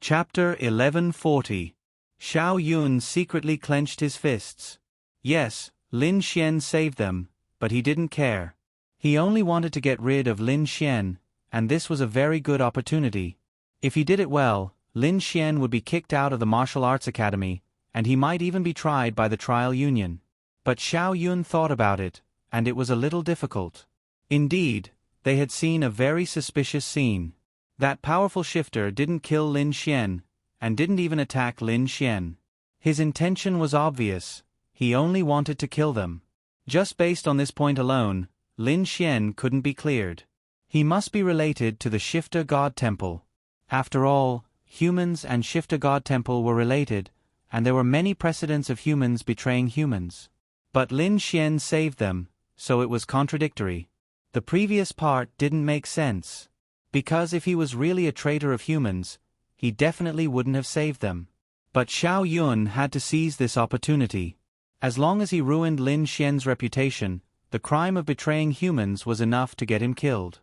Chapter 1140. Xiao Yun secretly clenched his fists. Yes, Lin Xian saved them, but he didn't care. He only wanted to get rid of Lin Xian, and this was a very good opportunity. If he did it well, Lin Xian would be kicked out of the martial arts academy, and he might even be tried by the trial union. But Xiao Yun thought about it, and it was a little difficult. Indeed, they had seen a very suspicious scene. That powerful shifter didn't kill Lin Xian, and didn't even attack Lin Xian. His intention was obvious. He only wanted to kill them. Just based on this point alone, Lin Xian couldn't be cleared. He must be related to the Shifter God Temple. After all, humans and Shifter God Temple were related, and there were many precedents of humans betraying humans. But Lin Xian saved them, so it was contradictory. The previous part didn't make sense. Because if he was really a traitor of humans, he definitely wouldn't have saved them. But Xiao Yun had to seize this opportunity. As long as he ruined Lin Xian's reputation, the crime of betraying humans was enough to get him killed.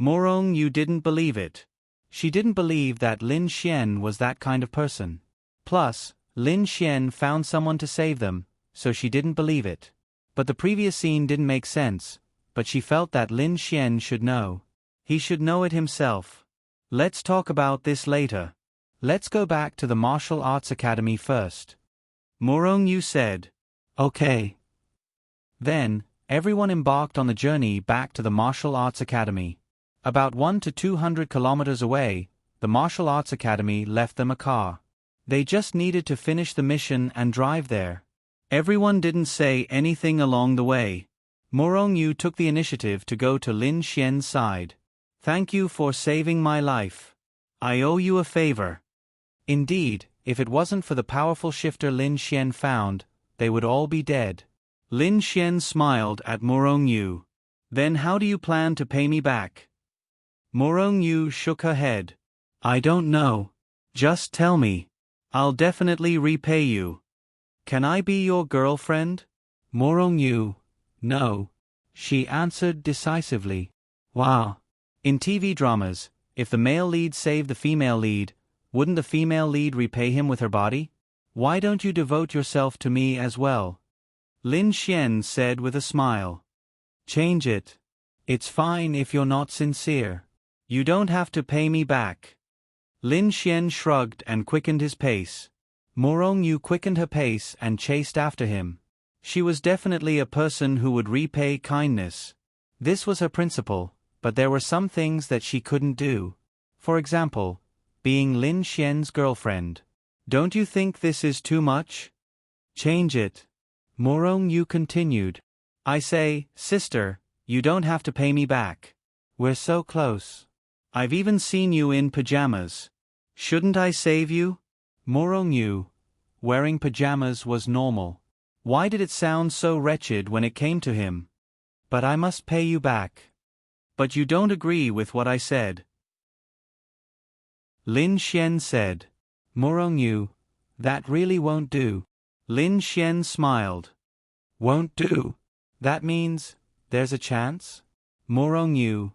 Morong Yu didn't believe it. She didn't believe that Lin Xian was that kind of person. Plus, Lin Xian found someone to save them, so she didn't believe it. But the previous scene didn't make sense, but she felt that Lin Xian should know. He should know it himself. Let's talk about this later. Let's go back to the martial arts academy first. Morong Yu said. Okay. Then, everyone embarked on the journey back to the martial arts academy. About 100 to 200 kilometers away, the martial arts academy left them a car. They just needed to finish the mission and drive there. Everyone didn't say anything along the way. Morong Yu took the initiative to go to Lin Xian's side. Thank you for saving my life. I owe you a favor. Indeed, if it wasn't for the powerful shifter Lin Xian found, they would all be dead. Lin Xian smiled at Morong Yu. Then how do you plan to pay me back? Morong Yu shook her head. I don't know. Just tell me. I'll definitely repay you. Can I be your girlfriend? Morong Yu. No. She answered decisively. Wow. In TV dramas, if the male lead saved the female lead, wouldn't the female lead repay him with her body? Why don't you devote yourself to me as well? Lin Xian said with a smile. Change it. It's fine if you're not sincere. You don't have to pay me back. Lin Xian shrugged and quickened his pace. Morong Yu quickened her pace and chased after him. She was definitely a person who would repay kindness. This was her principle, but there were some things that she couldn't do. For example, being Lin Xian's girlfriend. Don't you think this is too much? Change it. Morong Yu continued. I say, sister, you don't have to pay me back. We're so close. I've even seen you in pajamas. Shouldn't I save you? Morong Yu. Wearing pajamas was normal. Why did it sound so wretched when it came to him? But I must pay you back. But you don't agree with what I said. Lin Xian said. Morong Yu. That really won't do. Lin Xian smiled. Won't do? That means, there's a chance? Morong Yu.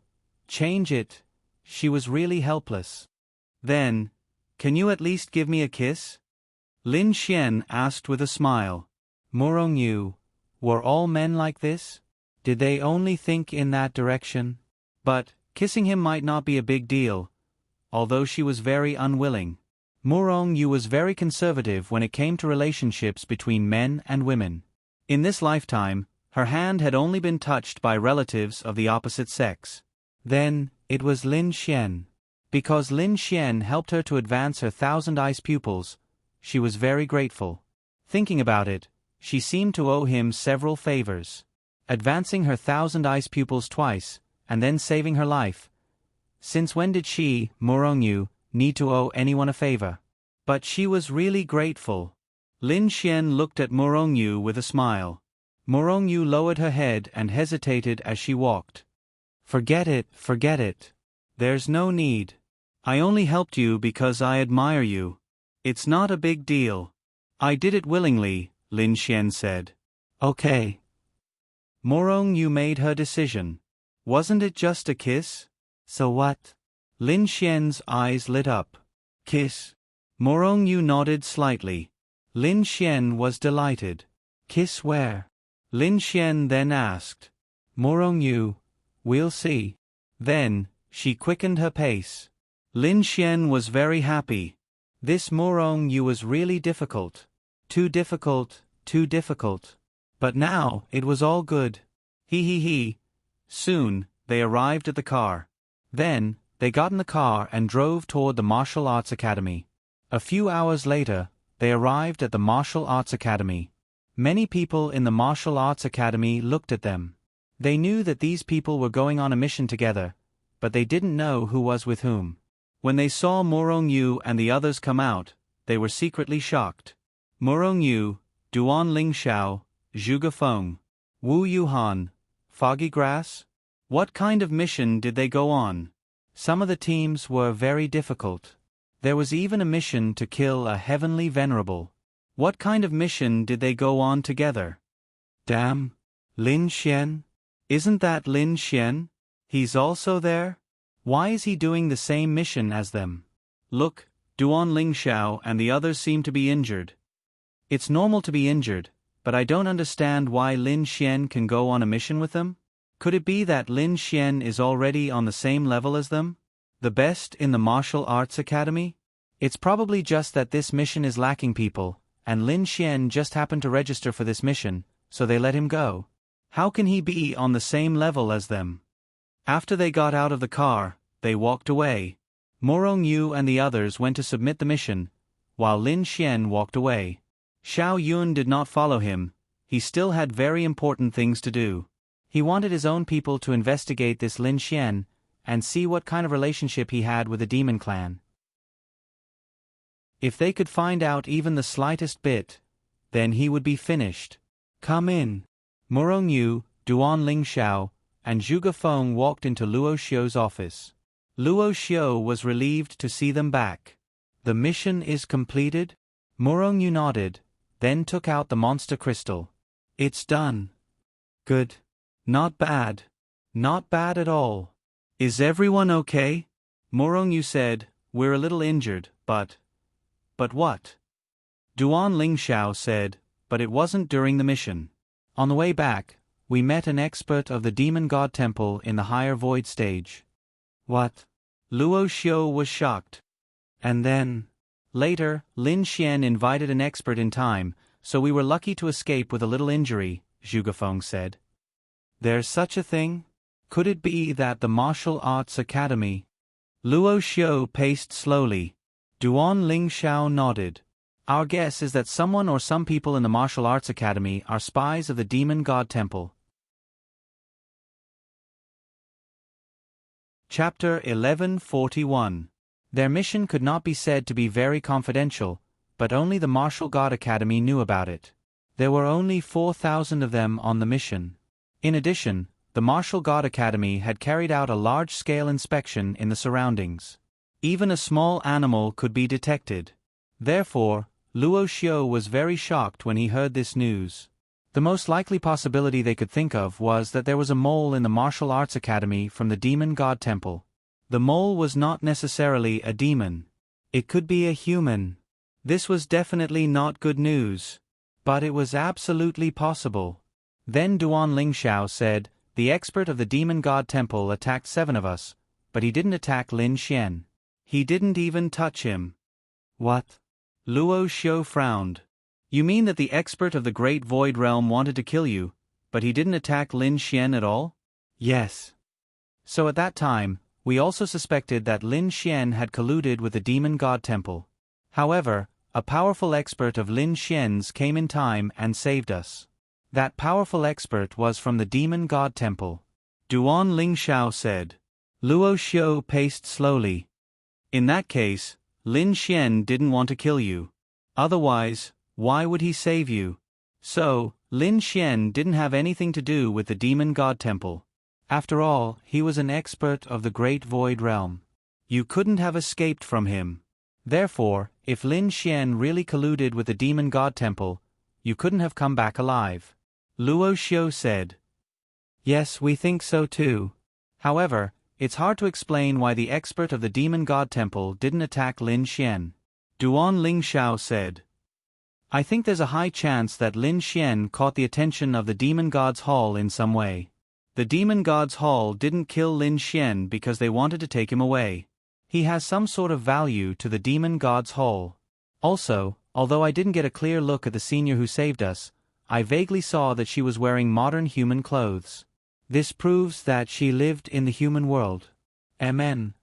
Change it. She was really helpless. Then, can you at least give me a kiss? Lin Xian asked with a smile. Morong Yu. Were all men like this? Did they only think in that direction? But, kissing him might not be a big deal, although she was very unwilling. Morong Yu was very conservative when it came to relationships between men and women. In this lifetime, her hand had only been touched by relatives of the opposite sex. Then, it was Lin Xian. Because Lin Xian helped her to advance her 1,000 ice pupils, she was very grateful. Thinking about it, she seemed to owe him several favors. Advancing her 1,000 ice pupils twice, and then saving her life. Since when did she, Morong Yu, need to owe anyone a favor? But she was really grateful. Lin Xian looked at Morong Yu with a smile. Morong Yu lowered her head and hesitated as she walked. Forget it, forget it. There's no need. I only helped you because I admire you. It's not a big deal. I did it willingly, Lin Xian said. Okay. Morong Yu made her decision. Wasn't it just a kiss? So what? Lin Xian's eyes lit up. Kiss? Morong Yu nodded slightly. Lin Xian was delighted. Kiss where? Lin Xian then asked. Morong Yu, we'll see. Then, she quickened her pace. Lin Xian was very happy. This Morong Yu was really difficult. Too difficult, too difficult. But now, it was all good. He. Soon, they arrived at the car. Then, they got in the car and drove toward the Martial Arts Academy. A few hours later, they arrived at the Martial Arts Academy. Many people in the Martial Arts Academy looked at them. They knew that these people were going on a mission together, but they didn't know who was with whom. When they saw Morong Yu and the others come out, they were secretly shocked. Morong Yu, Duan Lingxiao, Zhuge Feng, Wu Yuhan, Foggy Grass? What kind of mission did they go on? Some of the teams were very difficult. There was even a mission to kill a heavenly venerable. What kind of mission did they go on together? Damn! Lin Xian? Isn't that Lin Xian? He's also there? Why is he doing the same mission as them? Look, Duan Lingxiao and the others seem to be injured. It's normal to be injured, but I don't understand why Lin Xian can go on a mission with them. Could it be that Lin Xian is already on the same level as them? The best in the Martial Arts Academy? It's probably just that this mission is lacking people, and Lin Xian just happened to register for this mission, so they let him go. How can he be on the same level as them? After they got out of the car, they walked away. Morong Yu and the others went to submit the mission, while Lin Xian walked away. Xiao Yun did not follow him. He still had very important things to do. He wanted his own people to investigate this Lin Xian and see what kind of relationship he had with the demon clan. If they could find out even the slightest bit, then he would be finished. Come in. Morong Yu, Duan Lingxiao, and Zhuge Feng walked into Luo Xiu's office. Luo Xiu was relieved to see them back. The mission is completed? Morong Yu nodded, then took out the monster crystal. It's done. Good. Not bad. Not bad at all. Is everyone okay? Morong Yu said, we're a little injured, but what? Duan Lingxiao said, but it wasn't during the mission. On the way back, we met an expert of the Demon God Temple in the higher void stage. What? Luo Xiu was shocked. And then, later, Lin Xian invited an expert in time, so we were lucky to escape with a little injury, Zhuge Feng said. There's such a thing? Could it be that the Martial Arts Academy? Luo Xiu paced slowly. Duan Lingxiao nodded. Our guess is that someone or some people in the Martial Arts Academy are spies of the Demon God Temple. Chapter 1141. Their mission could not be said to be very confidential, but only the Martial God Academy knew about it. There were only 4,000 of them on the mission. In addition, the Martial God Academy had carried out a large-scale inspection in the surroundings. Even a small animal could be detected. Therefore, Luo Xiu was very shocked when he heard this news. The most likely possibility they could think of was that there was a mole in the Martial Arts Academy from the Demon God Temple. The mole was not necessarily a demon. It could be a human. This was definitely not good news. But it was absolutely possible. Then Duan Lingxiao said, the expert of the Demon God Temple attacked 7 of us, but he didn't attack Lin Xian. He didn't even touch him. What? Luo Xiu frowned. You mean that the expert of the Great Void Realm wanted to kill you, but he didn't attack Lin Xian at all? Yes. So at that time, we also suspected that Lin Xian had colluded with the Demon God Temple. However, a powerful expert of Lin Xian's came in time and saved us. That powerful expert was from the Demon God Temple. Duan Lingxiao said. Luo Xiu paced slowly. In that case, Lin Xian didn't want to kill you. Otherwise, why would he save you? So, Lin Xian didn't have anything to do with the Demon God Temple. After all, he was an expert of the Great Void Realm. You couldn't have escaped from him. Therefore, if Lin Xian really colluded with the Demon God Temple, you couldn't have come back alive. Luo Xiu said. Yes, we think so too. However, it's hard to explain why the expert of the Demon God Temple didn't attack Lin Xian. Duan Lingxiao said. I think there's a high chance that Lin Xian caught the attention of the Demon God's Hall in some way. The Demon God's Hall didn't kill Lin Xian because they wanted to take him away. He has some sort of value to the Demon God's Hall. Also, although I didn't get a clear look at the senior who saved us, I vaguely saw that she was wearing modern human clothes. This proves that she lived in the human world. Amen.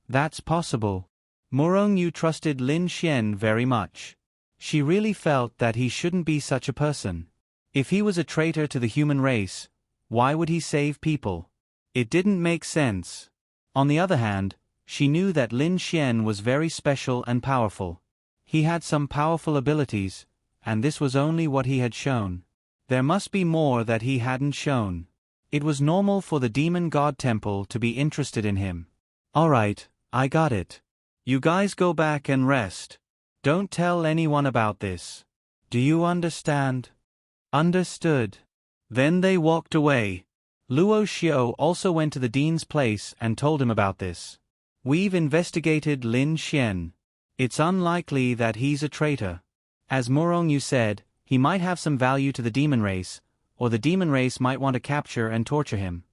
That's possible. Murong Yu trusted Lin Xian very much. She really felt that he shouldn't be such a person. If he was a traitor to the human race, why would he save people? It didn't make sense. On the other hand, she knew that Lin Xian was very special and powerful. He had some powerful abilities, and this was only what he had shown. There must be more that he hadn't shown. It was normal for the Demon God Temple to be interested in him. Alright, I got it. You guys go back and rest. Don't tell anyone about this. Do you understand? Understood. Then they walked away. Luo Xiao also went to the dean's place and told him about this. We've investigated Lin Xian. It's unlikely that he's a traitor. As Murong Yu said, he might have some value to the demon race, or the demon race might want to capture and torture him.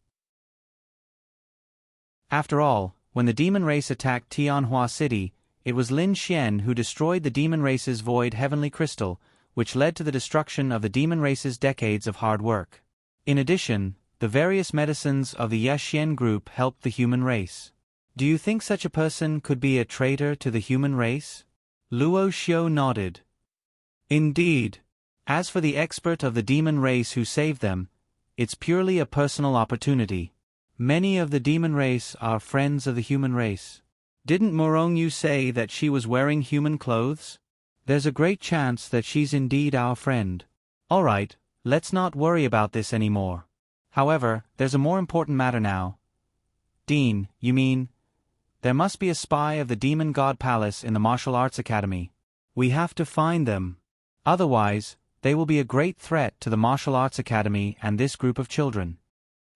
After all, when the demon race attacked Tianhua City, it was Lin Xian who destroyed the demon race's void heavenly crystal, which led to the destruction of the demon race's decades of hard work. In addition, the various medicines of the Yaxuan group helped the human race. Do you think such a person could be a traitor to the human race? Luo Xiao nodded. Indeed. As for the expert of the demon race who saved them, it's purely a personal opportunity. Many of the demon race are friends of the human race. Didn't Murong Yu say that she was wearing human clothes? There's a great chance that she's indeed our friend. Alright, let's not worry about this anymore. However, there's a more important matter now. Dean, you mean? There must be a spy of the Demon God Palace in the Martial Arts Academy. We have to find them. Otherwise, they will be a great threat to the Martial Arts Academy and this group of children.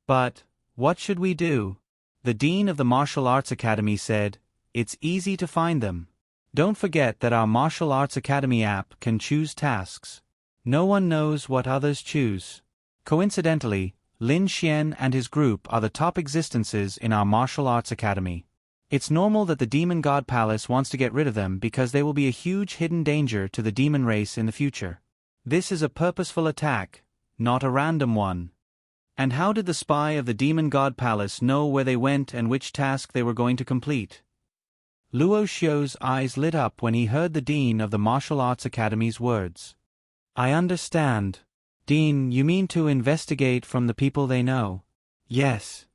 But, what should we do? The Dean of the Martial Arts Academy said, it's easy to find them. Don't forget that our Martial Arts Academy app can choose tasks. No one knows what others choose. Coincidentally, Lin Xian and his group are the top existences in our Martial Arts Academy. It's normal that the Demon God Palace wants to get rid of them because they will be a huge hidden danger to the demon race in the future. This is a purposeful attack, not a random one. And how did the spy of the Demon God Palace know where they went and which task they were going to complete? Luo Xiao's eyes lit up when he heard the Dean of the Martial Arts Academy's words. I understand. Dean, you mean to investigate from the people they know? Yes.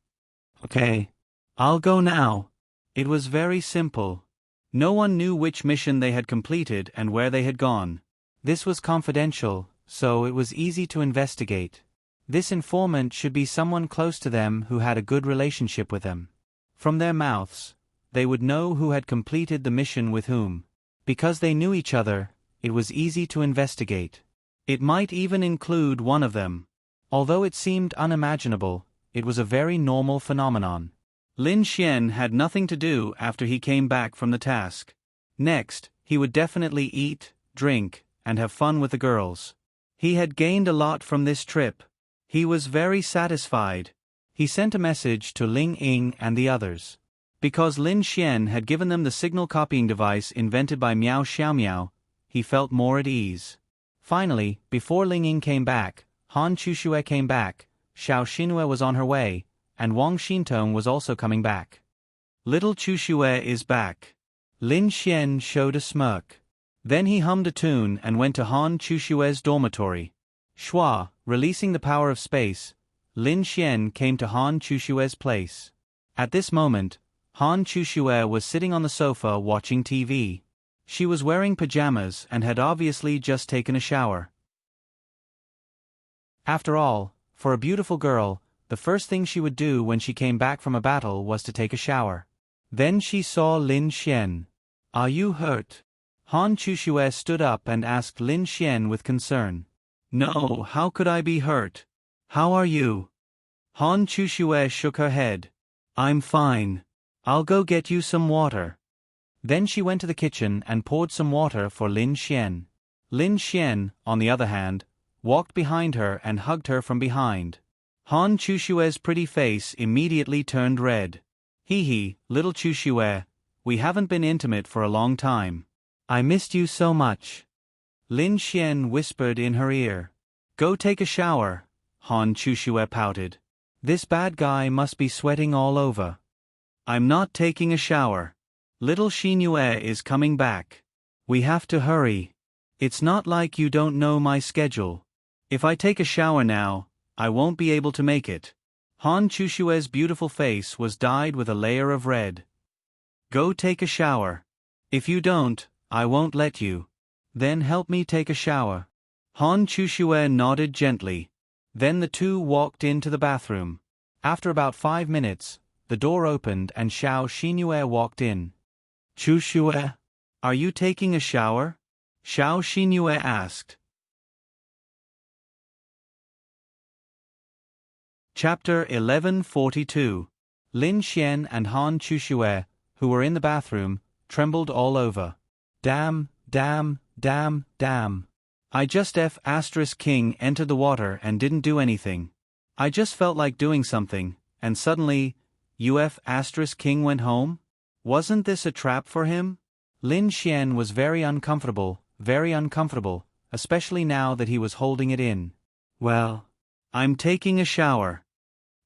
Okay. I'll go now. It was very simple. No one knew which mission they had completed and where they had gone. This was confidential, so it was easy to investigate. This informant should be someone close to them who had a good relationship with them. From their mouths, they would know who had completed the mission with whom. Because they knew each other, it was easy to investigate. It might even include one of them. Although it seemed unimaginable, it was a very normal phenomenon. Lin Xian had nothing to do after he came back from the task. Next, he would definitely eat, drink, and have fun with the girls. He had gained a lot from this trip. He was very satisfied. He sent a message to Ling Ying and the others. Because Lin Xian had given them the signal copying device invented by Miao Xiaomiao, he felt more at ease. Finally, before Ling Ying came back, Han Chuxue came back, Xiao Xinhue was on her way, and Wang Xintong was also coming back. Little Chuxue is back. Lin Xian showed a smirk. Then he hummed a tune and went to Han Chuxue's dormitory. Shua, releasing the power of space, Lin Xian came to Han Chuxue's place. At this moment, Han Chuxue was sitting on the sofa watching TV. She was wearing pajamas and had obviously just taken a shower. After all, for a beautiful girl, the first thing she would do when she came back from a battle was to take a shower. Then she saw Lin Xian. Are you hurt? Han Chuxue stood up and asked Lin Xian with concern. No, how could I be hurt? How are you? Han Chuxue shook her head. I'm fine. I'll go get you some water. Then she went to the kitchen and poured some water for Lin Xian. Lin Xian, on the other hand, walked behind her and hugged her from behind. Han Chushue's pretty face immediately turned red. Hee, little Chushue, we haven't been intimate for a long time. I missed you so much. Lin Xian whispered in her ear. Go take a shower, Han Chushue pouted. This bad guy must be sweating all over. I'm not taking a shower. Little Xinue is coming back. We have to hurry. It's not like you don't know my schedule. If I take a shower now, I won't be able to make it. Han Chushue's beautiful face was dyed with a layer of red. Go take a shower. If you don't, I won't let you. Then help me take a shower. Han Chushue nodded gently. Then the two walked into the bathroom. After about 5 minutes, the door opened and Xiao Xinue walked in. Chushue, are you taking a shower? Xiao Xinue asked. Chapter 1142. Lin Xian and Han Chushue, who were in the bathroom, trembled all over. Damn. I just King entered the water and didn't do anything. I just felt like doing something, and suddenly, King went home? Wasn't this a trap for him? Lin Xian was very uncomfortable, especially now that he was holding it in. Well, I'm taking a shower.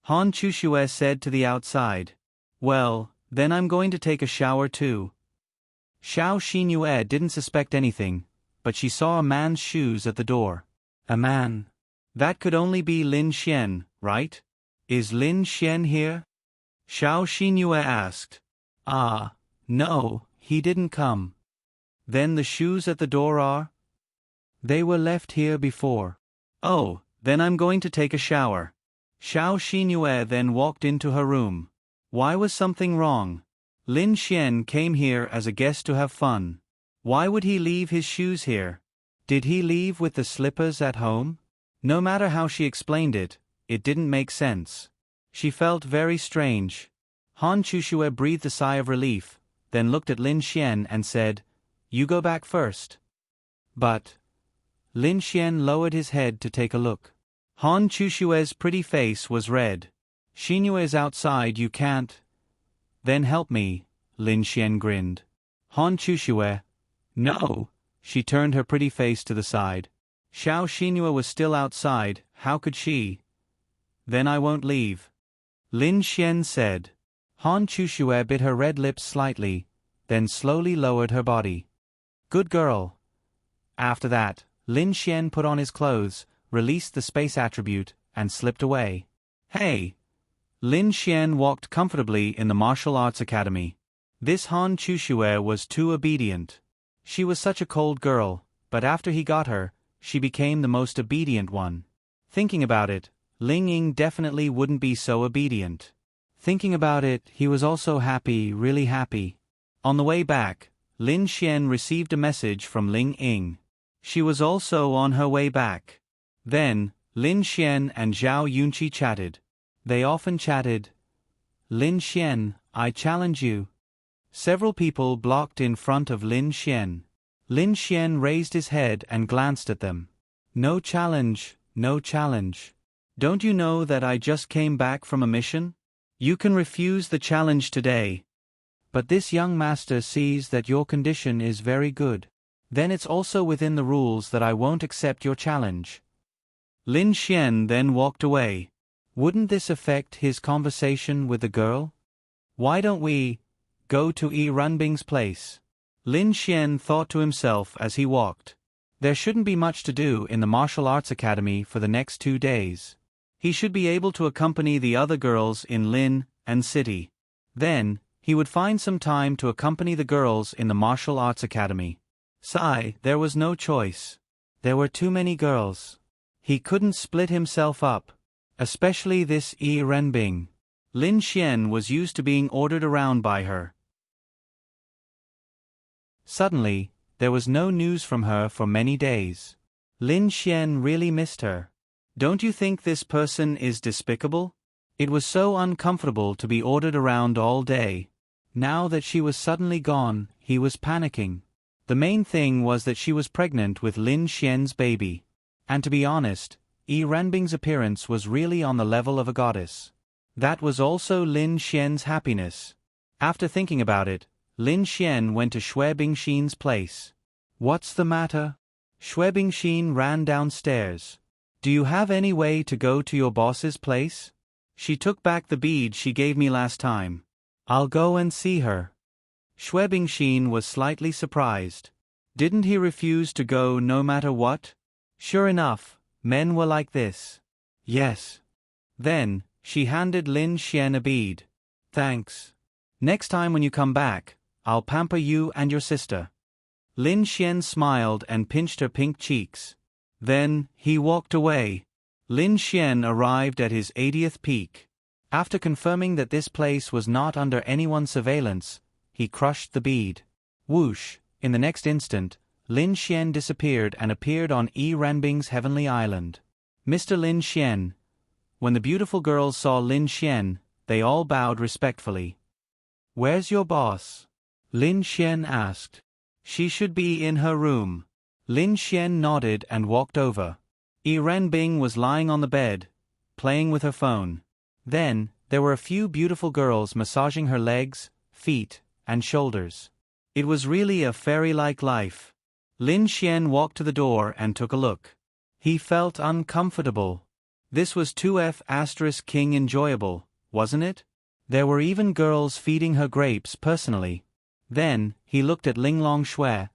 Han Chushue said to the outside. Well, then I'm going to take a shower too. Xiao Xinue didn't suspect anything, but she saw a man's shoes at the door. A man. That could only be Lin Xian, right? Is Lin Xian here? Xiao Xinue asked. No, he didn't come. Then the shoes at the door are? They were left here before. Oh, then I'm going to take a shower. Xiao Xinue then walked into her room. Why was something wrong? Lin Xian came here as a guest to have fun. Why would he leave his shoes here? Did he leave with the slippers at home? No matter how she explained it, it didn't make sense. She felt very strange. Han Chushue breathed a sigh of relief, then looked at Lin Xian and said, You go back first. But Lin Xian lowered his head to take a look. Han Chushue's pretty face was red. Xinue's outside, you can't. Then help me, Lin Xian grinned. Han Chushue. No. She turned her pretty face to the side. Xiao Xinue was still outside, how could she? Then I won't leave. Lin Xian said. Han Chushue bit her red lips slightly, then slowly lowered her body. Good girl. After that, Lin Xian put on his clothes, released the space attribute, and slipped away. Hey! Lin Xian walked comfortably in the martial arts academy. This Han Chushue was too obedient. She was such a cold girl, but after he got her, she became the most obedient one. Thinking about it, Ling Ying definitely wouldn't be so obedient. Thinking about it, he was also happy, really happy. On the way back, Lin Xian received a message from Ling Ying. She was also on her way back. Then, Lin Xian and Zhao Yunqi chatted. They often chatted. Lin Xian, I challenge you. Several people blocked in front of Lin Xian. Lin Xian raised his head and glanced at them. No challenge, no challenge. Don't you know that I just came back from a mission? You can refuse the challenge today. But this young master sees that your condition is very good. Then it's also within the rules that I won't accept your challenge. Lin Xian then walked away. Wouldn't this affect his conversation with the girl? Why don't we go to Yi Runbing's place? Lin Xian thought to himself as he walked. There shouldn't be much to do in the martial arts academy for the next 2 days. He should be able to accompany the other girls in Lin and City. Then, he would find some time to accompany the girls in the martial arts academy. Sigh, there was no choice. There were too many girls. He couldn't split himself up. Especially this Yi Renbing. Lin Xian was used to being ordered around by her. Suddenly, there was no news from her for many days. Lin Xian really missed her. Don't you think this person is despicable? It was so uncomfortable to be ordered around all day. Now that she was suddenly gone, He was panicking. The main thing was that she was pregnant with Lin Xian's baby. And to be honest, Yi Renbing's appearance was really on the level of a goddess. That was also Lin Xian's happiness. After thinking about it, Lin Xian went to Xue Bingxin's place. "What's the matter?" Xue Bingxin ran downstairs. "Do you have any way to go to your boss's place? She took back the bead she gave me last time. I'll go and see her." Xue Bingxin was slightly surprised. Didn't he refuse to go no matter what? Sure enough, men were like this. "Yes." Then, she handed Lin Xian a bead. "Thanks. Next time when you come back, I'll pamper you and your sister." Lin Xian smiled and pinched her pink cheeks. Then, he walked away. Lin Xian arrived at his 80th peak. After confirming that this place was not under anyone's surveillance, he crushed the bead. Whoosh! In the next instant, Lin Xian disappeared and appeared on Yi Renbing's heavenly island. "Mr. Lin Xian." When the beautiful girls saw Lin Xian, they all bowed respectfully. "Where's your boss?" Lin Xian asked. "She should be in her room." Lin Xian nodded and walked over. Yi Renbing was lying on the bed, playing with her phone. Then, there were a few beautiful girls massaging her legs, feet, and shoulders. It was really a fairy-like life. Lin Xian walked to the door and took a look. He felt uncomfortable. This was 2F** King enjoyable, wasn't it? There were even girls feeding her grapes personally. Then, he looked at Linglong Shui.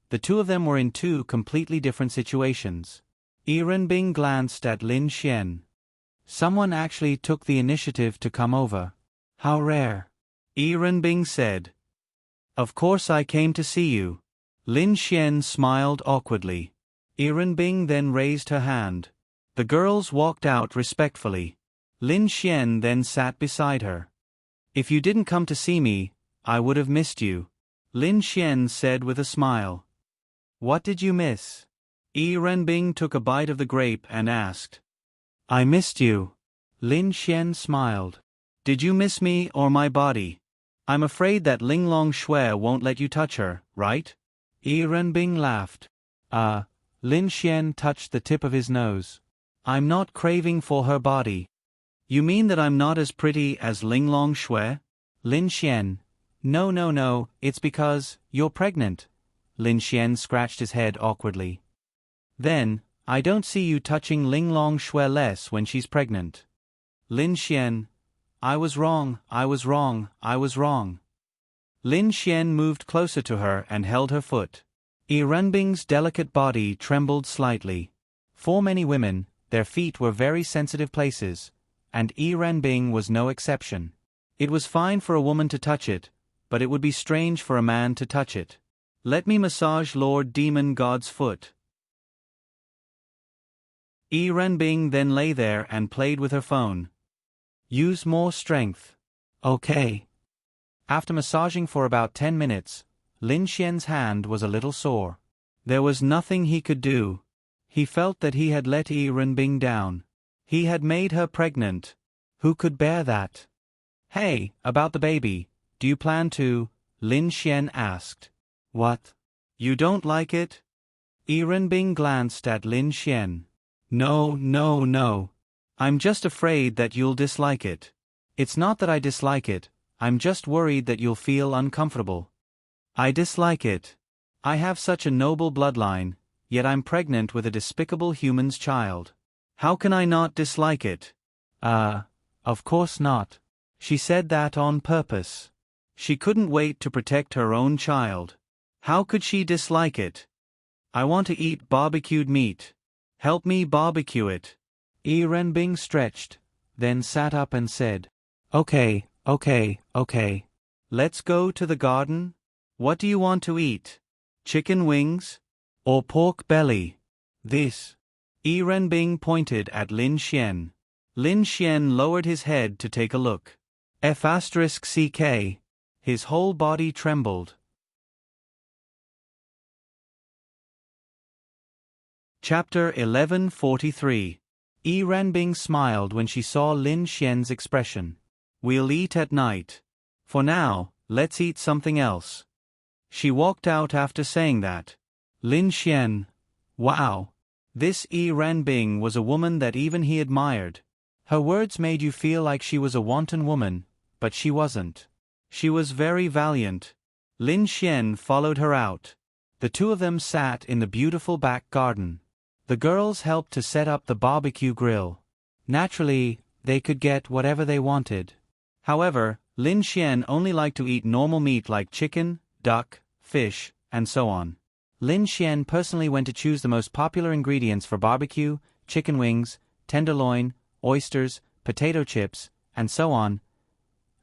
The two of them were in two completely different situations. Yi Renbing glanced at Lin Xian. Someone actually took the initiative to come over. How rare. Yi Renbing said. "Of course I came to see you." Lin Xian smiled awkwardly. Yi Renbing then raised her hand. The girls walked out respectfully. Lin Xian then sat beside her. "If you didn't come to see me, I would have missed you," Lin Xian said with a smile. "What did you miss?" Yi Renbing took a bite of the grape and asked. "I missed you." Lin Xian smiled. "Did you miss me or my body? I'm afraid that Linglong Shui won't let you touch her, right?" Yi Renbing laughed. Lin Xian touched the tip of his nose. "I'm not craving for her body." "You mean that I'm not as pretty as Linglong Shui?" Lin Xian. No, it's because you're pregnant." Lin Xian scratched his head awkwardly. "Then, I don't see you touching Linglong Shui less when she's pregnant." Lin Xian. I was wrong. Lin Xian moved closer to her and held her foot. Yi Renbing's delicate body trembled slightly. For many women, their feet were very sensitive places, and Yi Renbing was no exception. It was fine for a woman to touch it, but it would be strange for a man to touch it. "Let me massage Lord Demon God's foot." Yi Renbing then lay there and played with her phone. "Use more strength." "Okay." After massaging for about 10 minutes, Lin Xian's hand was a little sore. There was nothing he could do. He felt that he had let Yi Renbing down. He had made her pregnant. Who could bear that? "Hey, about the baby, do you plan to?" Lin Xian asked. "What? You don't like it?" Yi Renbing glanced at Lin Xian. No. I'm just afraid that you'll dislike it." "It's not that I dislike it, I'm just worried that you'll feel uncomfortable." "I dislike it. I have such a noble bloodline, yet I'm pregnant with a despicable human's child. How can I not dislike it?" Of course not." She said that on purpose. She couldn't wait to protect her own child. How could she dislike it? "I want to eat barbecued meat. Help me barbecue it." Yi Renbing stretched, then sat up and said, Okay. Let's go to the garden? What do you want to eat? Chicken wings? Or pork belly? This." Yi Renbing pointed at Lin Xian. Lin Xian lowered his head to take a look. F***ck. His whole body trembled. Chapter 1143. Yi Renbing smiled when she saw Lin Xian's expression. "We'll eat at night. For now, let's eat something else." She walked out after saying that. Lin Xian. Wow. This Yi Renbing was a woman that even he admired. Her words made you feel like she was a wanton woman, but she wasn't. She was very valiant. Lin Xian followed her out. The two of them sat in the beautiful back garden. The girls helped to set up the barbecue grill. Naturally, they could get whatever they wanted. However, Lin Xian only liked to eat normal meat like chicken, duck, fish, and so on. Lin Xian personally went to choose the most popular ingredients for barbecue, chicken wings, tenderloin, oysters, potato chips, and so on.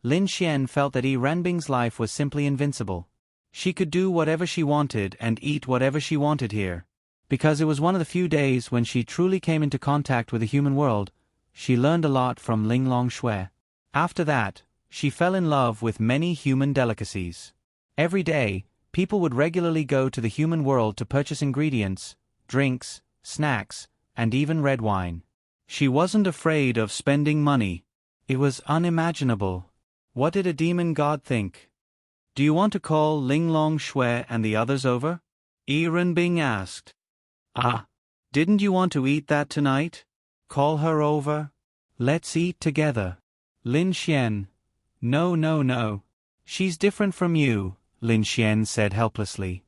Lin Xian felt that Yi Renbing's life was simply invincible. She could do whatever she wanted and eat whatever she wanted here. Because it was one of the few days when she truly came into contact with the human world, she learned a lot from Ling Longshui. After that, she fell in love with many human delicacies. Every day, people would regularly go to the human world to purchase ingredients, drinks, snacks, and even red wine. She wasn't afraid of spending money. It was unimaginable. What did a demon god think? Do you want to call Ling Longshui and the others over? Yi Renbing asked. Ah, didn't you want to eat that tonight? Call her over. Let's eat together. Lin Xian. No. She's different from you, Lin Xian said helplessly.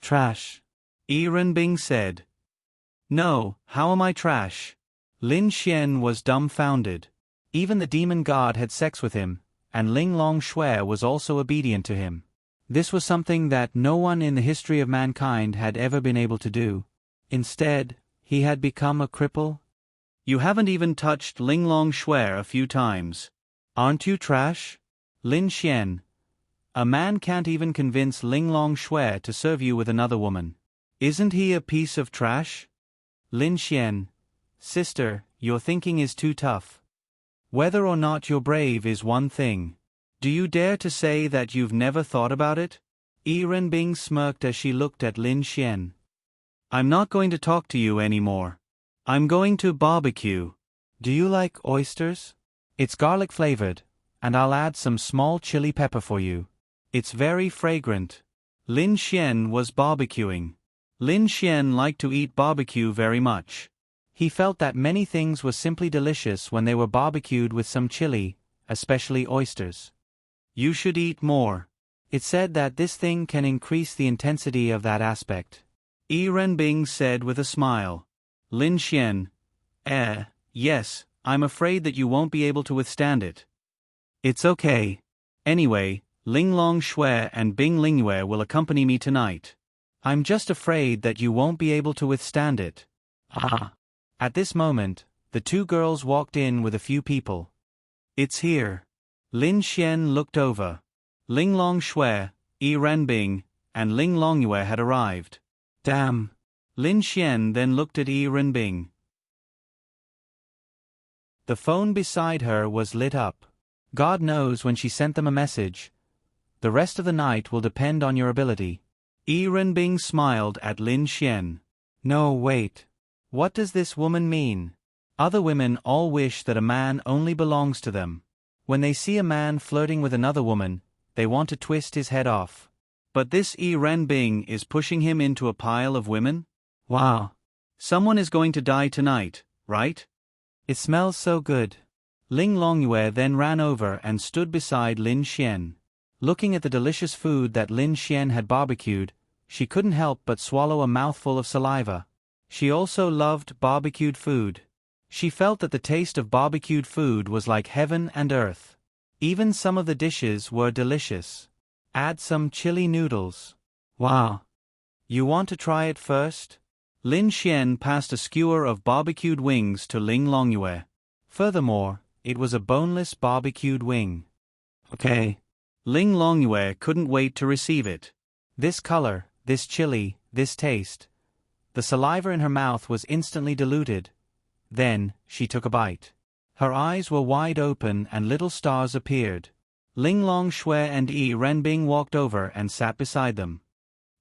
Trash. Yi Renbing said. No, how am I trash? Lin Xian was dumbfounded. Even the demon god had sex with him, and Ling Longshui was also obedient to him. This was something that no one in the history of mankind had ever been able to do. Instead, he had become a cripple. You haven't even touched Ling Longshui a few times. Aren't you trash? Lin Xian. A man can't even convince Ling Longshui to serve you with another woman. Isn't he a piece of trash? Lin Xian. Sister, your thinking is too tough. Whether or not you're brave is one thing. Do you dare to say that you've never thought about it? Yi Renbing smirked as she looked at Lin Xian. I'm not going to talk to you anymore. I'm going to barbecue. Do you like oysters? It's garlic flavored, and I'll add some small chili pepper for you. It's very fragrant. Lin Xian was barbecuing. Lin Xian liked to eat barbecue very much. He felt that many things were simply delicious when they were barbecued with some chili, especially oysters. You should eat more. It's said that this thing can increase the intensity of that aspect. Yi Renbing said with a smile. Lin Xian. Yes, I'm afraid that you won't be able to withstand it. It's okay. Anyway, Ling Longshui and Bing Lingyue will accompany me tonight. I'm just afraid that you won't be able to withstand it. Ah. At this moment, the two girls walked in with a few people. It's here. Lin Xian looked over. Ling Longshui, Yi Renbing, and Ling Longyue had arrived. Damn. Lin Xian then looked at Yi Renbing. The phone beside her was lit up. God knows when she sent them a message. The rest of the night will depend on your ability. Yi Renbing smiled at Lin Xian. No, wait. What does this woman mean? Other women all wish that a man only belongs to them. When they see a man flirting with another woman, they want to twist his head off. But this Yi Renbing is pushing him into a pile of women? Wow. Someone is going to die tonight, right? It smells so good. Ling Longyue then ran over and stood beside Lin Xian. Looking at the delicious food that Lin Xian had barbecued, she couldn't help but swallow a mouthful of saliva. She also loved barbecued food. She felt that the taste of barbecued food was like heaven and earth. Even some of the dishes were delicious. Add some chili noodles. Wow. You want to try it first? Lin Xian passed a skewer of barbecued wings to Ling Longyue. Furthermore, it was a boneless barbecued wing. Okay. Ling Longyue couldn't wait to receive it. This color, this chili, this taste. The saliva in her mouth was instantly diluted. Then, she took a bite. Her eyes were wide open and little stars appeared. Ling Longshui and Yi Renbing walked over and sat beside them.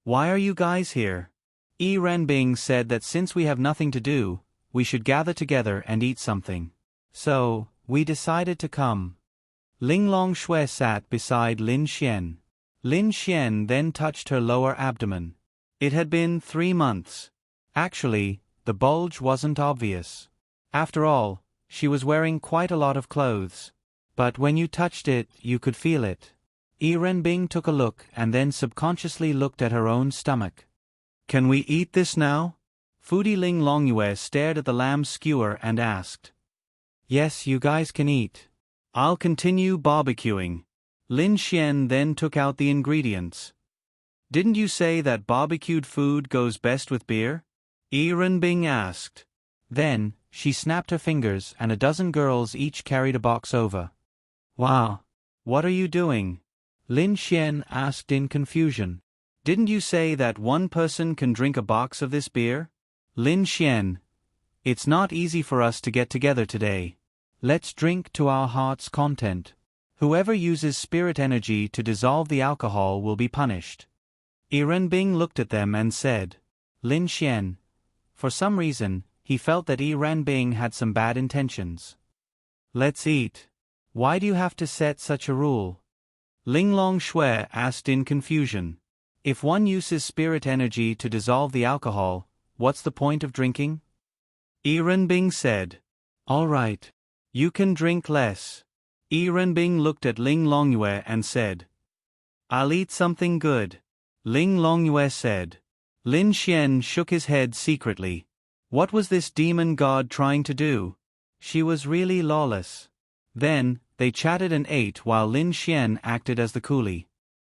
Why are you guys here? Yi Renbing said that since we have nothing to do, we should gather together and eat something. So, we decided to come. Ling Longshui sat beside Lin Xian. Lin Xian then touched her lower abdomen. It had been 3 months. Actually, the bulge wasn't obvious. After all, she was wearing quite a lot of clothes. But when you touched it, you could feel it. Yi Renbing took a look and then subconsciously looked at her own stomach. Can we eat this now? Foodie Ling Longyue stared at the lamb skewer and asked. Yes, you guys can eat. I'll continue barbecuing. Lin Xian then took out the ingredients. Didn't you say that barbecued food goes best with beer? Yi Renbing asked. Then, she snapped her fingers and a dozen girls each carried a box over. Wow. What are you doing? Lin Xian asked in confusion. Didn't you say that one person can drink a box of this beer? Lin Xian. It's not easy for us to get together today. Let's drink to our heart's content. Whoever uses spirit energy to dissolve the alcohol will be punished. Yi Renbing looked at them and said. Lin Xian. For some reason, he felt that Yi Renbing had some bad intentions. Let's eat. Why do you have to set such a rule? Ling Long Shui asked in confusion. If one uses spirit energy to dissolve the alcohol, what's the point of drinking? Yi Renbing said. All right. You can drink less. Yi Renbing looked at Ling Longyue and said. I'll eat something good. Ling Longyue said. Lin Xian shook his head secretly. What was this demon god trying to do? She was really lawless. Then, they chatted and ate while Lin Xian acted as the coolie.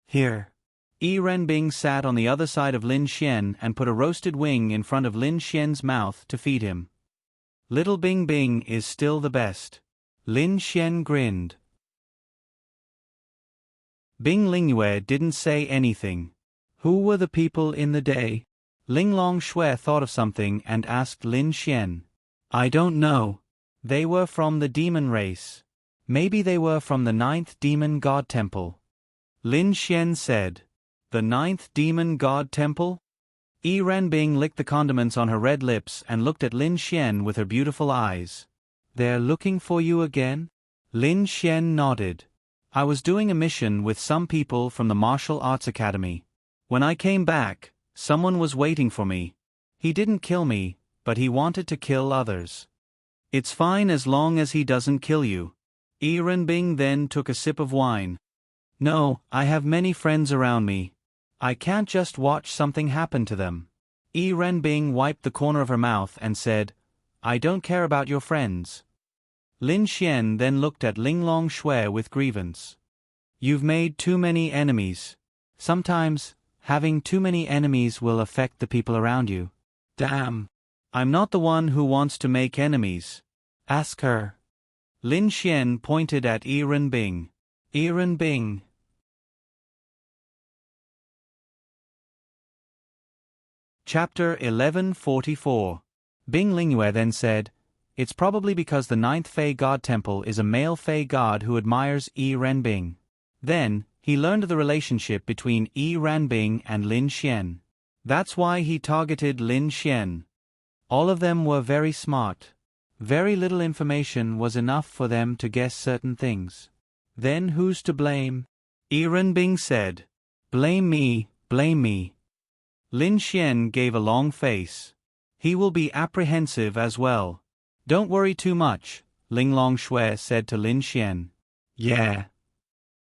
Here. Yi Renbing sat on the other side of Lin Xian and put a roasted wing in front of Lin Xian's mouth to feed him. Little Bing Bing is still the best. Lin Xian grinned. Bing Lingyue didn't say anything. Who were the people in the day? Ling Long Shui thought of something and asked Lin Xian. I don't know. They were from the demon race. Maybe they were from the 9th demon god temple. Lin Xian said. The 9th demon god temple? Yi Renbing licked the condiments on her red lips and looked at Lin Xian with her beautiful eyes. They're looking for you again? Lin Xian nodded. I was doing a mission with some people from the Martial Arts Academy. When I came back, someone was waiting for me. He didn't kill me, but he wanted to kill others. It's fine as long as he doesn't kill you. Yi Renbing then took a sip of wine. No, I have many friends around me. I can't just watch something happen to them. Yi Renbing wiped the corner of her mouth and said, I don't care about your friends. Lin Xian then looked at Ling Long Shui with grievance. You've made too many enemies. Sometimes, having too many enemies will affect the people around you. Damn. I'm not the one who wants to make enemies. Ask her. Lin Xian pointed at Yi Renbing. Yi Renbing. Chapter 1144. Bing Lingyue then said, It's probably because the 9th Fey God Temple is a male Fey God who admires Yi Renbing. Then, he learned of the relationship between Yi Renbing and Lin Xian. That's why he targeted Lin Xian. All of them were very smart. Very little information was enough for them to guess certain things. Then who's to blame? Yi Renbing said. Blame me, blame me. Lin Xian gave a long face. He will be apprehensive as well. Don't worry too much, Ling Long Shui said to Lin Xian. Yeah.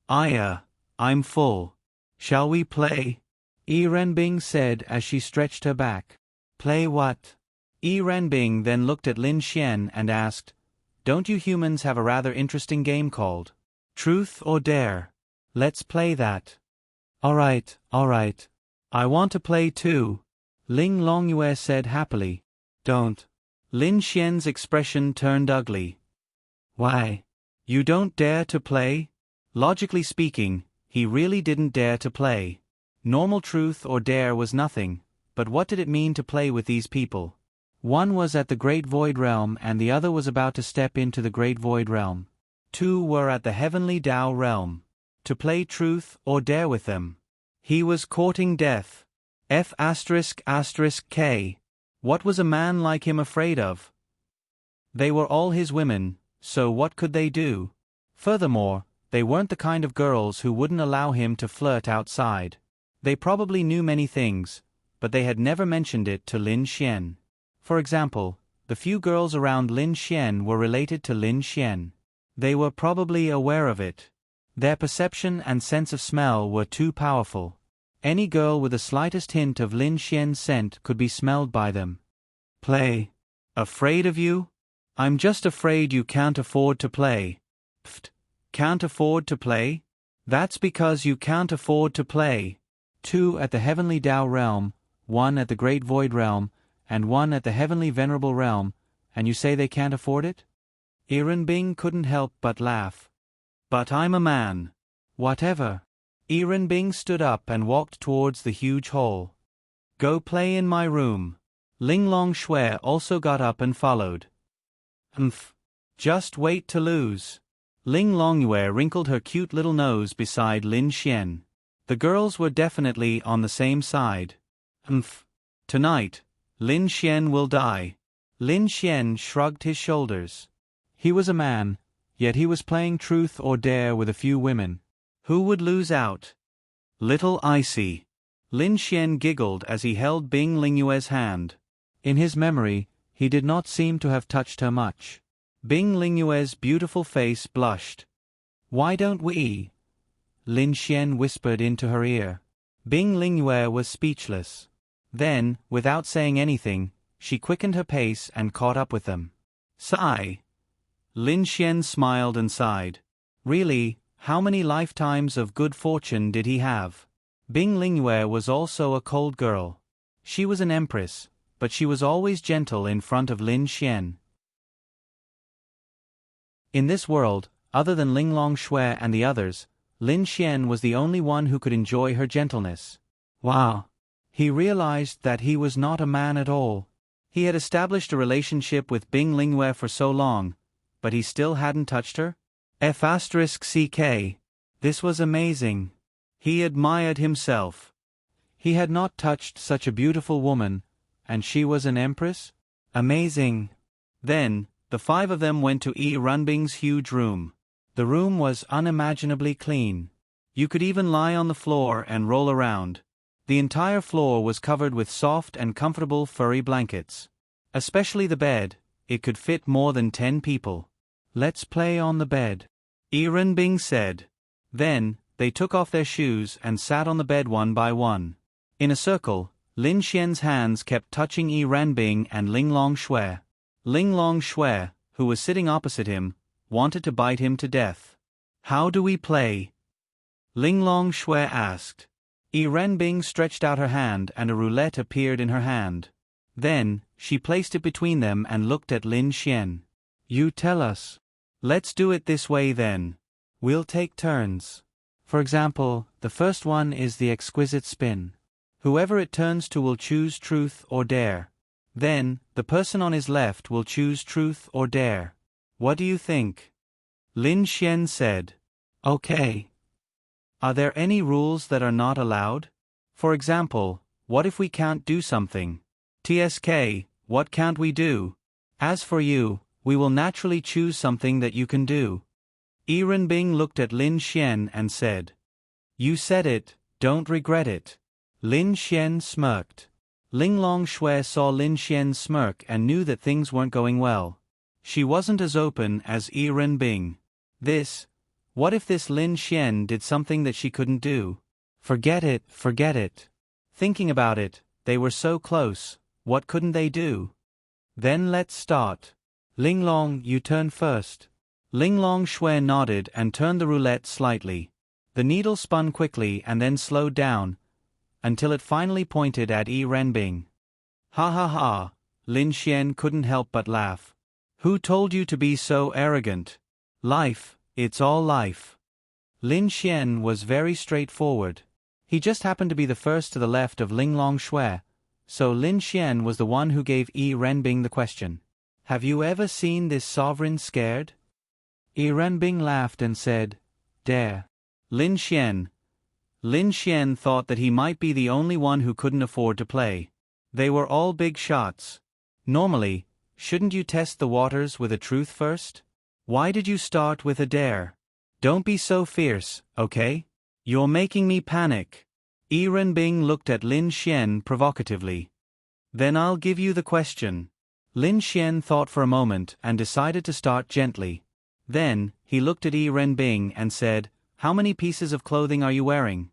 I'm full. Shall we play? Yi Renbing said as she stretched her back. Play what? Yi Renbing then looked at Lin Xian and asked, Don't you humans have a rather interesting game called Truth or Dare? Let's play that. All right. I want to play too, Ling Longyue said happily. Don't. Lin Xian's expression turned ugly. Why? You don't dare to play? Logically speaking, he really didn't dare to play. Normal truth or dare was nothing, but what did it mean to play with these people? One was at the Great Void Realm and the other was about to step into the Great Void Realm. Two were at the Heavenly Tao Realm. To play truth or dare with them. He was courting death. F***K. What was a man like him afraid of? They were all his women, so what could they do? Furthermore, They weren't the kind of girls who wouldn't allow him to flirt outside. They probably knew many things, but they had never mentioned it to Lin Xian. For example, the few girls around Lin Xian were related to Lin Xian. They were probably aware of it. Their perception and sense of smell were too powerful. Any girl with the slightest hint of Lin Xian's scent could be smelled by them. Play. Afraid of you? I'm just afraid you can't afford to play. Pfft. Can't afford to play? That's because you can't afford to play. 2 at the heavenly Tao realm, 1 at the great void realm, and 1 at the heavenly venerable realm, and you say they can't afford it? Bing couldn't help but laugh. But I'm a man. Whatever. Bing stood up and walked towards the huge hall. Go play in my room. Linglong Shui also got up and followed. Just wait to lose. Ling Longyue wrinkled her cute little nose beside Lin Xian. The girls were definitely on the same side. Tonight, Lin Xian will die. Lin Xian shrugged his shoulders. He was a man, yet he was playing truth or dare with a few women. Who would lose out? Little icy. Lin Xian giggled as he held Bing Lingyue's hand. In his memory, he did not seem to have touched her much. Bing Lingyue's beautiful face blushed. Why don't we? Lin Xian whispered into her ear. Bing Lingyue was speechless. Then, without saying anything, she quickened her pace and caught up with them. Sigh. Lin Xian smiled and sighed. Really, how many lifetimes of good fortune did he have? Bing Lingyue was also a cold girl. She was an empress, but she was always gentle in front of Lin Xian. In this world, other than Linglong Shui and the others, Lin Xian was the only one who could enjoy her gentleness. Wow! He realized that he was not a man at all. He had established a relationship with Bing Lingyue for so long, but he still hadn't touched her? F***ck. This was amazing. He admired himself. He had not touched such a beautiful woman, and she was an empress? Amazing. Then, the 5 of them went to Ranbing's huge room. The room was unimaginably clean. You could even lie on the floor and roll around. The entire floor was covered with soft and comfortable furry blankets. Especially the bed, it could fit more than 10 people. Let's play on the bed, Ranbing said. Then, they took off their shoes and sat on the bed one by one. In a circle, Lin Xian's hands kept touching Ranbing and Linglong Shui. Linglong Shui, who was sitting opposite him, wanted to bite him to death. How do we play? Linglong Shui asked. Ranbing stretched out her hand and a roulette appeared in her hand. Then, she placed it between them and looked at Lin Xian. You tell us. Let's do it this way then. We'll take turns. For example, the first one is the exquisite spin. Whoever it turns to will choose truth or dare. Then, the person on his left will choose truth or dare. What do you think? Lin Xian said. Okay. Are there any rules that are not allowed? For example, what if we can't do something? TSK, what can't we do? As for you, we will naturally choose something that you can do. Ranbing looked at Lin Xian and said. You said it, don't regret it. Lin Xian smirked. Linglong Shui saw Lin Xian's smirk and knew that things weren't going well. She wasn't as open as Ranbing. What if this Lin Xian did something that she couldn't do? Forget it, forget it. Thinking about it, they were so close, what couldn't they do? Then let's start. Linglong, you turn first. Linglong Shui nodded and turned the roulette slightly. The needle spun quickly and then slowed down, until it finally pointed at Ranbing. Ha ha ha, Lin Xian couldn't help but laugh. Who told you to be so arrogant? Life, it's all life. Lin Xian was very straightforward. He just happened to be the first to the left of Linglong Shui, so Lin Xian was the one who gave Ranbing the question. Have you ever seen this sovereign scared? Ranbing laughed and said, Dare. Lin Xian thought that he might be the only one who couldn't afford to play. They were all big shots. Normally, shouldn't you test the waters with a truth first? Why did you start with a dare? Don't be so fierce, okay? You're making me panic. Yi Renbing looked at Lin Xian provocatively. Then I'll give you the question. Lin Xian thought for a moment and decided to start gently. Then, he looked at Yi Renbing and said, "How many pieces of clothing are you wearing?"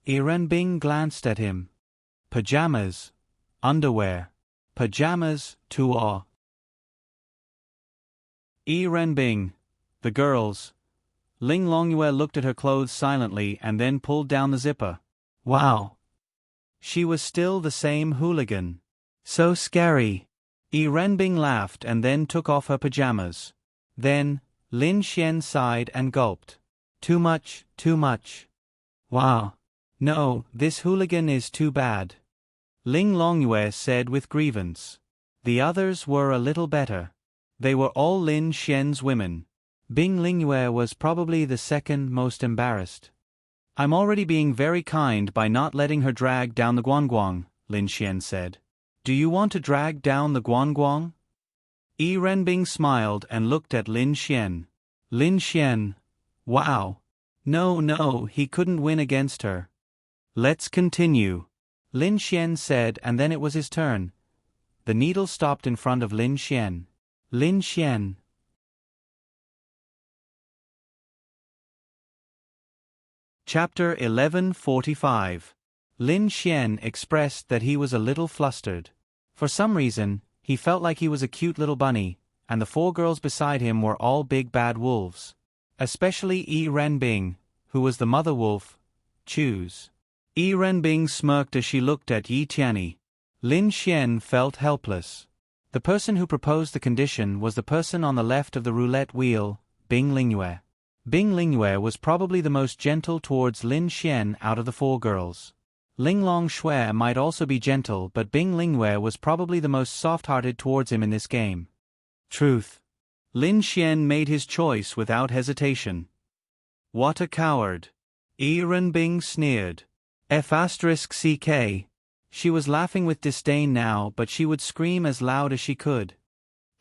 Yi Renbing glanced at him. Pajamas. Underwear. Pajamas, tuo. Yi Renbing. The girls. Ling Longyue looked at her clothes silently and then pulled down the zipper. Wow. She was still the same hooligan. So scary. Yi Renbing laughed and then took off her pajamas. Then, Lin Xian sighed and gulped. Too much, too much. Wow. No, this hooligan is too bad. Ling Longyue said with grievance. The others were a little better. They were all Lin Xian's women. Bing Lingyue was probably the second most embarrassed. I'm already being very kind by not letting her drag down the guanguang, Lin Xian said. Do you want to drag down the guanguang? Yi Renbing smiled and looked at Lin Xian. Lin Xian. Wow. No, he couldn't win against her. Let's continue. Lin Xian said, and then it was his turn. The needle stopped in front of Lin Xian. Lin Xian. Chapter 1145. Lin Xian expressed that he was a little flustered. For some reason, he felt like he was a cute little bunny, and the 4 girls beside him were all big bad wolves. Especially Yi Renbing, who was the mother wolf. Choose. Yi Renbing smirked as she looked at Yi Tianyi. Lin Xian felt helpless. The person who proposed the condition was the person on the left of the roulette wheel, Bing Lingyue. Bing Lingyue was probably the most gentle towards Lin Xian out of the 4 girls. Ling Long Shui might also be gentle, but Bing Lingyue was probably the most soft-hearted towards him in this game. Truth. Lin Xian made his choice without hesitation. What a coward. Yi Renbing sneered. F***ck. She was laughing with disdain now, but she would scream as loud as she could.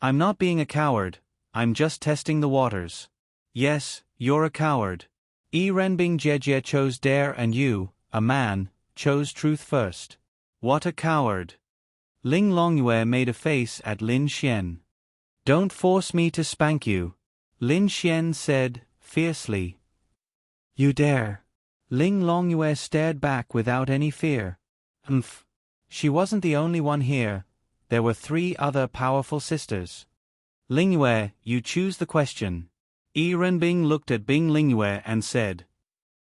I'm not being a coward, I'm just testing the waters. Yes, you're a coward. Yi Renbing Jie chose dare and you, a man, chose truth first. What a coward. Ling Longyue made a face at Lin Xian. Don't force me to spank you. Lin Xian said, fiercely. You dare. Ling Longyue stared back without any fear. Humph. She wasn't the only one here. There were 3 other powerful sisters. Lingyue, you choose the question. Yi Renbing looked at Bing Lingyue and said.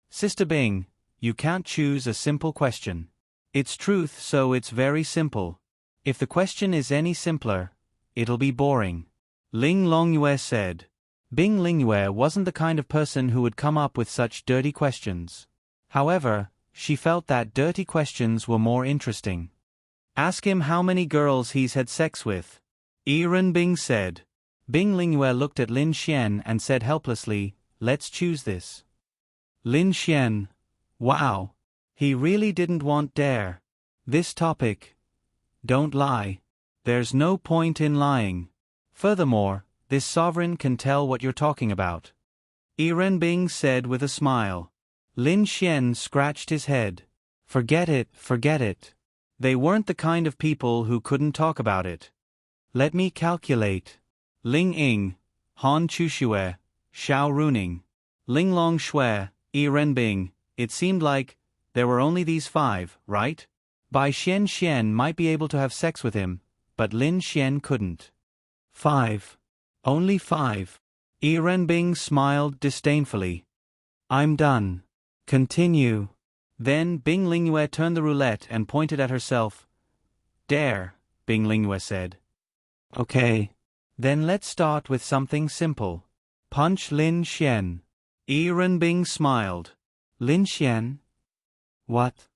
Sister Bing, you can't choose a simple question. It's truth, so it's very simple. If the question is any simpler, it'll be boring. Ling Longyue said. Bing Lingyue wasn't the kind of person who would come up with such dirty questions. However, she felt that dirty questions were more interesting. Ask him how many girls he's had sex with. Yi Renbing said. Bing Lingyue looked at Lin Xian and said helplessly, let's choose this. Lin Xian. Wow. He really didn't want dare. This topic. Don't lie. There's no point in lying. Furthermore, this sovereign can tell what you're talking about. Yi Renbing said with a smile. Lin Xian scratched his head. Forget it. They weren't the kind of people who couldn't talk about it. Let me calculate. Ling Ying, Han Chuxue, Xiao Runing, Ling Long Shui, Yi Renbing. It seemed like there were only these 5, right? Bai Xian might be able to have sex with him, but Lin Xian couldn't. 5. Only 5. Yi Renbing smiled disdainfully. I'm done. Continue. Then Bing Lingyue turned the roulette and pointed at herself. Dare, Bing Lingyue said. Okay. Then let's start with something simple. Punch Lin Xian. Yi Renbing smiled. Lin Xian? What?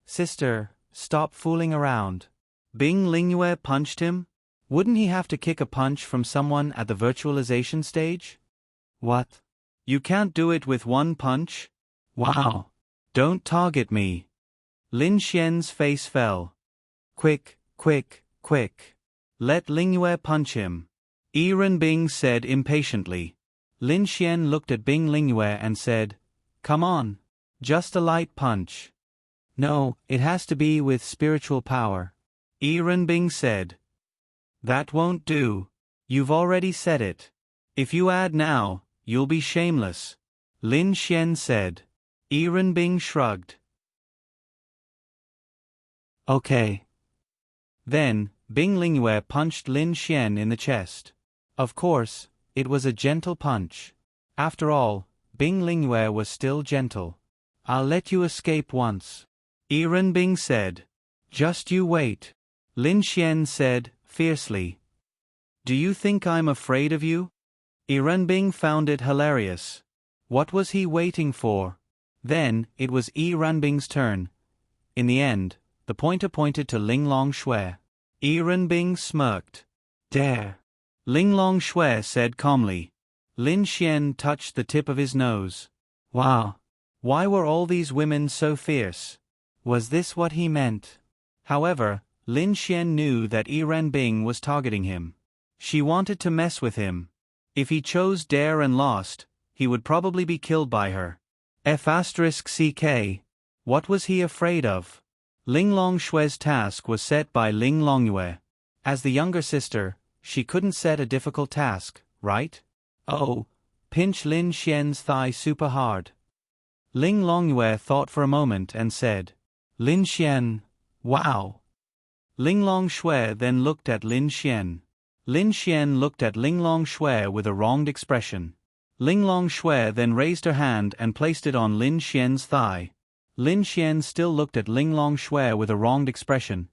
Sister, stop fooling around. Bing Lingyue punched him? Wouldn't he have to kick a punch from someone at the virtualization stage? What? You can't do it with one punch? Wow. Don't target me. Lin Xian's face fell. Quick. Let Lingyue punch him. Yi Renbing said impatiently. Lin Xian looked at Bing Lingyue and said, "Come on. Just a light punch." "No, it has to be with spiritual power," Yi Renbing said. "That won't do. You've already said it. If you add now, you'll be shameless," Lin Xian said. Yi Renbing shrugged. "Okay." Then, Bing Lingyue punched Lin Xian in the chest. Of course, it was a gentle punch. After all, Bing Lingyue was still gentle. "I'll let you escape once," Yi Renbing said. "Just you wait," Lin Xian said, fiercely. "Do you think I'm afraid of you?" Yi Renbing found it hilarious. What was he waiting for? Then, it was Yi Renbing's turn. In the end, the pointer pointed to Ling Long Shui. Yi Renbing smirked. "Dare," Ling Long Shui said calmly. Lin Xian touched the tip of his nose. Wow. Why were all these women so fierce? Was this what he meant? However, Lin Xian knew that Yi Renbing was targeting him. She wanted to mess with him. If he chose dare and lost, he would probably be killed by her. F***ck. What was he afraid of? Ling Long Shui's task was set by Ling Longyue. As the younger sister, she couldn't set a difficult task, right? Oh, pinch Lin Xian's thigh super hard. Ling Longyue thought for a moment and said, "Lin Xian, wow." Ling Long Shui then looked at Lin Xian. Lin Xian looked at Ling Long Shui with a wronged expression. Ling Long Shui then raised her hand and placed it on Lin Xian's thigh. Lin Xian still looked at Ling Long Shui with a wronged expression.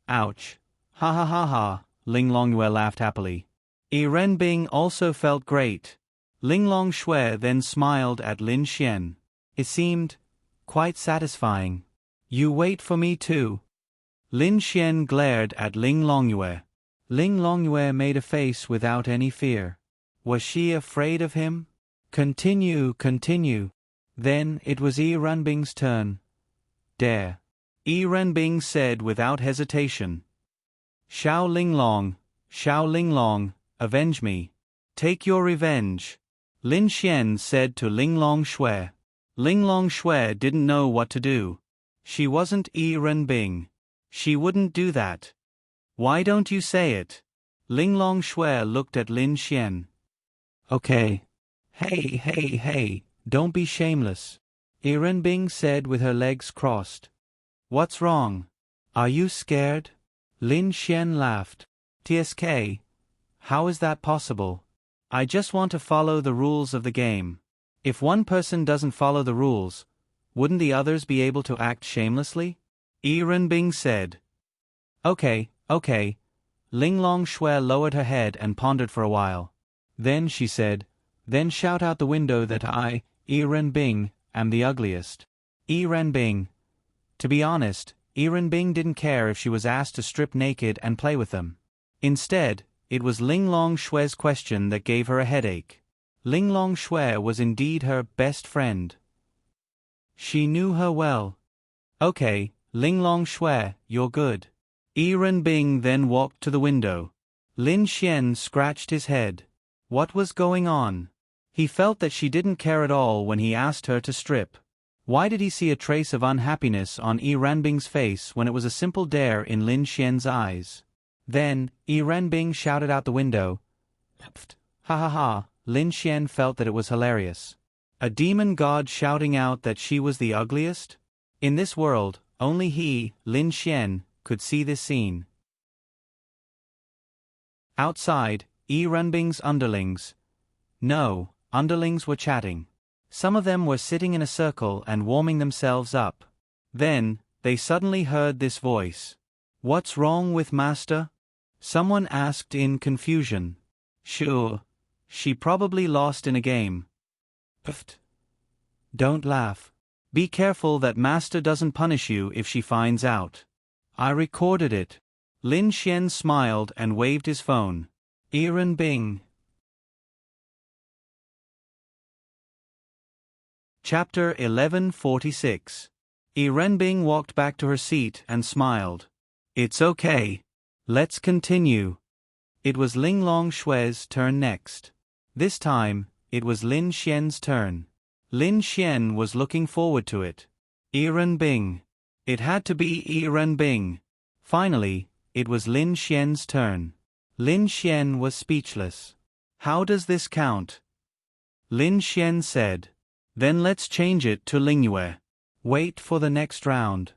Ouch. Ha ha ha ha, Ling Longyue laughed happily. Yi Renbing also felt great. Ling Long Shui then smiled at Lin Xian. It seemed quite satisfying. "You wait for me too." Lin Xian glared at Ling Longyue. Ling Longyue made a face without any fear. Was she afraid of him? Continue. Then it was Yi Renbing's turn. "Dare," Yi Renbing said without hesitation. Xiao Linglong, avenge me. Take your revenge," Lin Xian said to Ling Long Shui. Ling Long Shui didn't know what to do. She wasn't Yi Renbing. She wouldn't do that. "Why don't you say it?" Ling Long Shui looked at Lin Xian. "Okay. Hey, don't be shameless," Yi Renbing said with her legs crossed. "What's wrong? Are you scared?" Lin Xian laughed. "TSK. How is that possible? I just want to follow the rules of the game. If one person doesn't follow the rules, wouldn't the others be able to act shamelessly?" Yi Renbing said. Okay. Ling Long Shui lowered her head and pondered for a while. Then she said, "Then shout out the window that I, Yi Renbing, am the ugliest." Yi Renbing. To be honest, Yi Renbing didn't care if she was asked to strip naked and play with them. Instead, it was Ling Long Shui's question that gave her a headache. Ling Long Shui was indeed her best friend. She knew her well. "Okay, Ling Long Shui, you're good." Yi Renbing then walked to the window. Lin Xian scratched his head. What was going on? He felt that she didn't care at all when he asked her to strip. Why did he see a trace of unhappiness on Yi Renbing's face when it was a simple dare in Lin Xian's eyes? Then, Yi Renbing shouted out the window. "Pfft, ha ha ha," Lin Xian felt that it was hilarious. A demon god shouting out that she was the ugliest? In this world, only he, Lin Xian, could see this scene. Outside, Yi Renbing's underlings. No, underlings were chatting. Some of them were sitting in a circle and warming themselves up. Then, they suddenly heard this voice. "What's wrong with Master?" Someone asked in confusion. "Sure. She probably lost in a game." "Pfft. Don't laugh. Be careful that Master doesn't punish you if she finds out. I recorded it." Lin Xian smiled and waved his phone. Yi Renbing. Chapter 1146. Yi Renbing walked back to her seat and smiled. "It's okay. Let's continue." It was Ling Long Shui's turn next. This time, it was Lin Xian's turn. Lin Xian was looking forward to it. Yiren Bing. It had to be Yiren Bing. Finally, it was Lin Xian's turn. Lin Xian was speechless. How does this count? Lin Xian said. Then let's change it to Lingyue. Wait for the next round.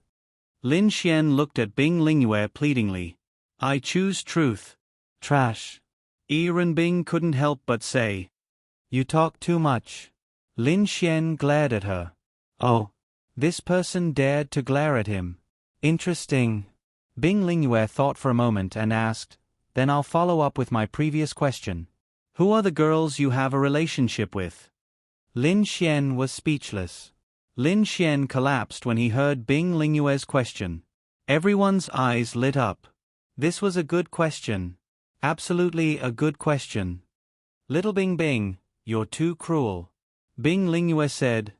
Lin Xian looked at Bing Lingyue pleadingly. I choose truth. Trash. Yiren Bing couldn't help but say. You talk too much. Lin Xian glared at her. Oh. This person dared to glare at him. Interesting. Bing Lingyue thought for a moment and asked, Then I'll follow up with my previous question. Who are the girls you have a relationship with? Lin Xian was speechless. Lin Xian collapsed when he heard Bing Lingyue's question. Everyone's eyes lit up. This was a good question. Absolutely a good question. Little Bing Bing, you're too cruel. Bing Lingyue said,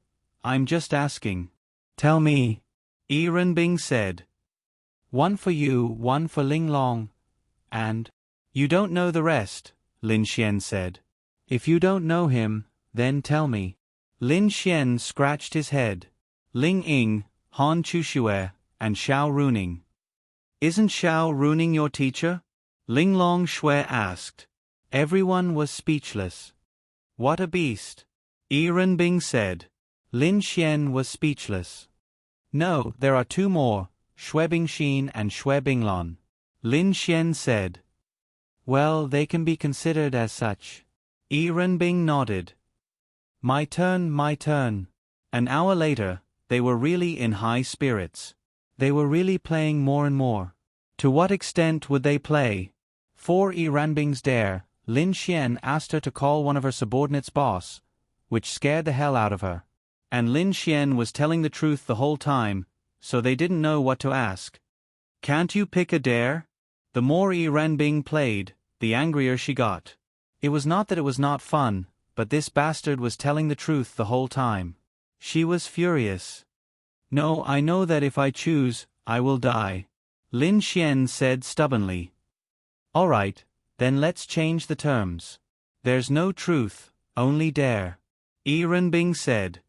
I'm just asking. Tell me. Yiren Bing said. One for you, one for Ling Long. And? You don't know the rest, Lin Xian said. If you don't know him, then tell me. Lin Xian scratched his head. Ling Ying, Han Chuxue, and Xiao Runing. Isn't Xiao Runing your teacher? Ling Long Shui asked. Everyone was speechless. What a beast. Yiren Bing said. Lin Xian was speechless. No, there are two more, Shui Bingxin and Shui Binglon. Lin Xian said. Well, they can be considered as such. Yiren Bing nodded. My turn, my turn. An hour later, they were really in high spirits. They were really playing more and more. To what extent would they play? For Yiren Bing's dare, Lin Xian asked her to call one of her subordinates boss, which scared the hell out of her. And Lin Xian was telling the truth the whole time, so they didn't know what to ask. Can't you pick a dare? The more Yiren Bing played, the angrier she got. It was not that it was not fun, but this bastard was telling the truth the whole time. She was furious. No, I know that if I choose, I will die. Lin Xian said stubbornly. All right, then let's change the terms. There's no truth, only dare. Yiren Bing said.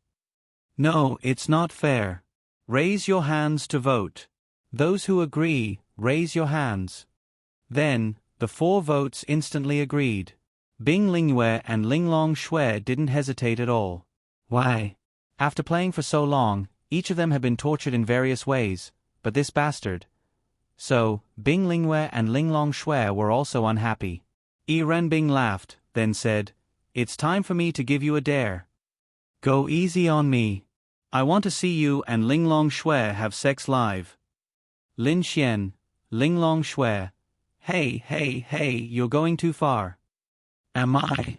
No, it's not fair. Raise your hands to vote. Those who agree, raise your hands. Then, the 4 votes instantly agreed. Bing Lingyue and Ling Long Shui didn't hesitate at all. Why? After playing for so long, each of them had been tortured in various ways, but this bastard. So, Bing Lingyue and Ling Long Shui were also unhappy. Yiren Bing laughed, then said, It's time for me to give you a dare. Go easy on me. I want to see you and Ling Long Shui have sex live. Lin Xian, Ling Long Shui. Hey, you're going too far. Am I?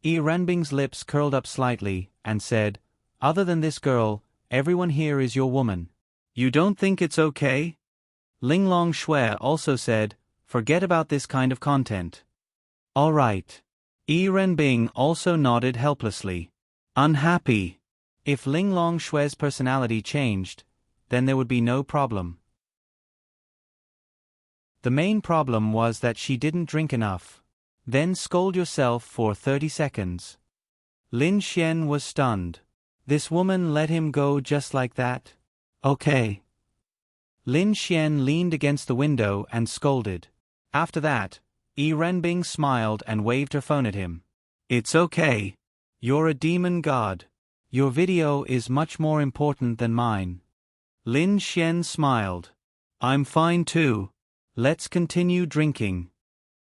Yiren Bing's lips curled up slightly, and said, Other than this girl, everyone here is your woman. You don't think it's okay? Ling Long Shui also said, Forget about this kind of content. All right. Yiren Bing also nodded helplessly. Unhappy. If Ling Long Shui's personality changed, then there would be no problem. The main problem was that she didn't drink enough. Then scold yourself for 30 seconds. Lin Xian was stunned. This woman let him go just like that? Okay. Lin Xian leaned against the window and scolded. After that, Yiren Bing smiled and waved her phone at him. It's okay. You're a demon god. Your video is much more important than mine. Lin Xian smiled. I'm fine too. Let's continue drinking.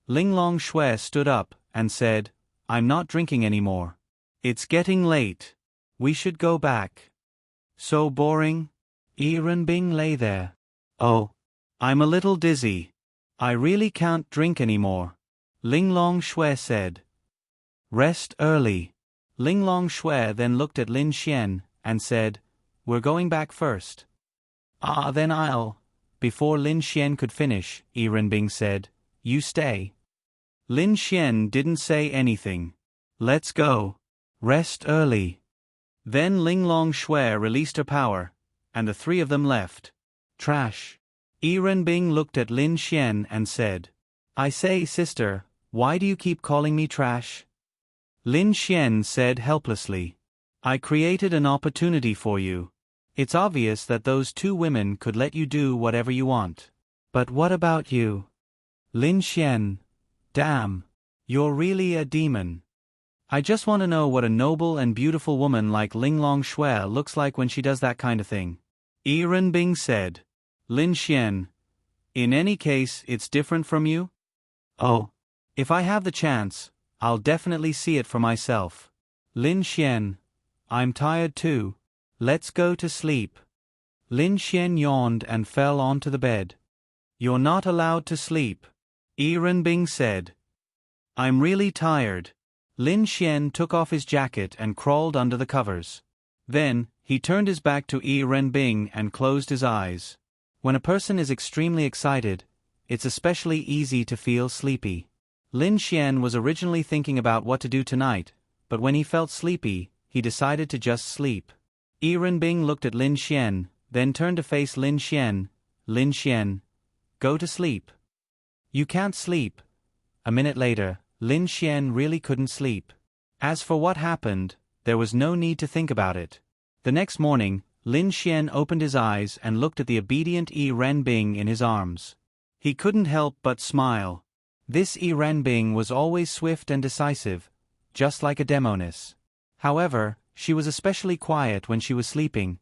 Ling Long Shui stood up and said, I'm not drinking anymore. It's getting late. We should go back. So boring? Yiren Bing lay there. Oh. I'm a little dizzy. I really can't drink anymore. Ling Long Shui said. Rest early. Ling Long Shui then looked at Lin Xian and said, We're going back first. Then I'll. Before Lin Xian could finish, Yiren Bing said, You stay. Lin Xian didn't say anything. Let's go. Rest early. Then Ling Long Shui released her power, and the 3 of them left. Trash. Yiren Bing looked at Lin Xian and said, I say, sister, why do you keep calling me trash? Lin Xian said helplessly. I created an opportunity for you. It's obvious that those two women could let you do whatever you want. But what about you? Lin Xian. Damn. You're really a demon. I just want to know what a noble and beautiful woman like Linglong Shui looks like when she does that kind of thing. Yi Renbing said. Lin Xian. In any case, it's different from you? Oh. If I have the chance, I'll definitely see it for myself. Lin Xian. I'm tired too. Let's go to sleep. Lin Xian yawned and fell onto the bed. You're not allowed to sleep. Yi Renbing said. I'm really tired. Lin Xian took off his jacket and crawled under the covers. Then, he turned his back to Yi Renbing and closed his eyes. When a person is extremely excited, it's especially easy to feel sleepy. Lin Xian was originally thinking about what to do tonight, but when he felt sleepy, he decided to just sleep. Yi Renbing looked at Lin Xian, then turned to face Lin Xian. Lin Xian. Go to sleep. You can't sleep. A minute later, Lin Xian really couldn't sleep. As for what happened, there was no need to think about it. The next morning, Lin Xian opened his eyes and looked at the obedient Yi Renbing in his arms. He couldn't help but smile. This Yi Renbing was always swift and decisive, just like a demoness. However, she was especially quiet when she was sleeping,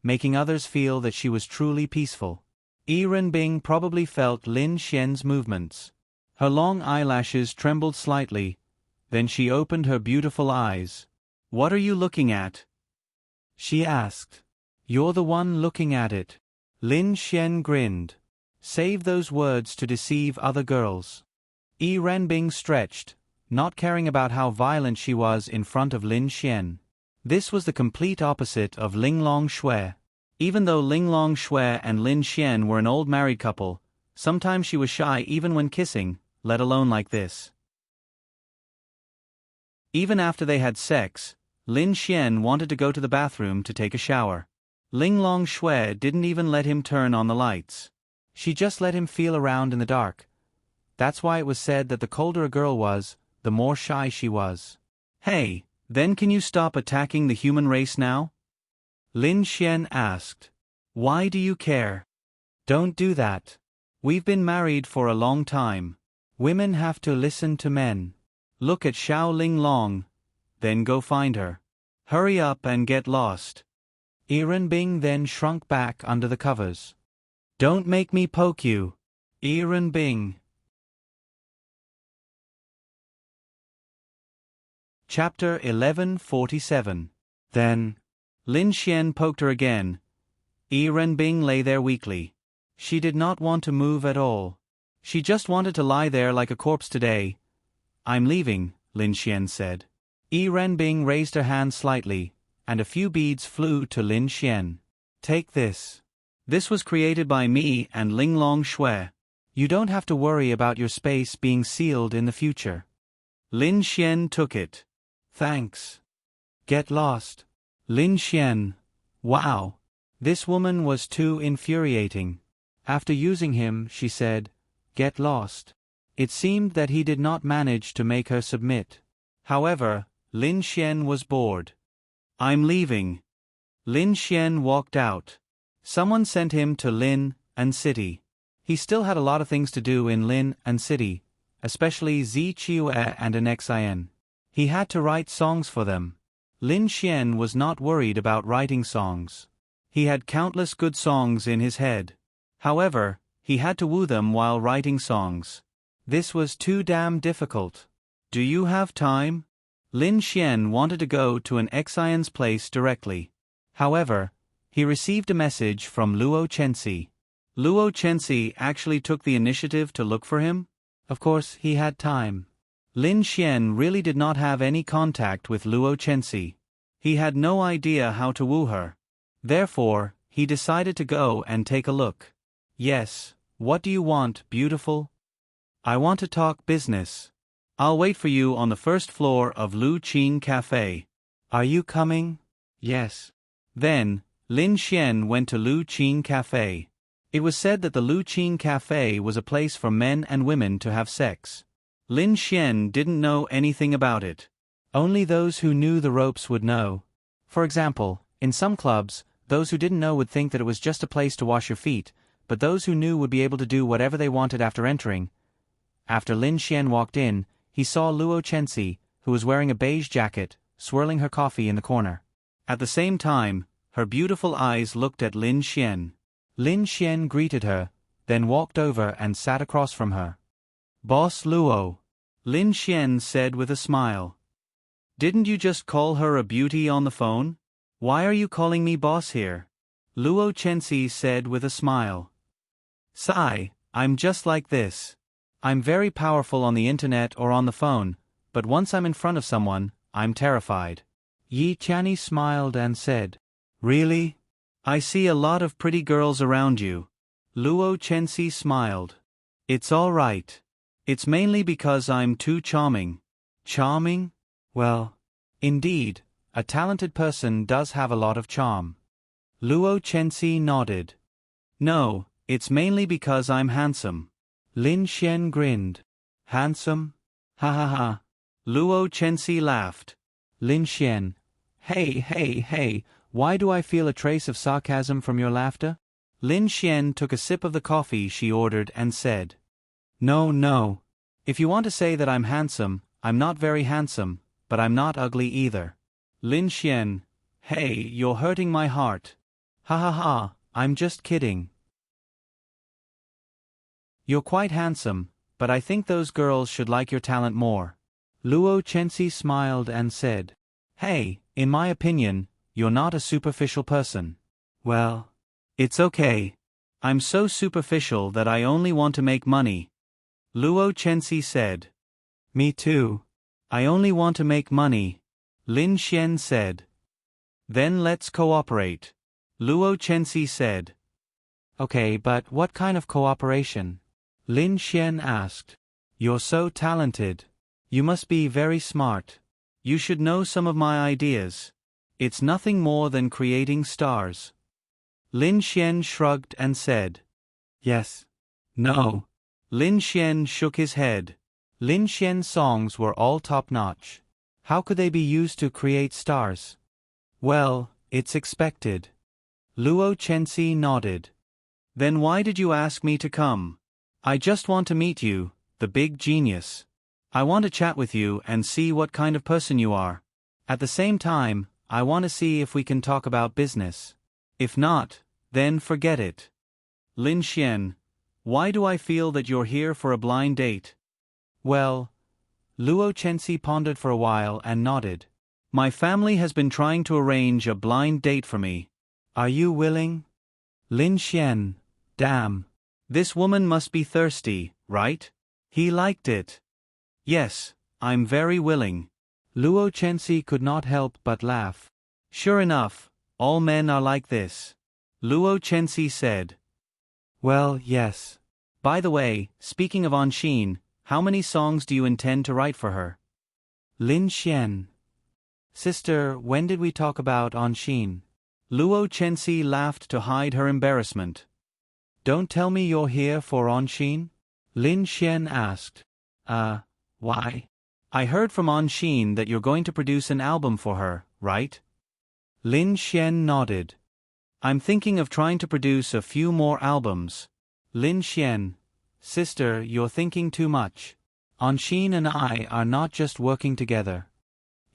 making others feel that she was truly peaceful. Yi Renbing probably felt Lin Xian's movements. Her long eyelashes trembled slightly, then she opened her beautiful eyes. What are you looking at? She asked. You're the one looking at it. Lin Xian grinned. Save those words to deceive other girls. Yi Renbing stretched, not caring about how violent she was in front of Lin Xian. This was the complete opposite of Linglong Shui. Even though Linglong Shui and Lin Xian were an old married couple, sometimes she was shy even when kissing, let alone like this. Even after they had sex, Lin Xian wanted to go to the bathroom to take a shower. Linglong Shui didn't even let him turn on the lights. She just let him feel around in the dark. That's why it was said that the colder a girl was, the more shy she was. Hey, then can you stop attacking the human race now? Lin Xian asked. Why do you care? Don't do that. We've been married for a long time. Women have to listen to men. Look at Xiao Linglong. Then go find her. Hurry up and get lost. Yi Renbing then shrunk back under the covers. Don't make me poke you. Yi Renbing. Chapter 1147. Then, Lin Xian poked her again. Yi Renbing lay there weakly. She did not want to move at all. She just wanted to lie there like a corpse today. I'm leaving, Lin Xian said. Yi Renbing raised her hand slightly, and a few beads flew to Lin Xian. Take this. This was created by me and Linglong Shui. You don't have to worry about your space being sealed in the future. Lin Xian took it. Thanks. Get lost. Lin Xian. Wow. This woman was too infuriating. After using him, she said, Get lost. It seemed that he did not manage to make her submit. However, Lin Xian was bored. I'm leaving. Lin Xian walked out. Someone sent him to Lin and City. He still had a lot of things to do in Lin and City, especially Zi Chiue and an Xin. He had to write songs for them. Lin Xian was not worried about writing songs. He had countless good songs in his head. However, he had to woo them while writing songs. This was too damn difficult. Do you have time? Lin Xian wanted to go to an Xion's place directly. However, he received a message from Luo Chenxi. Luo Chenxi actually took the initiative to look for him? Of course, he had time. Lin Xian really did not have any contact with Luo Chenxi. He had no idea how to woo her. Therefore, he decided to go and take a look. Yes, what do you want, beautiful? I want to talk business. I'll wait for you on the first floor of Lu Qing Cafe. Are you coming? Yes. Then, Lin Xian went to Lu Qing Cafe. It was said that the Lu Qing Cafe was a place for men and women to have sex. Lin Xian didn't know anything about it. Only those who knew the ropes would know. For example, in some clubs, those who didn't know would think that it was just a place to wash your feet, but those who knew would be able to do whatever they wanted after entering. After Lin Xian walked in, he saw Luo Chenxi, who was wearing a beige jacket, swirling her coffee in the corner. At the same time, her beautiful eyes looked at Lin Xian. Lin Xian greeted her, then walked over and sat across from her. "Boss Luo," Lin Xian said with a smile. "Didn't you just call her a beauty on the phone? Why are you calling me boss here?" Luo Chenxi said with a smile. "Sigh, I'm just like this. I'm very powerful on the internet or on the phone, but once I'm in front of someone, I'm terrified." Yi Qianni smiled and said, "Really? I see a lot of pretty girls around you." Luo Chenxi smiled. "It's all right. It's mainly because I'm too charming." "Charming? Well, indeed, a talented person does have a lot of charm." Luo Chenxi nodded. "No, it's mainly because I'm handsome." Lin Xian grinned. "Handsome? Ha ha ha." Luo Chenxi laughed. Lin Xian, hey, why do I feel a trace of sarcasm from your laughter?" Lin Xian took a sip of the coffee she ordered and said, No. If you want to say that I'm handsome, I'm not very handsome, but I'm not ugly either." Lin Xian, hey, you're hurting my heart. Ha ha ha, I'm just kidding. "You're quite handsome, but I think those girls should like your talent more." Luo Chenxi smiled and said, "Hey, in my opinion, you're not a superficial person." "Well, it's okay. I'm so superficial that I only want to make money." Luo Chenxi said. "Me too. I only want to make money," Lin Xian said. "Then let's cooperate," Luo Chenxi said. "Okay, but what kind of cooperation?" Lin Xian asked. "You're so talented. You must be very smart. You should know some of my ideas. It's nothing more than creating stars." Lin Xian shrugged and said, "Yes. No." Lin Xian shook his head. Lin Xian's songs were all top-notch. How could they be used to create stars? "Well, it's expected." Luo Chenxi nodded. "Then why did you ask me to come?" "I just want to meet you, the big genius. I want to chat with you and see what kind of person you are. At the same time, I want to see if we can talk about business. If not, then forget it." Lin Xian, why do I feel that you're here for a blind date? "Well," Luo Chenxi pondered for a while and nodded. "My family has been trying to arrange a blind date for me. Are you willing?" Lin Xian, damn. This woman must be thirsty, right? He liked it. "Yes, I'm very willing." Luo Chenxi could not help but laugh. "Sure enough, all men are like this," Luo Chenxi said. "Well, yes. By the way, speaking of Anxin, how many songs do you intend to write for her?" Lin Xian. "Sister, when did we talk about Anxin?" Luo Chenxi laughed to hide her embarrassment. "Don't tell me you're here for Anxin?" Lin Xian asked. Why? I heard from Anxin that you're going to produce an album for her, right?" Lin Xian nodded. "I'm thinking of trying to produce a few more albums." Lin Xian, sister, you're thinking too much. Anxin and I are not just working together.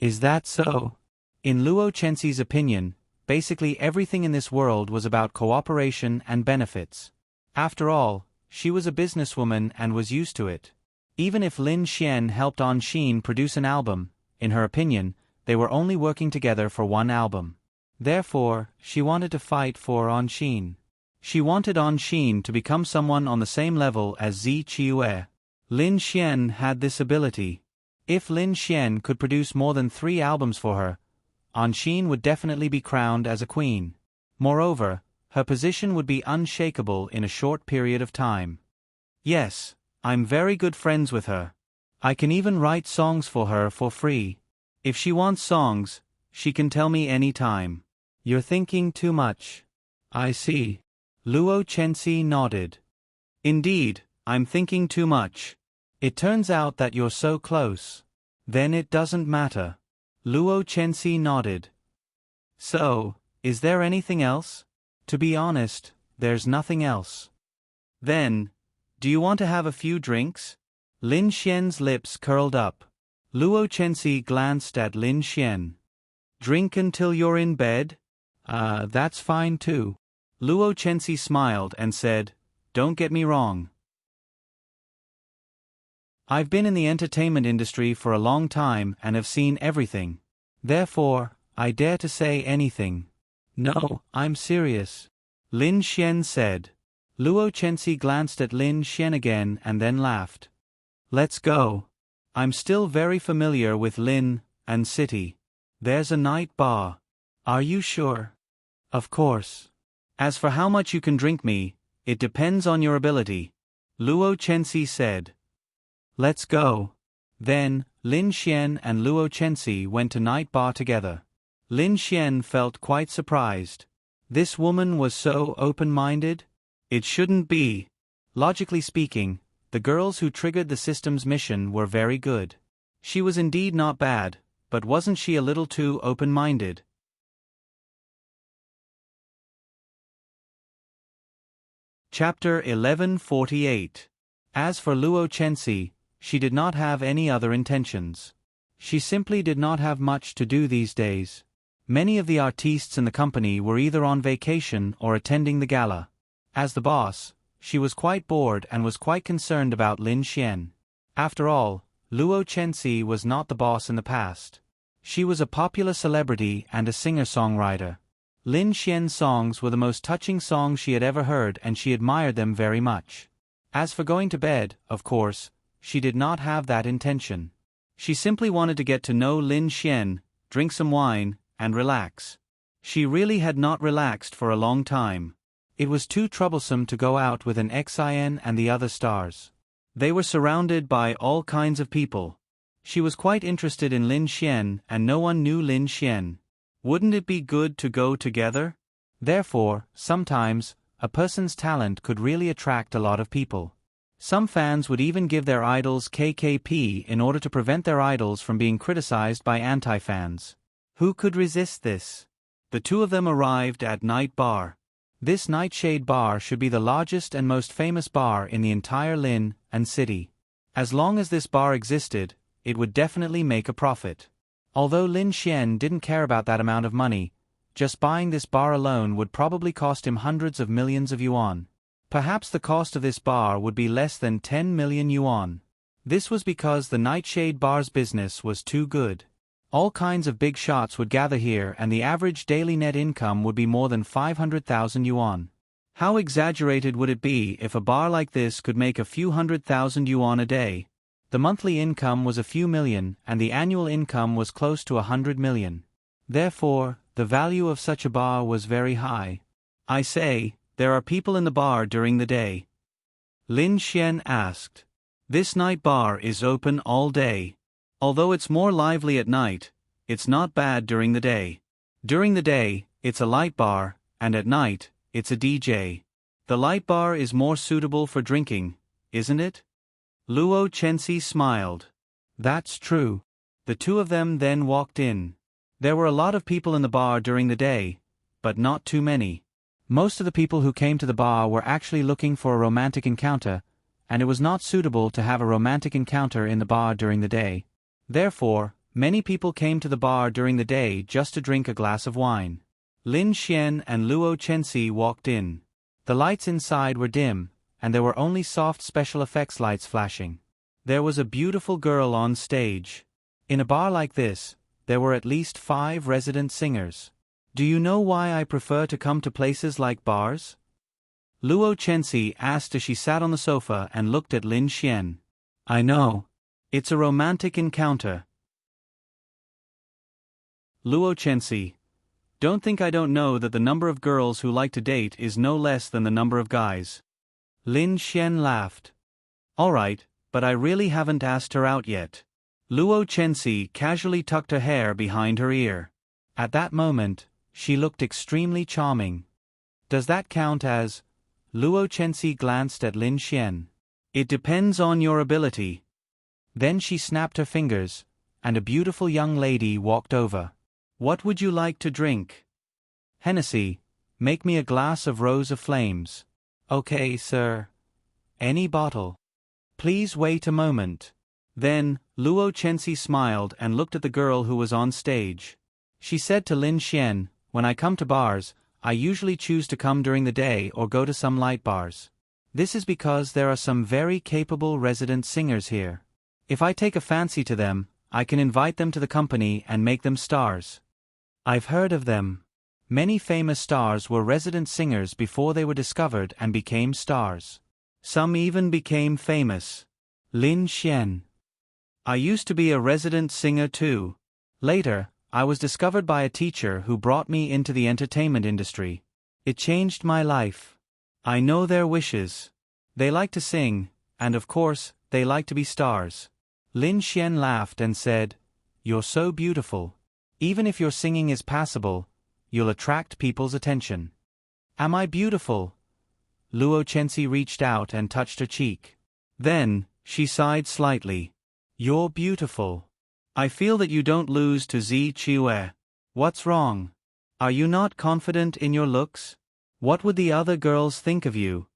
Is that so? In Luo Chenxi's opinion, basically everything in this world was about cooperation and benefits. After all, she was a businesswoman and was used to it. Even if Lin Xian helped Anxin produce an album, in her opinion, they were only working together for one album. Therefore, she wanted to fight for Anxin. She wanted Anxin to become someone on the same level as Zi Qiue. Lin Xian had this ability. If Lin Xian could produce more than 3 albums for her, Anxin would definitely be crowned as a queen. Moreover, her position would be unshakable in a short period of time. Yes, I'm very good friends with her. I can even write songs for her for free. If she wants songs, she can tell me any time. You're thinking too much. I see. Luo Chenxi nodded. Indeed, I'm thinking too much. It turns out that you're so close. Then it doesn't matter. Luo Chenxi nodded. So, is there anything else? To be honest, there's nothing else. Then, do you want to have a few drinks? Lin Xian's lips curled up. Luo Chenxi glanced at Lin Xian. Drink until you're in bed? That's fine too. Luo Chenxi smiled and said, Don't get me wrong. I've been in the entertainment industry for a long time and have seen everything. Therefore, I dare to say anything. No, I'm serious. Lin Xian said. Luo Chenxi glanced at Lin Xian again and then laughed. Let's go. I'm still very familiar with Lin and city. There's a night bar. Are you sure? Of course. As for how much you can drink me, it depends on your ability. Luo Chenxi said. Let's go. Then, Lin Xian and Luo Chenxi went to night bar together. Lin Xian felt quite surprised. This woman was so open-minded? It shouldn't be. Logically speaking, the girls who triggered the system's mission were very good. She was indeed not bad, but wasn't she a little too open-minded? Chapter 1148. As for Luo Chenxi, she did not have any other intentions. She simply did not have much to do these days. Many of the artistes in the company were either on vacation or attending the gala. As the boss, she was quite bored and was quite concerned about Lin Xian. After all, Luo Chenxi was not the boss in the past. She was a popular celebrity and a singer-songwriter. Lin Xian's songs were the most touching songs she had ever heard and she admired them very much. As for going to bed, of course, she did not have that intention. She simply wanted to get to know Lin Xian, drink some wine, and relax. She really had not relaxed for a long time. It was too troublesome to go out with an Xin and the other stars. They were surrounded by all kinds of people. She was quite interested in Lin Xian and no one knew Lin Xian. Wouldn't it be good to go together? Therefore, sometimes, a person's talent could really attract a lot of people. Some fans would even give their idols KKP in order to prevent their idols from being criticized by anti-fans. Who could resist this? The two of them arrived at Night Bar. This Nightshade Bar should be the largest and most famous bar in the entire Lin and city. As long as this bar existed, it would definitely make a profit. Although Lin Xian didn't care about that amount of money, just buying this bar alone would probably cost him hundreds of millions of yuan. Perhaps the cost of this bar would be less than 10 million yuan. This was because the Nightshade Bar's business was too good. All kinds of big shots would gather here and the average daily net income would be more than 500,000 yuan. How exaggerated would it be if a bar like this could make a few 100,000 yuan a day? The monthly income was a few million and the annual income was close to 100 million. Therefore, the value of such a bar was very high. I say, there are people in the bar during the day. Lin Xian asked. This night bar is open all day. Although it's more lively at night, it's not bad during the day. During the day, it's a light bar, and at night, it's a DJ. The light bar is more suitable for drinking, isn't it? Luo Chenxi smiled. That's true. The two of them then walked in. There were a lot of people in the bar during the day, but not too many. Most of the people who came to the bar were actually looking for a romantic encounter, and it was not suitable to have a romantic encounter in the bar during the day. Therefore, many people came to the bar during the day just to drink a glass of wine. Lin Xian and Luo Chenxi walked in. The lights inside were dim, and there were only soft special effects lights flashing. There was a beautiful girl on stage. In a bar like this, there were at least 5 resident singers. Do you know why I prefer to come to places like bars? Luo Chenxi asked as she sat on the sofa and looked at Lin Xian. I know. It's a romantic encounter. Luo Chenxi. Don't think I don't know that the number of girls who like to date is no less than the number of guys. Lin Xian laughed. All right, but I really haven't asked her out yet. Luo Chenxi casually tucked her hair behind her ear. At that moment, she looked extremely charming. Does that count as? Luo Chenxi glanced at Lin Xian. It depends on your ability. Then she snapped her fingers, and a beautiful young lady walked over. "What would you like to drink?" "Hennessy. Make me a glass of Rose of Flames." "Okay, sir. Any bottle." "Please wait a moment." Then, Luo Chenxi smiled and looked at the girl who was on stage. She said to Lin Xian, "When I come to bars, I usually choose to come during the day or go to some light bars. This is because there are some very capable resident singers here. If I take a fancy to them, I can invite them to the company and make them stars." "I've heard of them. Many famous stars were resident singers before they were discovered and became stars. Some even became famous." Lin Xian. "I used to be a resident singer too. Later, I was discovered by a teacher who brought me into the entertainment industry. It changed my life. I know their wishes. They like to sing, and of course, they like to be stars." Lin Xian laughed and said, "You're so beautiful. Even if your singing is passable, you'll attract people's attention." "Am I beautiful?" Luo Chenxi reached out and touched her cheek. Then, she sighed slightly. "You're beautiful. I feel that you don't lose to Zi Chue. What's wrong? Are you not confident in your looks? What would the other girls think of you?"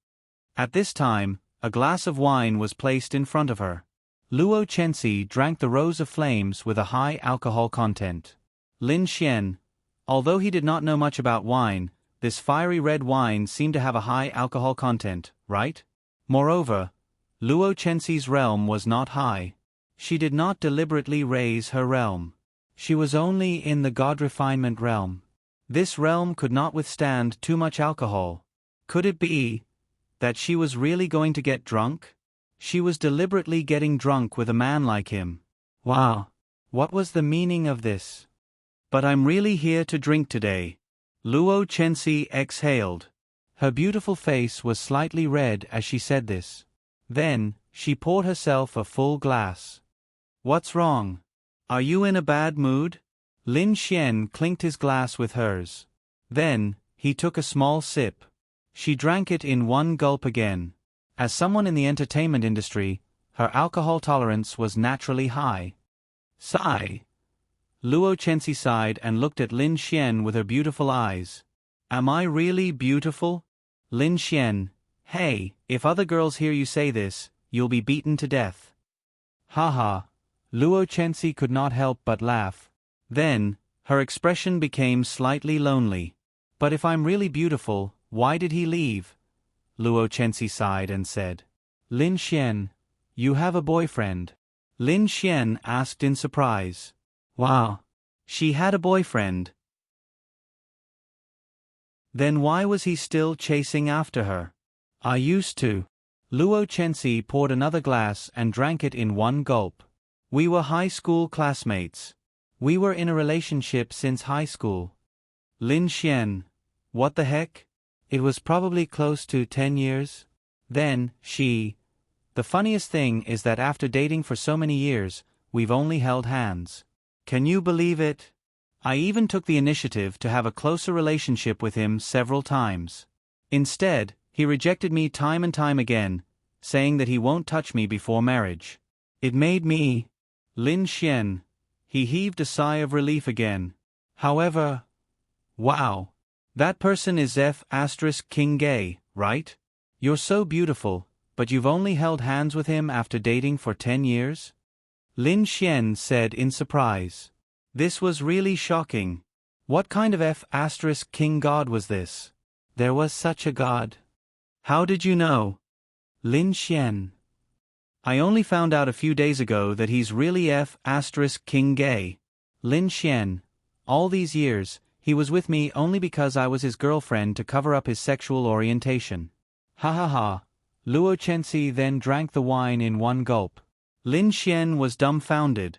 At this time, a glass of wine was placed in front of her. Luo Chenxi drank the Rose of Flames with a high alcohol content. Lin Xian, although he did not know much about wine, this fiery red wine seemed to have a high alcohol content, right? Moreover, Luo Chenxi's realm was not high. She did not deliberately raise her realm. She was only in the god refinement realm. This realm could not withstand too much alcohol. Could it be that she was really going to get drunk? She was deliberately getting drunk with a man like him. Wow! What was the meaning of this? "But I'm really here to drink today." Luo Chenxi exhaled. Her beautiful face was slightly red as she said this. Then, she poured herself a full glass. "What's wrong? Are you in a bad mood?" Lin Xian clinked his glass with hers. Then, he took a small sip. She drank it in one gulp again. As someone in the entertainment industry, her alcohol tolerance was naturally high. Sigh. Luo Chenxi sighed and looked at Lin Xian with her beautiful eyes. "Am I really beautiful?" Lin Xian, "Hey, if other girls hear you say this, you'll be beaten to death." Haha. Luo Chenxi could not help but laugh. Then, her expression became slightly lonely. "But if I'm really beautiful, why did he leave?" Luo Chenxi sighed and said. "Lin Xian, you have a boyfriend?" Lin Xian asked in surprise. Wow. She had a boyfriend. Then why was he still chasing after her? "I used to." Luo Chenxi poured another glass and drank it in one gulp. "We were high school classmates. We were in a relationship since high school." Lin Xian, "What the heck? It was probably close to 10 years. Then, the funniest thing is that after dating for so many years, we've only held hands. Can you believe it? I even took the initiative to have a closer relationship with him several times. Instead, he rejected me time and time again, saying that he won't touch me before marriage. It made me..." Lin Xian. He heaved a sigh of relief again. "However... Wow. That person is King Gay, right? You're so beautiful, but you've only held hands with him after dating for 10 years? Lin Xian said in surprise. This was really shocking. What kind of King god was this? There was such a god. How did you know? Lin Xian. I only found out a few days ago that he's really King Gay. Lin Xian. All these years, he was with me only because I was his girlfriend to cover up his sexual orientation. Ha ha ha. Luo Chenxi then drank the wine in one gulp. Lin Xian was dumbfounded.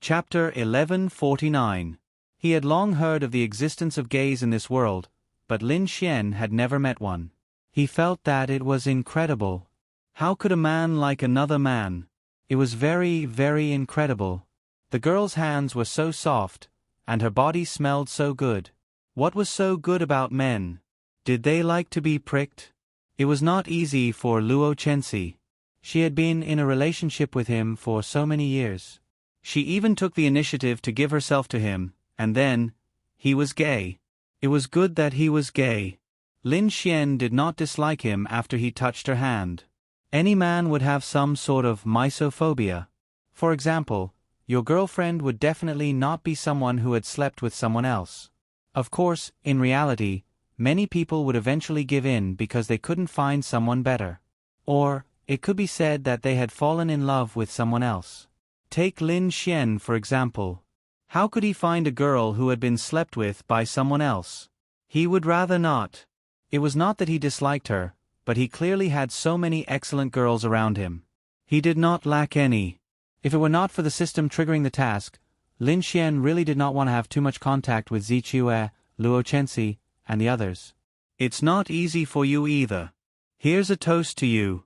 Chapter 1149. He had long heard of the existence of gays in this world, but Lin Xian had never met one. He felt that it was incredible. How could a man like another man? It was very, very incredible. The girl's hands were so soft, and her body smelled so good. What was so good about men? Did they like to be pricked? It was not easy for Luo Chenxi. She had been in a relationship with him for so many years. She even took the initiative to give herself to him, and then, he was gay. It was good that he was gay. Lin Xian did not dislike him after he touched her hand. Any man would have some sort of misophobia. For example, your girlfriend would definitely not be someone who had slept with someone else. Of course, in reality, many people would eventually give in because they couldn't find someone better. Or, it could be said that they had fallen in love with someone else. Take Lin Xian for example. How could he find a girl who had been slept with by someone else? He would rather not. It was not that he disliked her, but he clearly had so many excellent girls around him. He did not lack any. If it were not for the system triggering the task, Lin Xian really did not want to have too much contact with Zichue, Luo Chenxi, and the others. It's not easy for you either. Here's a toast to you.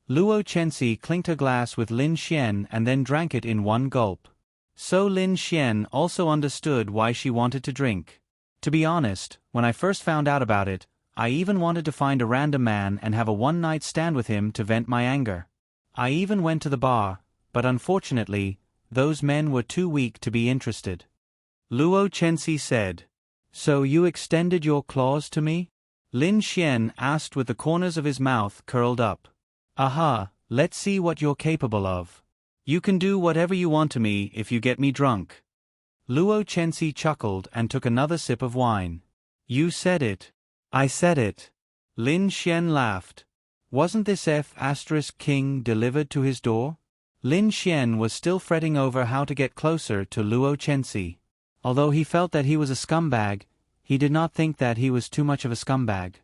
Luo Chenxi clinked her glass with Lin Xian and then drank it in one gulp. So Lin Xian also understood why she wanted to drink. To be honest, when I first found out about it, I even wanted to find a random man and have a one-night stand with him to vent my anger. I even went to the bar, but unfortunately, those men were too weak to be interested. Luo Chenxi said. So you extended your claws to me? Lin Xian asked with the corners of his mouth curled up. Aha, let's see what you're capable of. You can do whatever you want to me if you get me drunk. Luo Chenxi chuckled and took another sip of wine. You said it. I said it. Lin Xian laughed. Wasn't this F*King delivered to his door? Lin Xian was still fretting over how to get closer to Luo Chenxi. Although he felt that he was a scumbag, he did not think that he was too much of a scumbag.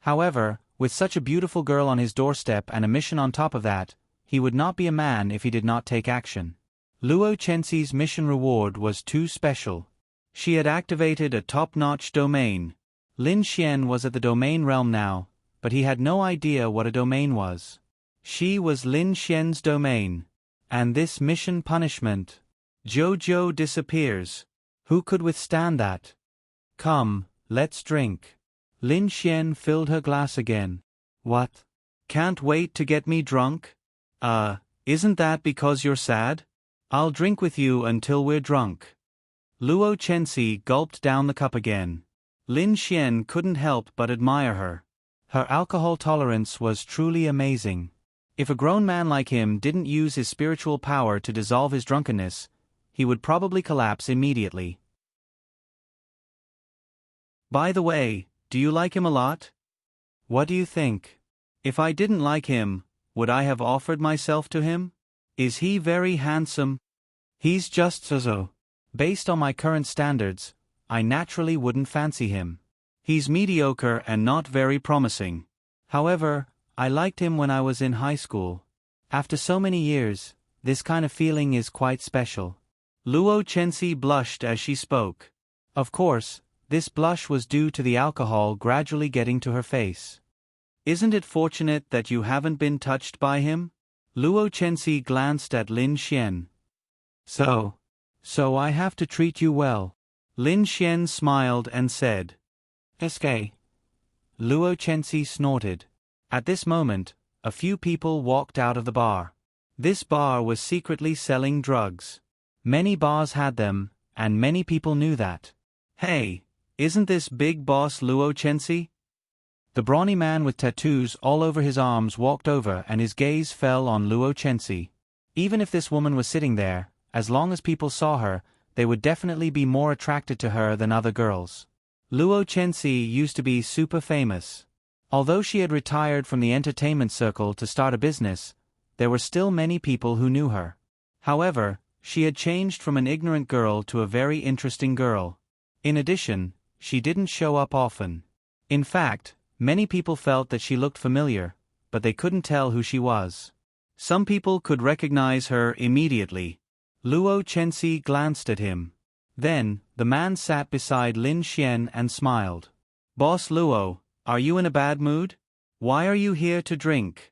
However, with such a beautiful girl on his doorstep and a mission on top of that, he would not be a man if he did not take action. Luo Chenxi's mission reward was too special. She had activated a top-notch domain. Lin Xian was at the domain realm now, but he had no idea what a domain was. She was Lin Xian's domain. And this mission punishment. Jojo disappears. Who could withstand that? Come, let's drink. Lin Xian filled her glass again. What? Can't wait to get me drunk? Isn't that because you're sad? I'll drink with you until we're drunk. Luo Chenxi gulped down the cup again. Lin Xian couldn't help but admire her. Her alcohol tolerance was truly amazing. If a grown man like him didn't use his spiritual power to dissolve his drunkenness, he would probably collapse immediately. By the way, do you like him a lot? What do you think? If I didn't like him, would I have offered myself to him? Is he very handsome? He's just so. Based on my current standards, I naturally wouldn't fancy him. He's mediocre and not very promising. However, I liked him when I was in high school. After so many years, this kind of feeling is quite special. Luo Chenxi blushed as she spoke. Of course, this blush was due to the alcohol gradually getting to her face. Isn't it fortunate that you haven't been touched by him? Luo Chenxi glanced at Lin Xian. So I have to treat you well. Lin Xian smiled and said. SK. Luo Chenxi snorted. At this moment, a few people walked out of the bar. This bar was secretly selling drugs. Many bars had them, and many people knew that. Hey, isn't this big boss Luo Chenxi? The brawny man with tattoos all over his arms walked over and his gaze fell on Luo Chenxi. Even if this woman was sitting there, as long as people saw her, they would definitely be more attracted to her than other girls. Luo Chenxi used to be super famous. Although she had retired from the entertainment circle to start a business, there were still many people who knew her. However, she had changed from an ignorant girl to a very interesting girl. In addition, she didn't show up often. In fact, many people felt that she looked familiar, but they couldn't tell who she was. Some people could recognize her immediately. Luo Chenxi glanced at him. Then, the man sat beside Lin Xian and smiled. Boss Luo, are you in a bad mood? Why are you here to drink?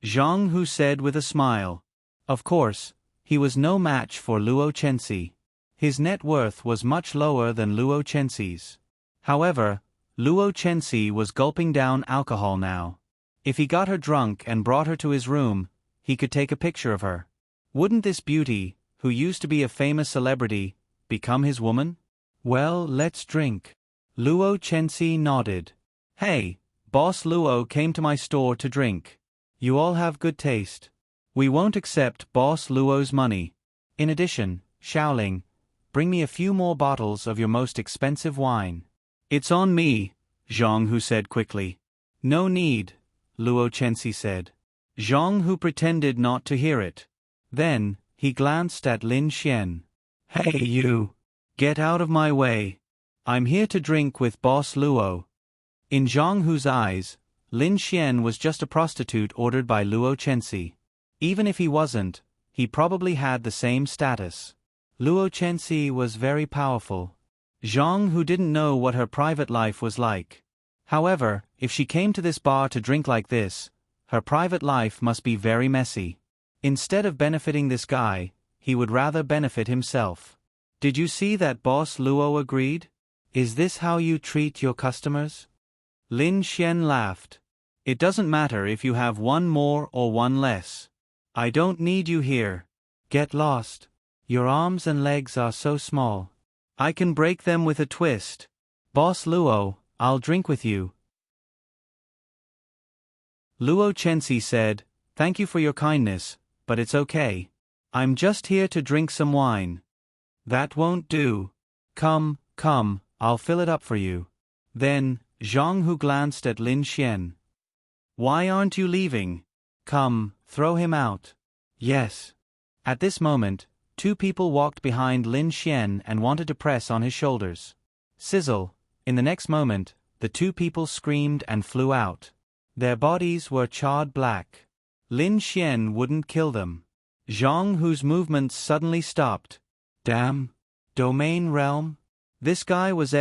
Zhang Hu said with a smile. Of course, he was no match for Luo Chenxi. His net worth was much lower than Luo Chenxi's. However, Luo Chenxi was gulping down alcohol now. If he got her drunk and brought her to his room, he could take a picture of her. Wouldn't this beauty, who used to be a famous celebrity, become his woman? Well, let's drink. Luo Chenxi nodded. Hey, Boss Luo came to my store to drink. You all have good taste. We won't accept Boss Luo's money. In addition, Xiaoling, bring me a few more bottles of your most expensive wine. It's on me, Zhang Hu said quickly. No need, Luo Chenxi said. Zhang Hu pretended not to hear it. Then, he glanced at Lin Xian. Hey you! Get out of my way. I'm here to drink with Boss Luo. In Zhang Hu's eyes, Lin Xian was just a prostitute ordered by Luo Chenxi. Even if he wasn't, he probably had the same status. Luo Chenxi was very powerful. Zhang Hu didn't know what her private life was like. However, if she came to this bar to drink like this, her private life must be very messy. Instead of benefiting this guy, he would rather benefit himself. Did you see that Boss Luo agreed? Is this how you treat your customers? Lin Xian laughed. It doesn't matter if you have one more or one less. I don't need you here. Get lost. Your arms and legs are so small. I can break them with a twist. Boss Luo, I'll drink with you. Luo Chenxi said, Thank you for your kindness, but it's okay. I'm just here to drink some wine. That won't do. Come, I'll fill it up for you. Then, Zhang Hu glanced at Lin Xian. Why aren't you leaving? Come, throw him out. Yes. At this moment, two people walked behind Lin Xian and wanted to press on his shoulders. Sizzle. In the next moment, the two people screamed and flew out. Their bodies were charred black. Lin Xian wouldn't kill them. Zhang Hu's movements suddenly stopped. Damn. Domain Realm? This guy was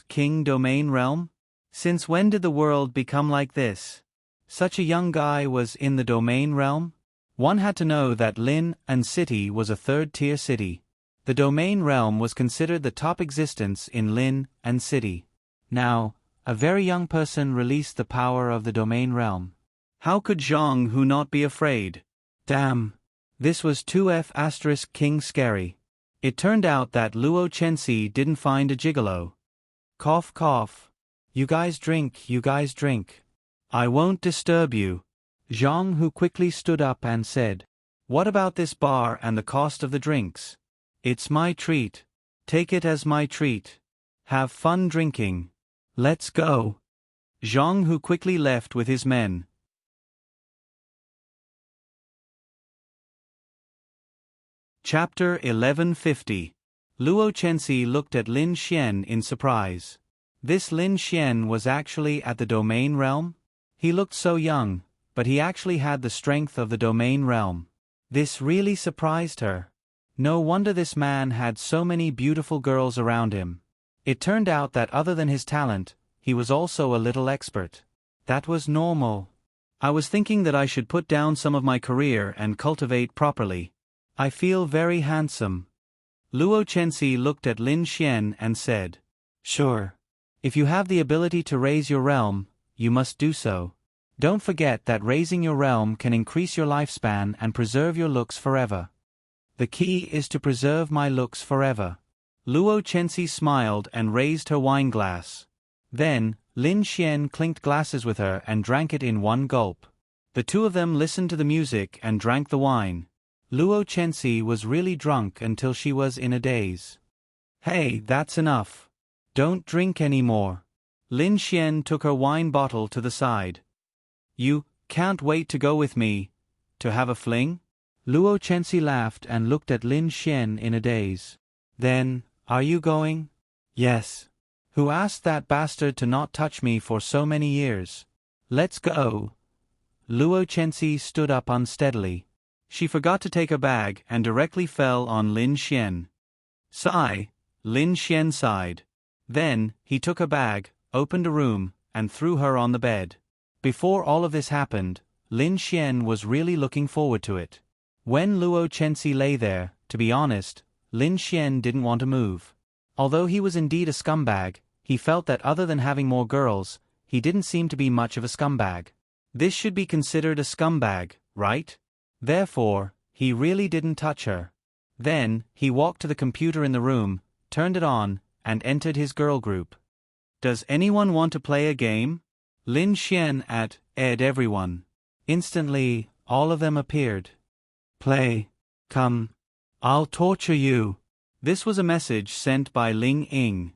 King Domain Realm? Since when did the world become like this? Such a young guy was in the Domain Realm? One had to know that Lin and City was a third-tier city. The Domain Realm was considered the top existence in Lin and City. Now, a very young person released the power of the Domain Realm. How could Zhang Hu not be afraid? Damn. This was too King scary. It turned out that Luo Chenxi didn't find a gigolo. Cough cough. You guys drink. I won't disturb you. Zhang Hu quickly stood up and said, What about this bar and the cost of the drinks? It's my treat. Take it as my treat. Have fun drinking. Let's go. Zhang Hu quickly left with his men. Chapter 1150. Luo Chenxi looked at Lin Xian in surprise. This Lin Xian was actually at the Domain Realm? He looked so young, but he actually had the strength of the Domain Realm. This really surprised her. No wonder this man had so many beautiful girls around him. It turned out that other than his talent, he was also a little expert. That was normal. I was thinking that I should put down some of my career and cultivate properly. I feel very handsome. Luo Chenxi looked at Lin Xian and said, Sure. If you have the ability to raise your realm, you must do so. Don't forget that raising your realm can increase your lifespan and preserve your looks forever. The key is to preserve my looks forever. Luo Chenxi smiled and raised her wine glass. Then, Lin Xian clinked glasses with her and drank it in one gulp. The two of them listened to the music and drank the wine. Luo Chenxi was really drunk until she was in a daze. Hey, that's enough. Don't drink anymore. Lin Xian took her wine bottle to the side. You can't wait to go with me? To have a fling? Luo Chenxi laughed and looked at Lin Xian in a daze. Then, are you going? Yes. Who asked that bastard to not touch me for so many years? Let's go. Luo Chenxi stood up unsteadily. She forgot to take a bag and directly fell on Lin Xian. Sigh. Lin Xian sighed. Then, he took a bag, opened a room, and threw her on the bed. Before all of this happened, Lin Xian was really looking forward to it. When Luo Chenxi lay there, to be honest, Lin Xian didn't want to move. Although he was indeed a scumbag, he felt that other than having more girls, he didn't seem to be much of a scumbag. This should be considered a scumbag, right? Therefore, he really didn't touch her. Then, he walked to the computer in the room, turned it on, and entered his girl group. Does anyone want to play a game? Lin Xian at Ed everyone. Instantly, all of them appeared. Play. Come. I'll torture you. This was a message sent by Ling Ying.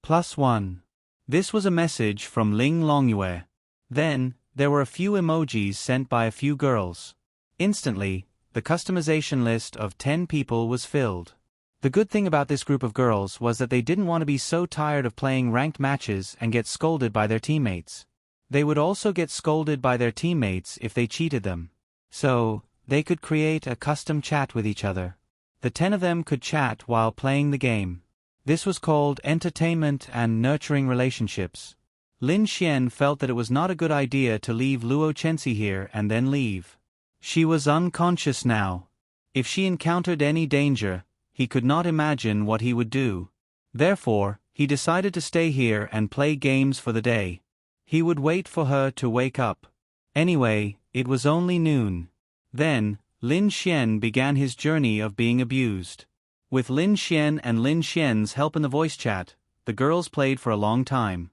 +1. This was a message from Ling Longyue. Then, there were a few emojis sent by a few girls. Instantly, the customization list of 10 people was filled. The good thing about this group of girls was that they didn't want to be so tired of playing ranked matches and get scolded by their teammates. They would also get scolded by their teammates if they cheated them. So, they could create a custom chat with each other. The 10 of them could chat while playing the game. This was called entertainment and nurturing relationships. Lin Xian felt that it was not a good idea to leave Luo Chenxi here and then leave. She was unconscious now. If she encountered any danger, he could not imagine what he would do. Therefore, he decided to stay here and play games for the day. He would wait for her to wake up. Anyway, it was only noon. Then, Lin Xian began his journey of being abused. With Lin Xian and Lin Xian's help in the voice chat, the girls played for a long time.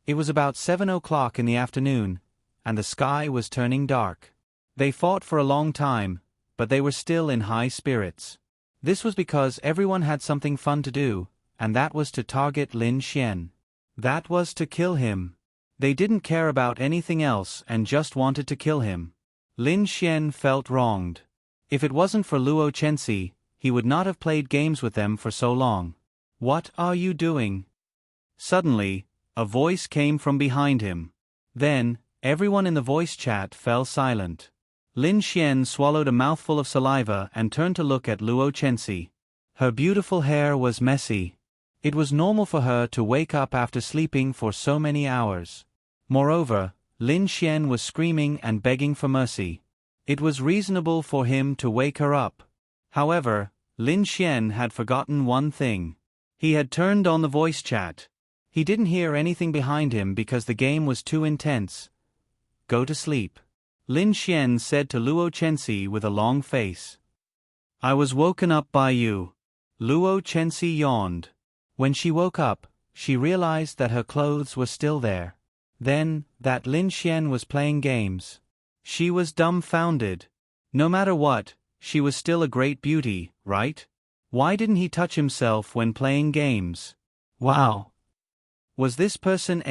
It was about 7 o'clock in the afternoon, and the sky was turning dark. They fought for a long time, but they were still in high spirits. This was because everyone had something fun to do, and that was to target Lin Xian. That was to kill him. They didn't care about anything else and just wanted to kill him. Lin Xian felt wronged. If it wasn't for Luo Chenxi, he would not have played games with them for so long. What are you doing? Suddenly, a voice came from behind him. Then, everyone in the voice chat fell silent. Lin Xian swallowed a mouthful of saliva and turned to look at Luo Chenxi. Her beautiful hair was messy. It was normal for her to wake up after sleeping for so many hours. Moreover, Lin Xian was screaming and begging for mercy. It was reasonable for him to wake her up. However, Lin Xian had forgotten one thing. He had turned on the voice chat. He didn't hear anything behind him because the game was too intense. Go to sleep. Lin Xian said to Luo Chenxi with a long face. I was woken up by you. Luo Chenxi yawned. When she woke up, she realized that her clothes were still there. Then, that Lin Xian was playing games. She was dumbfounded. No matter what, she was still a great beauty, right? Why didn't he touch himself when playing games? Wow. Was this person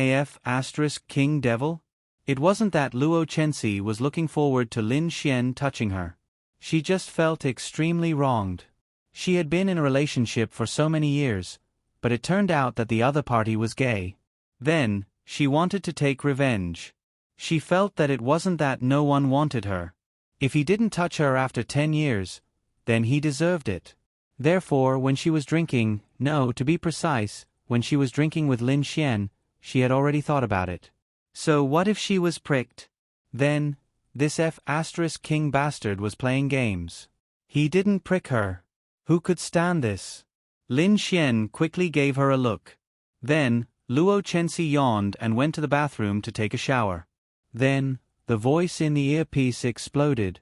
King Devil? It wasn't that Luo Chenxi was looking forward to Lin Xian touching her. She just felt extremely wronged. She had been in a relationship for so many years, but it turned out that the other party was gay. Then, she wanted to take revenge. She felt that it wasn't that no one wanted her. If he didn't touch her after 10 years, then he deserved it. Therefore, when she was drinking, to be precise, when she was drinking with Lin Xian, she had already thought about it. So what if she was pricked? Then, this King bastard was playing games. He didn't prick her. Who could stand this? Lin Xian quickly gave her a look. Then, Luo Chenxi yawned and went to the bathroom to take a shower. Then, the voice in the earpiece exploded.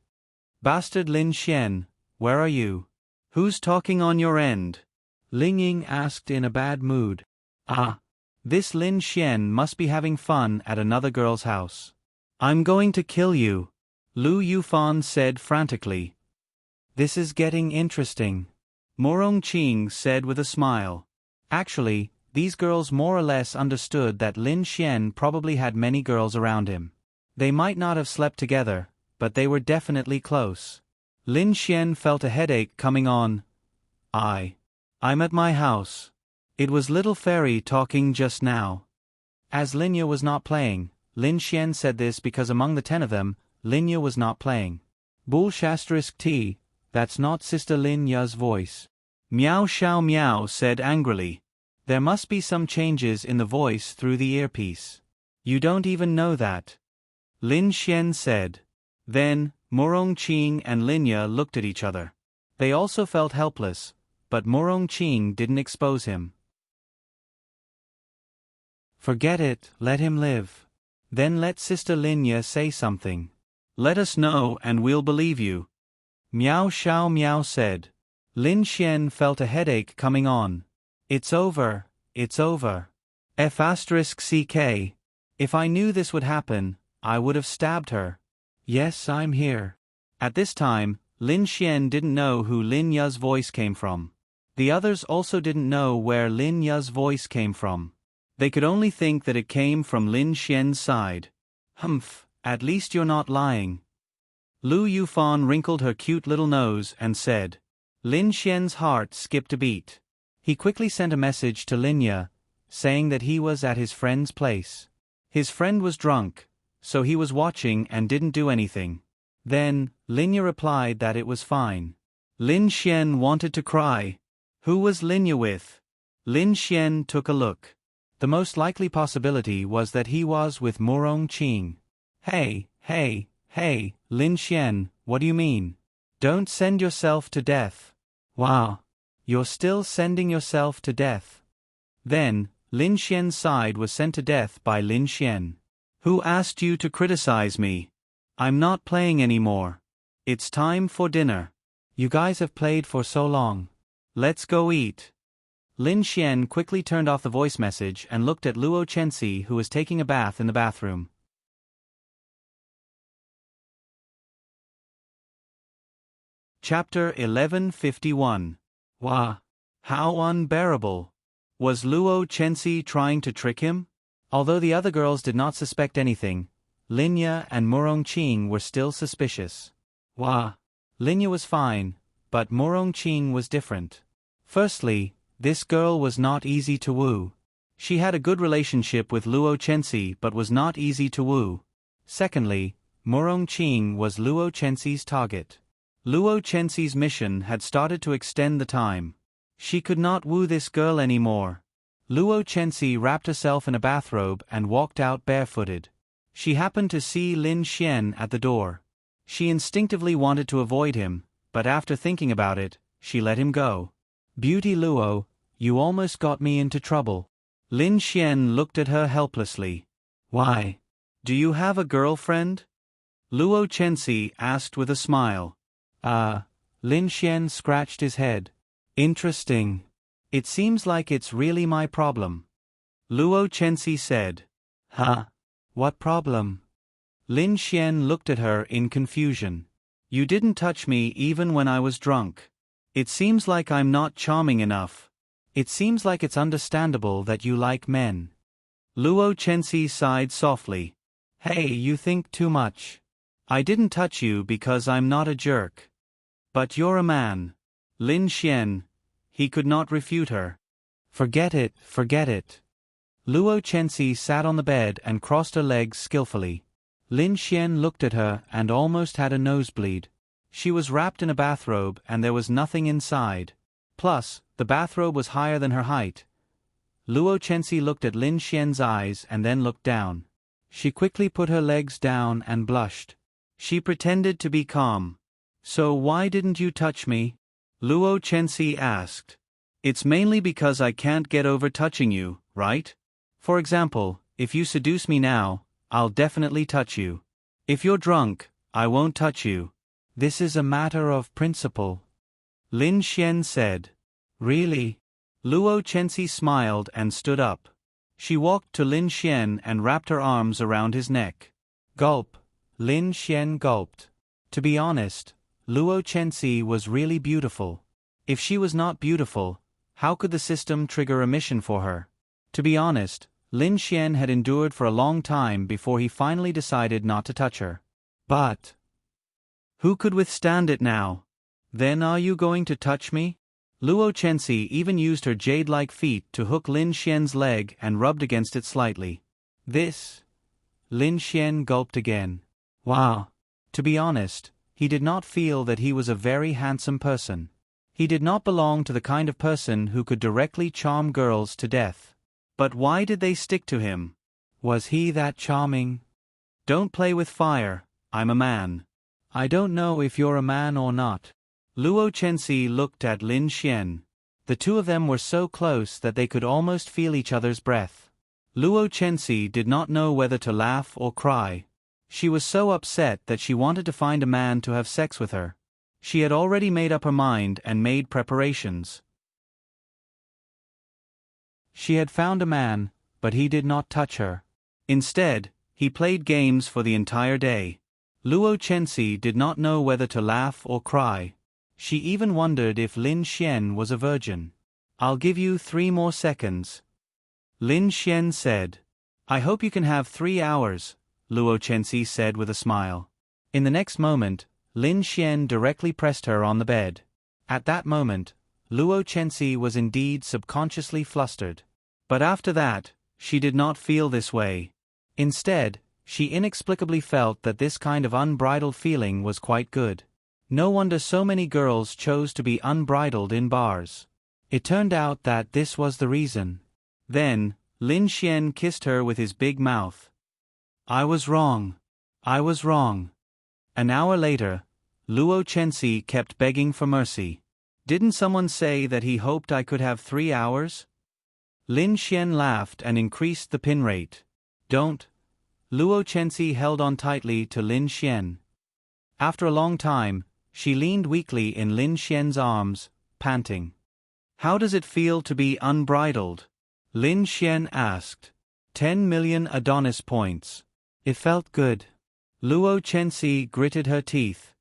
Bastard Lin Xian, where are you? Who's talking on your end? Ling Ying asked in a bad mood. This Lin Xian must be having fun at another girl's house. I'm going to kill you, Lu Yufan said frantically. This is getting interesting, Morong Qing said with a smile. Actually, these girls more or less understood that Lin Xian probably had many girls around him. They might not have slept together, but they were definitely close. Lin Xian felt a headache coming on. I'm at my house. It was Little Fairy talking just now. As Linya was not playing, Lin Xian said this because among the 10 of them, Linya was not playing. T, that's not Sister Linya's voice. Meow Xiao Meow said angrily. There must be some changes in the voice through the earpiece. You don't even know that. Lin Xian said. Then, Morong Qing and Linya looked at each other. They also felt helpless, but Morong Qing didn't expose him. Forget it, let him live. Then let Sister Linya say something. Let us know and we'll believe you. Miao Xiao Miao said. Lin Xian felt a headache coming on. It's over, it's over. F***ck. If I knew this would happen, I would have stabbed her. Yes, I'm here. At this time, Lin Xian didn't know who Lin Ya's voice came from. The others also didn't know where Lin Ya's voice came from. They could only think that it came from Lin Xian's side. Humph, at least you're not lying. Lu Yufan wrinkled her cute little nose and said. Lin Xian's heart skipped a beat. He quickly sent a message to Lin Ya, saying that he was at his friend's place. His friend was drunk, so he was watching and didn't do anything. Then, Lin Ya replied that it was fine. Lin Xian wanted to cry. Who was Lin Ya with? Lin Xian took a look. The most likely possibility was that he was with Murong Qing. Hey, Lin Xian, what do you mean? Don't send yourself to death. Wow. You're still sending yourself to death. Then, Lin Xian's side was sent to death by Lin Xian. Who asked you to criticize me? I'm not playing anymore. It's time for dinner. You guys have played for so long. Let's go eat. Lin Xian quickly turned off the voice message and looked at Luo Chenxi, who was taking a bath in the bathroom. Chapter 1151. Wah! How unbearable! Was Luo Chenxi trying to trick him? Although the other girls did not suspect anything, Lin Ya and Murong Qing were still suspicious. Wah! Lin Ya was fine, but Murong Qing was different. Firstly, this girl was not easy to woo. She had a good relationship with Luo Chenxi but was not easy to woo. Secondly, Murong Qing was Luo Chenxi's target. Luo Chenxi's mission had started to extend the time. She could not woo this girl anymore. Luo Chenxi wrapped herself in a bathrobe and walked out barefooted. She happened to see Lin Xian at the door. She instinctively wanted to avoid him, but after thinking about it, she let him go. Beauty Luo, you almost got me into trouble. Lin Xian looked at her helplessly. Why? Do you have a girlfriend? Luo Chenxi asked with a smile. Lin Xian scratched his head. Interesting. It seems like it's really my problem. Luo Chenxi said. Huh? What problem? Lin Xian looked at her in confusion. You didn't touch me even when I was drunk. It seems like I'm not charming enough. It seems like it's understandable that you like men. Luo Chenxi sighed softly. Hey, you think too much. I didn't touch you because I'm not a jerk. But you're a man. Lin Xian. He could not refute her. Forget it, forget it. Luo Chenxi sat on the bed and crossed her legs skillfully. Lin Xian looked at her and almost had a nosebleed. She was wrapped in a bathrobe and there was nothing inside. Plus, the bathrobe was higher than her height. Luo Chenxi looked at Lin Xian's eyes and then looked down. She quickly put her legs down and blushed. She pretended to be calm. So why didn't you touch me? Luo Chenxi asked. It's mainly because I can't get over touching you, right? For example, if you seduce me now, I'll definitely touch you. If you're drunk, I won't touch you. This is a matter of principle. Lin Xian said. Really? Luo Chenxi smiled and stood up. She walked to Lin Xian and wrapped her arms around his neck. Gulp. Lin Xian gulped. To be honest, Luo Chenxi was really beautiful. If she was not beautiful, how could the system trigger a mission for her? To be honest, Lin Xian had endured for a long time before he finally decided not to touch her. But who could withstand it now? Then are you going to touch me? Luo Chenxi even used her jade-like feet to hook Lin Xian's leg and rubbed against it slightly. This? Lin Xian gulped again. Wow. To be honest, he did not feel that he was a very handsome person. He did not belong to the kind of person who could directly charm girls to death. But why did they stick to him? Was he that charming? Don't play with fire, I'm a man. I don't know if you're a man or not. Luo Chenxi looked at Lin Xian. The two of them were so close that they could almost feel each other's breath. Luo Chenxi did not know whether to laugh or cry. She was so upset that she wanted to find a man to have sex with her. She had already made up her mind and made preparations. She had found a man, but he did not touch her. Instead, he played games for the entire day. Luo Chenxi did not know whether to laugh or cry. She even wondered if Lin Xian was a virgin. "I'll give you 3 more seconds." Lin Xian said. "I hope you can have 3 hours," Luo Chenxi said with a smile. In the next moment, Lin Xian directly pressed her on the bed. At that moment, Luo Chenxi was indeed subconsciously flustered. But after that, she did not feel this way. Instead, she inexplicably felt that this kind of unbridled feeling was quite good. No wonder so many girls chose to be unbridled in bars. It turned out that this was the reason. Then, Lin Xian kissed her with his big mouth. "I was wrong. I was wrong." An hour later, Luo Chenxi kept begging for mercy. "Didn't someone say that he hoped I could have 3 hours?" Lin Xian laughed and increased the pin rate. "Don't." Luo Chenxi held on tightly to Lin Xian. After a long time, she leaned weakly in Lin Xian's arms, panting. "How does it feel to be unbridled?" Lin Xian asked. 10 million Adonis points. It felt good. Luo Chenxi gritted her teeth.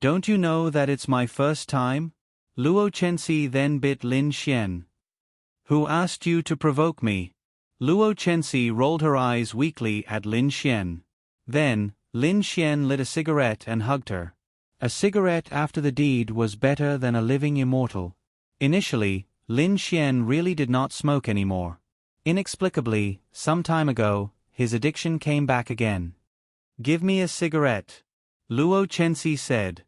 "Don't you know that it's my first time?" Luo Chenxi then bit Lin Xian. "Who asked you to provoke me?" Luo Chenxi rolled her eyes weakly at Lin Xian. Then, Lin Xian lit a cigarette and hugged her. A cigarette after the deed was better than a living immortal. Initially, Lin Xian really did not smoke anymore. Inexplicably, some time ago, his addiction came back again. "Give me a cigarette," Luo Chenxi said.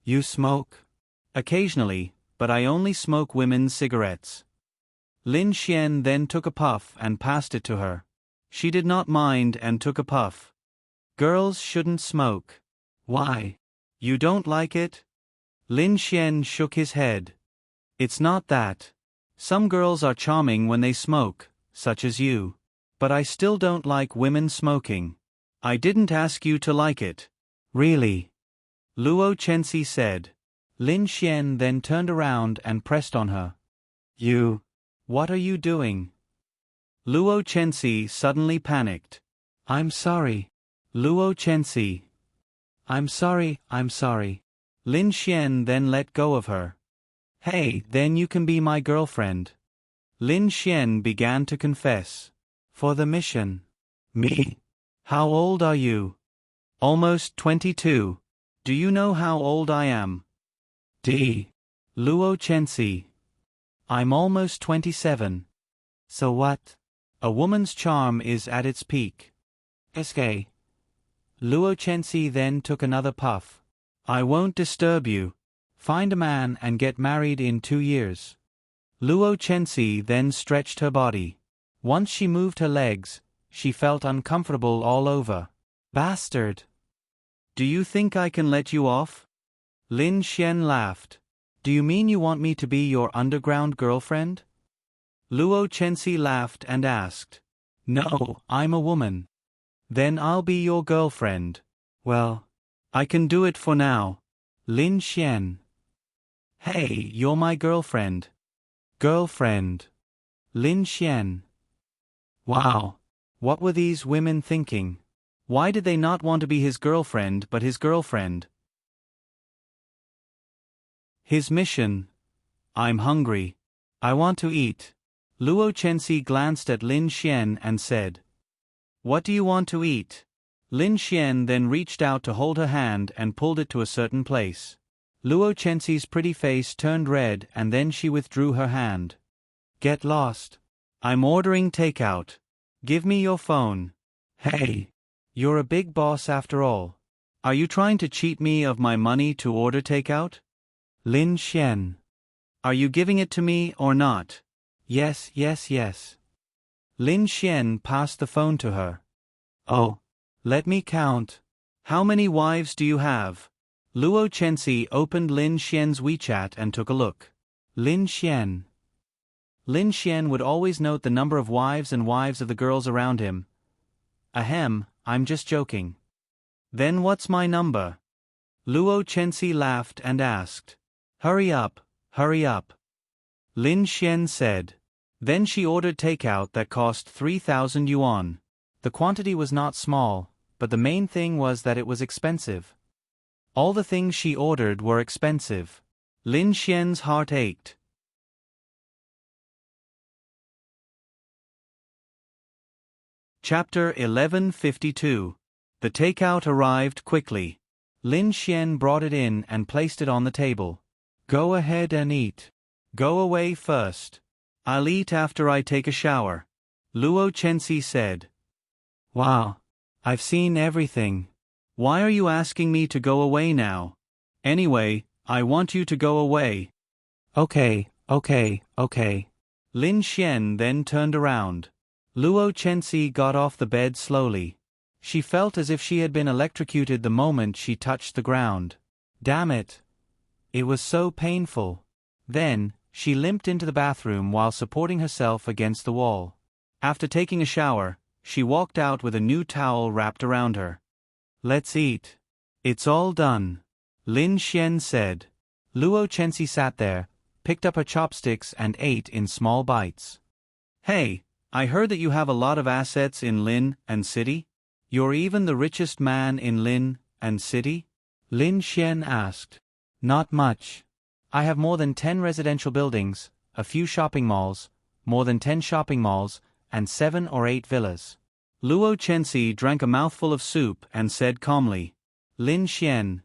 "You smoke?" "Occasionally, but I only smoke women's cigarettes." Lin Xian then took a puff and passed it to her. She did not mind and took a puff. "Girls shouldn't smoke." "Why? You don't like it?" Lin Xian shook his head. "It's not that. Some girls are charming when they smoke, such as you. But I still don't like women smoking." "I didn't ask you to like it." "Really?" Luo Chenxi said. Lin Xian then turned around and pressed on her. "You. What are you doing?" Luo Chenxi suddenly panicked. "I'm sorry." Luo Chenxi. I'm sorry. Lin Xian then let go of her. "Hey, then you can be my girlfriend." Lin Xian began to confess. "For the mission." "Me? How old are you?" "Almost 22. Do you know how old I am?" Luo Chenxi. "I'm almost 27. So what?" "A woman's charm is at its peak." "SK." Luo Chenxi then took another puff. "I won't disturb you. Find a man and get married in 2 years." Luo Chenxi then stretched her body. Once she moved her legs, she felt uncomfortable all over. "Bastard! Do you think I can let you off?" Lin Xian laughed. "Do you mean you want me to be your underground girlfriend?" Luo Chenxi laughed and asked. "No, I'm a woman." "Then I'll be your girlfriend." "Well, I can do it for now." Lin Xian. "Hey, you're my girlfriend." "Girlfriend." Lin Xian. Wow. What were these women thinking? Why did they not want to be his girlfriend but his girlfriend? His mission. "I'm hungry. I want to eat." Luo Chenxi glanced at Lin Xian and said, "What do you want to eat?" Lin Xian then reached out to hold her hand and pulled it to a certain place. Luo Chenxi's pretty face turned red and then she withdrew her hand. "Get lost. I'm ordering takeout. Give me your phone." "Hey. You're a big boss after all. Are you trying to cheat me of my money to order takeout?" Lin Xian. "Are you giving it to me or not?" Yes. Lin Xian passed the phone to her. "Oh. Let me count. How many wives do you have?" Luo Chenxi opened Lin Xian's WeChat and took a look. Lin Xian. Lin Xian would always note the number of wives and wives of the girls around him. Ahem, I'm just joking. Then what's my number? Luo Chenxi laughed and asked. Hurry up, hurry up. Lin Xian said. Then she ordered takeout that cost 3,000 yuan. The quantity was not small, but the main thing was that it was expensive. All the things she ordered were expensive. Lin Xian's heart ached. Chapter 1152. The takeout arrived quickly. Lin Xian brought it in and placed it on the table. Go ahead and eat. Go away first. I'll eat after I take a shower. Luo Chenxi said. Wow. I've seen everything. Why are you asking me to go away now? Anyway, I want you to go away. Okay. Lin Xian then turned around. Luo Chenxi got off the bed slowly. She felt as if she had been electrocuted the moment she touched the ground. Damn it. It was so painful. Then, she limped into the bathroom while supporting herself against the wall. After taking a shower, she walked out with a new towel wrapped around her. Let's eat. It's all done. Lin Xian said. Luo Chenxi sat there, picked up her chopsticks and ate in small bites. Hey, I heard that you have a lot of assets in Lin and City? You're even the richest man in Lin and City? Lin Xian asked. Not much. I have more than 10 residential buildings, a few shopping malls, more than 10 shopping malls, and 7 or 8 villas. Luo Chenxi drank a mouthful of soup and said calmly. Lin Xian.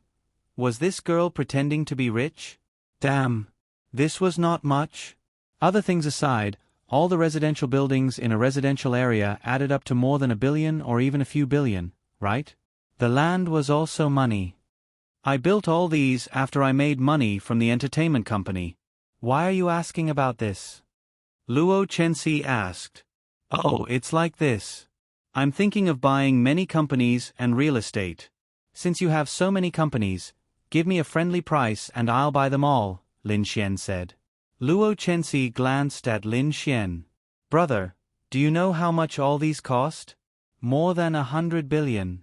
Was this girl pretending to be rich? Damn. This was not much. Other things aside, all the residential buildings in a residential area added up to more than 1 billion or even a few billion, right? The land was also money. I built all these after I made money from the entertainment company. Why are you asking about this? Luo Chenxi asked. Oh, it's like this. I'm thinking of buying many companies and real estate. Since you have so many companies, give me a friendly price and I'll buy them all, Lin Xian said. Luo Chenxi glanced at Lin Xian. Brother, do you know how much all these cost? More than 100 billion.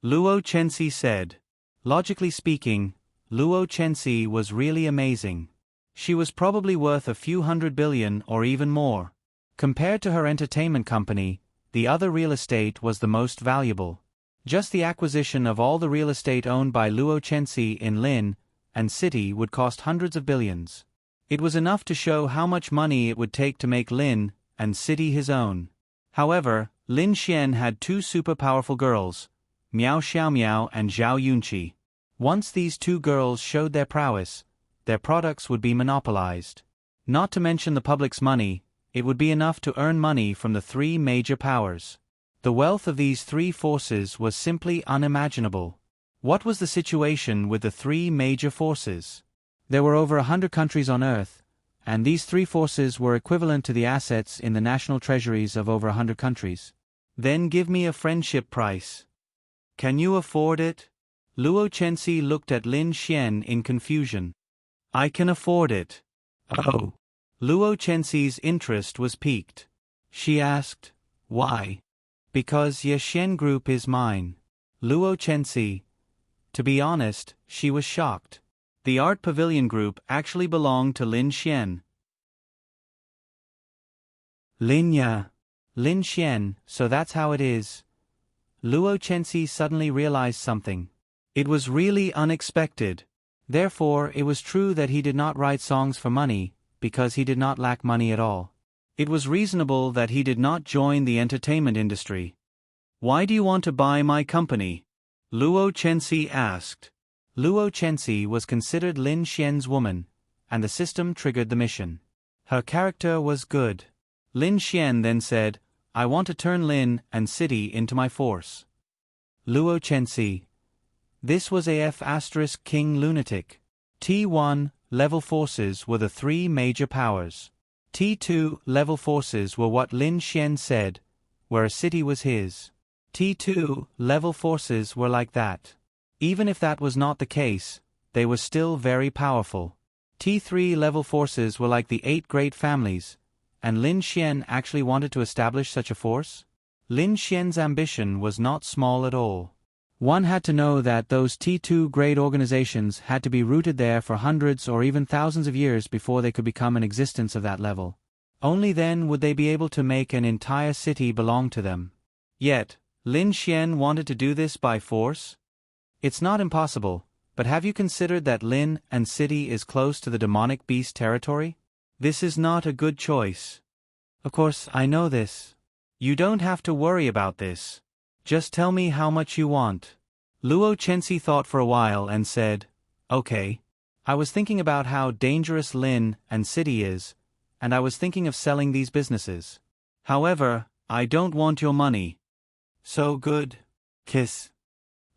Luo Chenxi said. Logically speaking, Luo Chenxi was really amazing. She was probably worth a few 100 billion or even more. Compared to her entertainment company, the other real estate was the most valuable. Just the acquisition of all the real estate owned by Luo Chenxi in Lin and City would cost hundreds of billions. It was enough to show how much money it would take to make Lin and City his own. However, Lin Xian had 2 super powerful girls, Miao Xiaomiao and Zhao Yunqi. Once these 2 girls showed their prowess, their products would be monopolized. Not to mention the public's money, it would be enough to earn money from the 3 major powers. The wealth of these 3 forces was simply unimaginable. What was the situation with the 3 major forces? There were over 100 countries on Earth, and these 3 forces were equivalent to the assets in the national treasuries of over 100 countries. Then give me a friendship price. Can you afford it? Luo Chenxi looked at Lin Xian in confusion. I can afford it. Oh. Luo Chenxi's interest was piqued. She asked, why? Because Yeshen Group is mine. Luo Chenxi. To be honest, she was shocked. The Art Pavilion Group actually belonged to Lin Xian. Lin Xian, so that's how it is. Luo Chenxi suddenly realized something. It was really unexpected. Therefore, it was true that he did not write songs for money, because he did not lack money at all. It was reasonable that he did not join the entertainment industry. Why do you want to buy my company? Luo Chenxi asked. Luo Chenxi was considered Lin Xian's woman, and the system triggered the mission. Her character was good. Lin Xian then said, I want to turn Lin and City into my force. Luo Chenxi. This was AF * King Lunatic. T1 level forces were the 3 major powers. T2 level forces were what Lin Xian said, where a city was his. T2 level forces were like that. Even if that was not the case, they were still very powerful. T3 level forces were like the 8 great families, and Lin Xian actually wanted to establish such a force? Lin Xian's ambition was not small at all. One had to know that those T2 grade organizations had to be rooted there for hundreds or even thousands of years before they could become an existence of that level. Only then would they be able to make an entire city belong to them. Yet, Lin Xian wanted to do this by force? It's not impossible, but have you considered that Lin and city is close to the demonic beast territory? This is not a good choice. Of course, I know this. You don't have to worry about this. Just tell me how much you want. Luo Chenxi thought for a while and said, Okay. I was thinking about how dangerous Lin and city is, and I was thinking of selling these businesses. However, I don't want your money. So good. Kiss.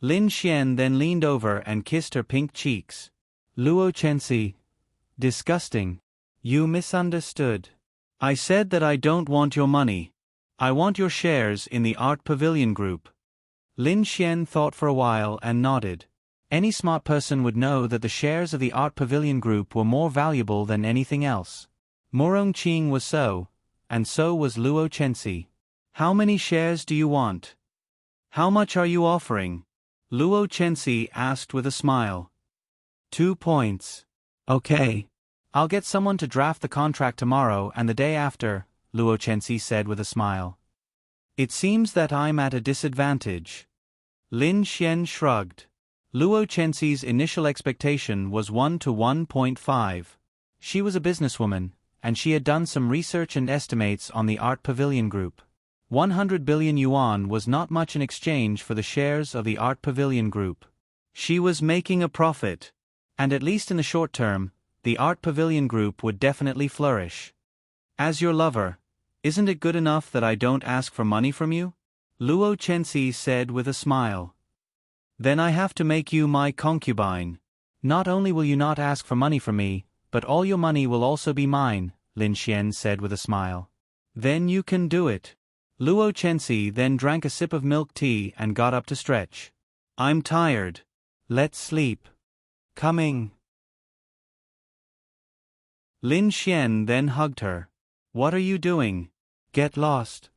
Lin Xian then leaned over and kissed her pink cheeks. Luo Chenxi. Disgusting. You misunderstood. I said that I don't want your money. I want your shares in the Art Pavilion Group. Lin Xian thought for a while and nodded. Any smart person would know that the shares of the Art Pavilion Group were more valuable than anything else. Murong Qing was so, and so was Luo Chenxi. How many shares do you want? How much are you offering? Luo Chenxi asked with a smile. 2 points. Okay. I'll get someone to draft the contract tomorrow and the day after, Luo Chenxi said with a smile. It seems that I'm at a disadvantage. Lin Xian shrugged. Luo Chenxi's initial expectation was 1 to 1.5. She was a businesswoman, and she had done some research and estimates on the Art Pavilion Group. 100 billion yuan was not much in exchange for the shares of the Art Pavilion Group. She was making a profit, and at least in the short term, the Art Pavilion Group would definitely flourish. As your lover, isn't it good enough that I don't ask for money from you? Luo Chenxi said with a smile. Then I have to make you my concubine. Not only will you not ask for money from me, but all your money will also be mine, Lin Xian said with a smile. Then you can do it. Luo Chenxi then drank a sip of milk tea and got up to stretch. I'm tired. Let's sleep. Coming. Lin Xian then hugged her. What are you doing? Get lost.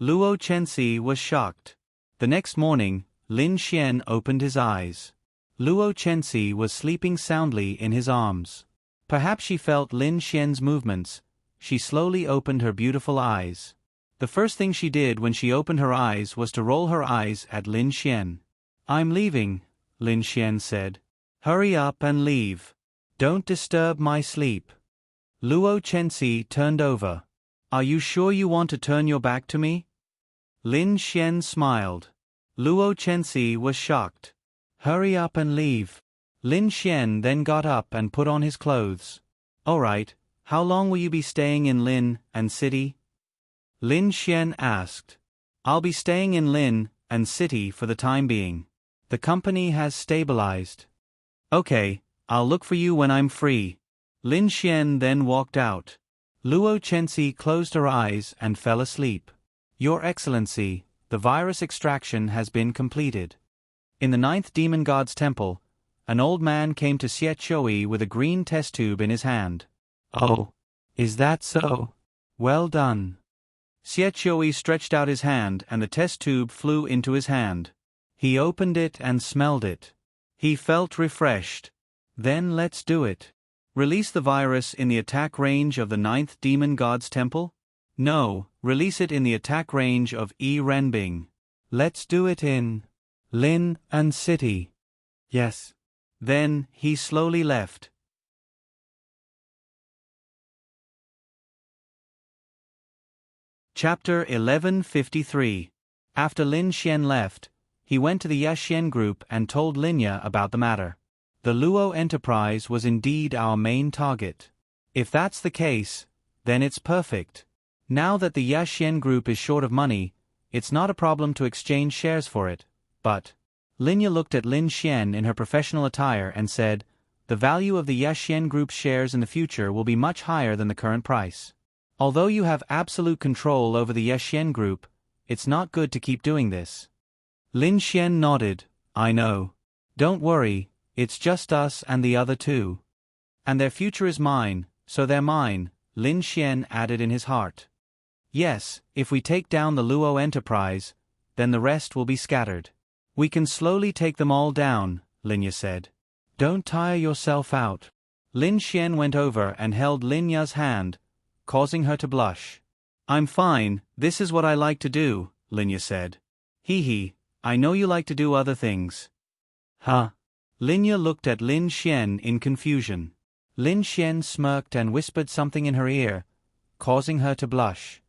Luo Chenxi was shocked. The next morning, Lin Xian opened his eyes. Luo Chenxi was sleeping soundly in his arms. Perhaps she felt Lin Xian's movements. She slowly opened her beautiful eyes. The first thing she did when she opened her eyes was to roll her eyes at Lin Xian. I'm leaving, Lin Xian said. Hurry up and leave. Don't disturb my sleep. Luo Chenxi turned over. Are you sure you want to turn your back to me? Lin Xian smiled. Luo Chenxi was shocked. Hurry up and leave. Lin Xian then got up and put on his clothes. All right, how long will you be staying in Lin and city? Lin Xian asked. I'll be staying in Lin and city for the time being. The company has stabilized. Okay, I'll look for you when I'm free. Lin Xian then walked out. Luo Chenxi closed her eyes and fell asleep. Your Excellency, the virus extraction has been completed. In the 9th Demon God's temple, an old man came to Xie Choi with a green test tube in his hand. Oh, is that so? Well done. Xie Choi stretched out his hand and the test tube flew into his hand. He opened it and smelled it. He felt refreshed. Then let's do it. Release the virus in the attack range of the 9th Demon God's temple? No, release it in the attack range of Yi Renbing. Let's do it in Lin and city. Yes. Then he slowly left. Chapter 1153. After Lin Xian left, he went to the Yaxuan group and told Linya about the matter. The Luo enterprise was indeed our main target. If that's the case, then it's perfect. Now that the Yaxuan group is short of money, it's not a problem to exchange shares for it, but... Linya looked at Lin Xian in her professional attire and said, the value of the Yaxuan group's shares in the future will be much higher than the current price. Although you have absolute control over the Yaxuan group, it's not good to keep doing this. Lin Xian nodded. I know. Don't worry, it's just us and the other two. And their future is mine, so they're mine, Lin Xian added in his heart. Yes, if we take down the Luo enterprise, then the rest will be scattered. We can slowly take them all down, Linya said. Don't tire yourself out. Lin Xian went over and held Linya's hand, causing her to blush. I'm fine, this is what I like to do, Linya said. Hee hee, I know you like to do other things. Huh? Linya looked at Lin Xian in confusion. Lin Xian smirked and whispered something in her ear, causing her to blush.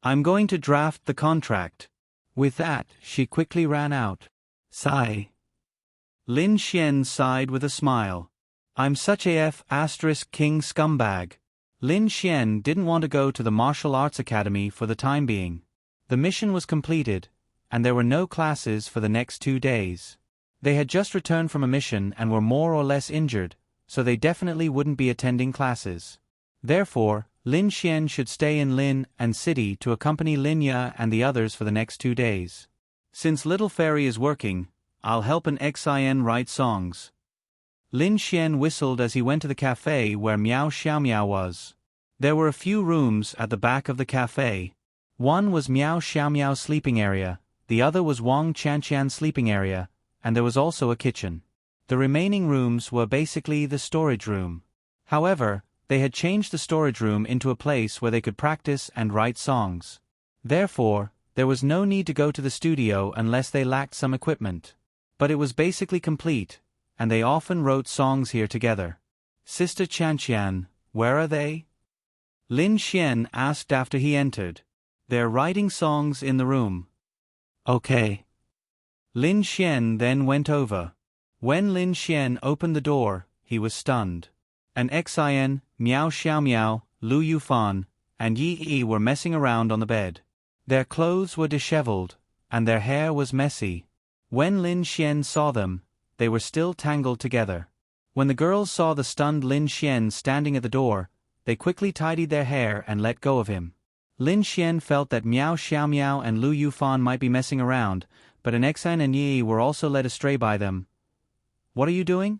I'm going to draft the contract. With that, she quickly ran out. Sigh. Lin Xian sighed with a smile. I'm such a *king scumbag. Lin Xian didn't want to go to the martial arts academy for the time being. The mission was completed, and there were no classes for the next 2 days. They had just returned from a mission and were more or less injured, so they definitely wouldn't be attending classes. Therefore, Lin Xian should stay in Lin and City to accompany Linya and the others for the next 2 days. Since Little Fairy is working, I'll help an Xin write songs. Lin Xian whistled as he went to the cafe where Miao Xiaomiao was. There were a few rooms at the back of the cafe. One was Miao Xiaomiao's sleeping area, the other was Wang Qianqian's sleeping area, and there was also a kitchen. The remaining rooms were basically the storage room. However, they had changed the storage room into a place where they could practice and write songs. Therefore, there was no need to go to the studio unless they lacked some equipment. But it was basically complete, and they often wrote songs here together. Sister Qianqian, where are they? Lin Xian asked after he entered. They're writing songs in the room. Okay. Lin Xian then went over. When Lin Xian opened the door, he was stunned. An Xin, Miao Xiaomiao, Lu Yufan, and Yi Yi were messing around on the bed. Their clothes were disheveled, and their hair was messy. When Lin Xian saw them, they were still tangled together. When the girls saw the stunned Lin Xian standing at the door, they quickly tidied their hair and let go of him. Lin Xian felt that Miao Xiaomiao and Lu Yufan might be messing around, but an Xin and Yi were also led astray by them. What are you doing?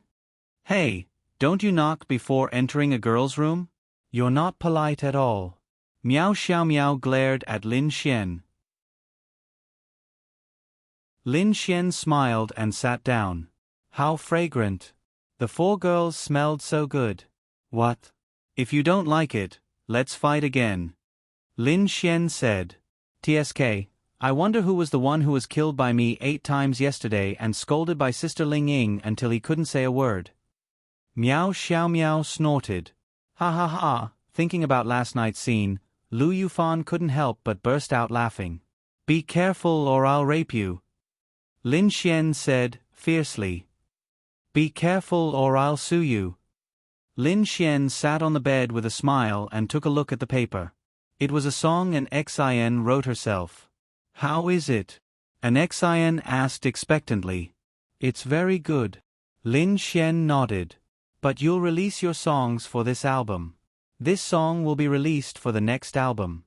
Hey, don't you knock before entering a girl's room? You're not polite at all. Miao Xiaomiao glared at Lin Xian. Lin Xian smiled and sat down. How fragrant. The 4 girls smelled so good. What? If you don't like it, let's fight again. Lin Xian said. TSK, I wonder who was the one who was killed by me 8 times yesterday and scolded by Sister Ling Ying until he couldn't say a word. Miao Xiaomiao snorted. Ha ha ha, thinking about last night's scene, Lu Yufan couldn't help but burst out laughing. Be careful or I'll rape you. Lin Xian said, fiercely. Be careful or I'll sue you. Lin Xian sat on the bed with a smile and took a look at the paper. It was a song an Xin wrote herself. How is it? An Xin asked expectantly. It's very good. Lin Xian nodded. But you'll release your songs for this album. This song will be released for the next album.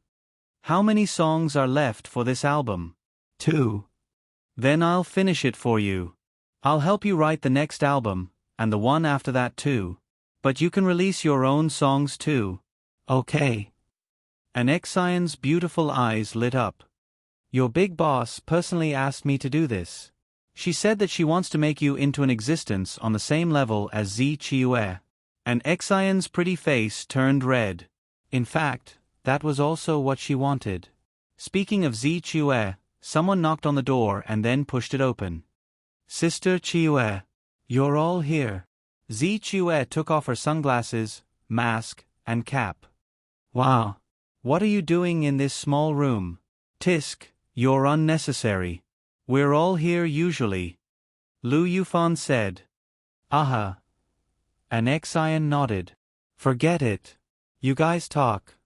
How many songs are left for this album? 2. Then I'll finish it for you. I'll help you write the next album, and the one after that too. But you can release your own songs too. Okay. An Xion's beautiful eyes lit up. Your big boss personally asked me to do this. She said that she wants to make you into an existence on the same level as Zi Qiue. An Xion's pretty face turned red. In fact, that was also what she wanted. Speaking of Zi Qiue, someone knocked on the door and then pushed it open. Sister Qiue, you're all here. Zi Qiue took off her sunglasses, mask, and cap. Wow. What are you doing in this small room? Tisk, you're unnecessary. We're all here usually. Lu Yufan said. Aha. An Xion nodded. Forget it. You guys talk.